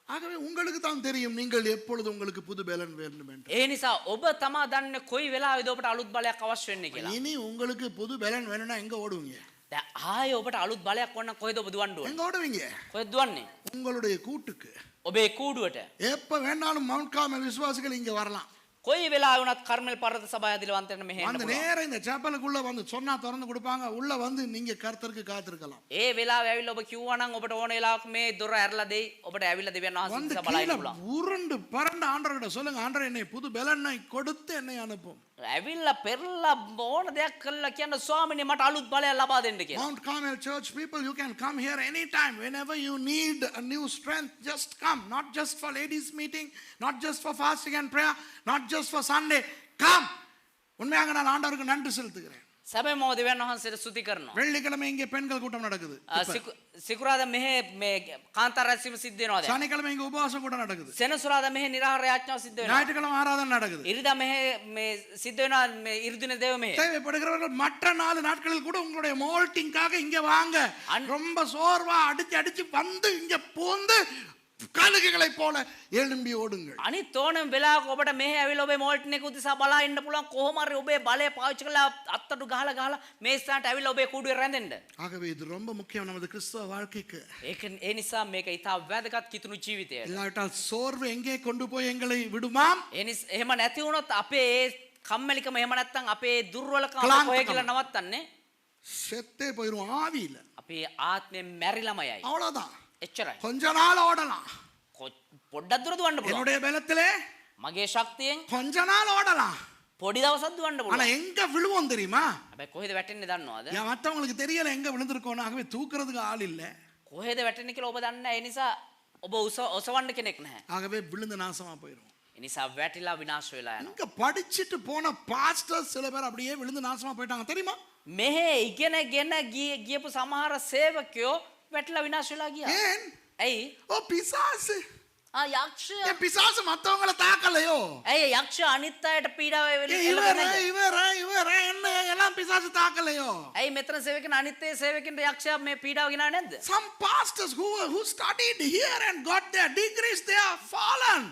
ஆகவே உங்களுக்கு தான் தெரியும் நீங்கள் எப்பொழுது உங்களுக்கு புது பலன் வேண்டும் என்று. ඒ නිසා ඔබ තමා දන්නේ කොයි වෙලාවෙද ඔබට අලුත් බලයක් අවශ්‍ය වෙන්නේ කියලා. இனி உங்களுக்கு புது பலன் வேணும்னா எங்க ஓடுவீங்க? දැන් ආයේ ඔබට අලුත් බලයක් ඕන නම් කොහෙද ඔබ දුවන්න ඕනේ? எங்க ஓடுவீங்க? කොහෙද දුවන්නේ? உங்களுடைய கூட்டுக்கு. ඔබේ කූඩුවට. எப்ப வேணாலும் மவுண்ட் கார்மல் விசுவாசிகள் இங்க வரலாம். කොයි වෙලාවෙ වුණත් කර්මල් පර්වත සභාව ඇදිලවන්තයන්ට මෙහෙ එන්න வந்து පුළුවන්. நேரா இந்த சேப்பலுக்குள்ள வந்து சொன்னா திறந்து கொடுப்பாங்க. உள்ள வந்து நீங்க கர்த்தருக்கு காத்திருக்கலாம். ඒ වෙලාවෙ ඇවිල්ලා ඔබ කිව්වා නම් ඔබට ඕන වෙලාවක මේ දොර ඇරලා දෙයි. ඔබට ඇවිල්ලා දෙවියන් වහන්සේ வந்து දිහා බලන්න கீழே පුළුවන්. உருண்டு பரண்ட ஆண்டவர்கிட்ட சொல்லுங்க, ஆண்டவரே என்னை புது பலனை கொடுத்து என்னை அனுப்பும். ඇවිල්ලා පෙරලා ඕන දෙයක් කළා කියන්න ස්වාමීනි මට අලුත් බලයක් ලබා දෙන්න කියලා. Mount Carmel Church people, you can come here anytime. Whenever you need a new strength, just come. Not just for ladies meeting, not just for fasting and prayer, not just for Sunday. Come. உண்மையாக நான் ஆண்டவருக்கு நன்றி செலுத்துகிறேன். සැබෑ මම දෙවියන් වහන්සේට ස්තුති කරනවා. வெள்ளிக்கிழமை இங்கே பெண்கள் கூட்டம் நடக்குது. සිකුරාදා මෙහෙ මේ කාන්තාර රැස්වීම සිද්ධ වෙනවා දැන්. சனிக்கிழமை இங்கே உபவாச கூட்டம் நடக்குது. සෙනසුරාදා මෙහෙ නිරාහාර යාඥාව සිද්ධ වෙනවා. ஞாயிற்றுக்கிழமை ஆராதனை நடக்குது. ඉරිදා මෙහෙ මේ සිද්ධ වෙනවා මේ ඉරිදින දේව මෙහෙ. தேவைப்படுகிறவர்கள் மற்ற 4 நாட்களில் கூட உங்களுடைய மோல்டிங்காக இங்க வாங்க. ரொம்ப சோர்வா அடிச்சு வந்து இங்க போந்து கழுகுகளை போல எழும்பி ஓடுங்கள். අනිත් ඕනම වෙලාවක ඔබට මෙහෙ ඇවිල්ලා ඔබේ මෝල්ටන් එක උදෙසා බලා ඉන්න පුළුවන්. කොහොම හරි ඔබේ බලය පාවිච්චි කරලා අත්තඩු ගහලා මේ ස්ථානට ඇවිල්ලා ඔබේ කූඩුවේ රැඳෙන්න. ஆகவே இது ரொம்ப முக்கியம் நமது கிறிஸ்தவ வாழ்க்கைக்கு. ඒ නිසා මේක ඉතා වැදගත් කිතුණු ජීවිතයට. இல்லாவிட்டால் சோர்வு எங்கே கொண்டு போய் எங்களை விடுமாம்? එහෙම නැති වුණොත් අපේ කම්මැලිකම එහෙම නැත්නම් අපේ දුර්වලකම කොහෙ කියලා නවත්තන්නේ? செத்தே போயிரும் ஆவியில. අපේ ආත්මයෙන් මැරිලමයයි. அவ்வளவுதான். එච්චරයි. கொஞ்ச நாள் ஓடலாம். පොඩ්ඩක් දුර දුවන්න පුළුවන්. என்னுடைய பலத்திலே මගේ ශක්තියෙන් கொஞ்ச நாள் ஓடலாம். පොඩි දවසක් දුවන්න ஆனா පුළුවන්. எங்க விழுவோம் தெரியுமா? හැබැයි කොහෙද වැටෙන්නේ දන්නවද? ஏன் மத்தவங்களுக்கு தெரியல எங்க விழுந்திருக்கோம். ஆகவே தூக்குறதுக்கு ஆள் இல்ல. කොහෙද වැටෙන්නේ කියලා ඔබ දන්නේ නැහැ. ඒ නිසා ඔබ ඔසවන්න කෙනෙක් නැහැ. ஆகவே விழுந்து நாசமா போயிரும். ඒ නිසා වැටිලා විනාශ වෙලා යනවා. இங்க படிச்சிட்டு போன பாஸ்டர்ஸ் சில பேர் அப்படியே விழுந்து நாசமா போயிட்டாங்க தெரியுமா? මෙහෙ ඉගෙනගෙන ගියපු සමහර සේවකයෝ වැටිලා විනාශ වෙලා ගියා. ஏன்? ඇයි? ஓ பிசாசு. යක්ෂය. ஏன் பிசாசு மத்தவங்கள தாக்கலையோ? ඇයි යක්ෂය අනිත් අයට පීඩාව இவர என்ன எல்லாம் பிசாசு தாக்கலையோ? ඇයි මෙතන සේවකන අනිත් ඒ සේවකින්ට යක්ෂයා මේ පීඩාව ගෙනාවේ නැද්ද? Some pastors who studied here and got their degrees, they are fallen.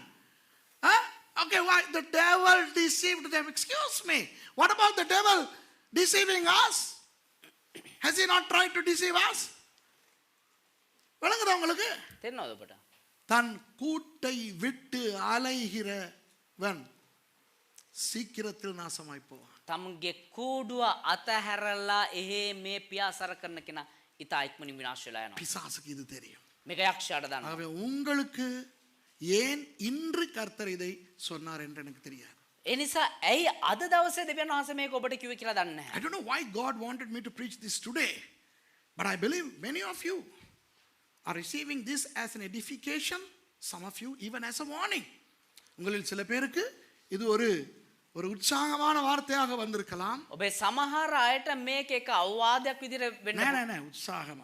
Huh? Okay, why? The devil deceived them. Excuse me. What about the devil deceiving us? Has he not tried to deceive us? விளங்குதா உங்களுக்கு? තේරෙනවද ඔබට? தன் கூட்டை விட்டு அலைகிறவன் சீக்கிரத்தில் நாசமாய் போவான். තමුන්ගේ කූඩුව අතහැරලා එහෙ මේ පියාසර කරන කෙනා ඉතා ඉක්මනින් විනාශ වෙලා යනවා. பிசாசுக்கு இது தெரியும். මේක යක්ෂයාට දන්නවා. ஆகவே உங்களுக்கு ஏன் இன்று கர்த்தர் இதை சொன்னார் என்று எனக்கு தெரியாது. ඒ නිසා ඇයි අද දවසේ දෙවියන් වහන්සේ මේක ඔබට කිව්වේ කියලා දන්නේ නැහැ. I don't know why God wanted me to preach this today, but I believe many of you are receiving this as an edification, some of you even as a warning. உங்களில் சில பேருக்கு இது ஒரு உற்சாகமான வார்த்தையாக வந்திருக்கலாம். ඔබේ සමහර අයට මේක එක අවවාදයක් විදිහට වෙන්න නෑ උත්සාහම.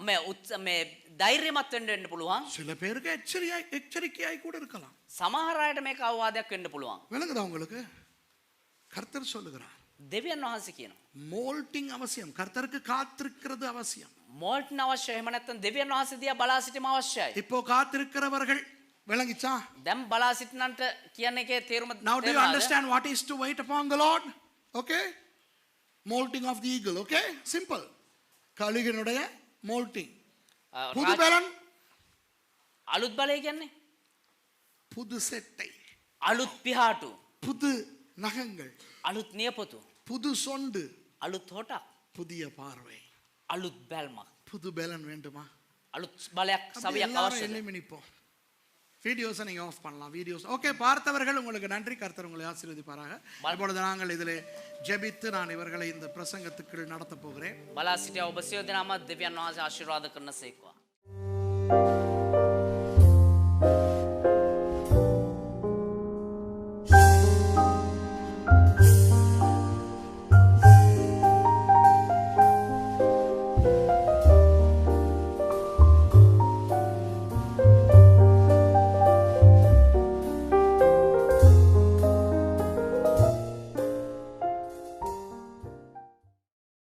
මේ ධෛර්යමත් වෙන්න පුළුවන්. சில பேருக்கு எச்சரிக்கையாய் கூட இருக்கலாம். සමහර අයට මේක අවවාදයක් වෙන්න පුළුවන්. விளங்குதா உங்களுக்கு? கர்த்தர் சொல்லுகிறார், දෙවියන් වහන්සේ කියනවා மோல்டிங் அவசியம். கர்த்தருக்கு காத்திருக்கிறது அவசியம். මෝල්ට්න අවශ්‍යයි. එහෙම නැත්නම් දෙවියන් වහන්සේ දිහා බලා සිටීම අවශ්‍යයි. இப்போ காத்திருக்கிறவர்கள் விளங்கிச்சா? දැන් බලා සිටිනන්ට කියන එකේ තේරුම Now do you understand what is to wait upon the Lord? Okay? Molting of the eagle. Okay? Simple. கழுகினுடைய molting. புது பலன். අලුත් බලය කියන්නේ புது செட்டை. අලුත් පිහාටු. புது நகங்கள். අලුත් නියපොතු. புது சொண்டு. අලුත් හොටක්. புதிய பார்வை. අලුත් බැල්මක්. புது பலன் வேண்டுமா? අලුත් බලයක් සවියක් අවශ්‍යයි. எலிமினிப்போம். வீடியோஸை நீங்கள் ஆஃப் பண்ணலாம். Videos okay. பார்த்தவர்கள் உங்களுக்கு நன்றி. கர்த்தர் உங்களை ஆசீர்வதிப்பாராக. இப்பொழுது நாங்கள் இதில் ஜெபித்து நான் இவர்களை இந்த பிரசங்கத்துக்குள் நடத்த போகிறேன். බලා සිටියා ඔබ සියලු දෙනාම දෙවියන් වහන්සේ ආශිර්වාද කරන සේක්වා.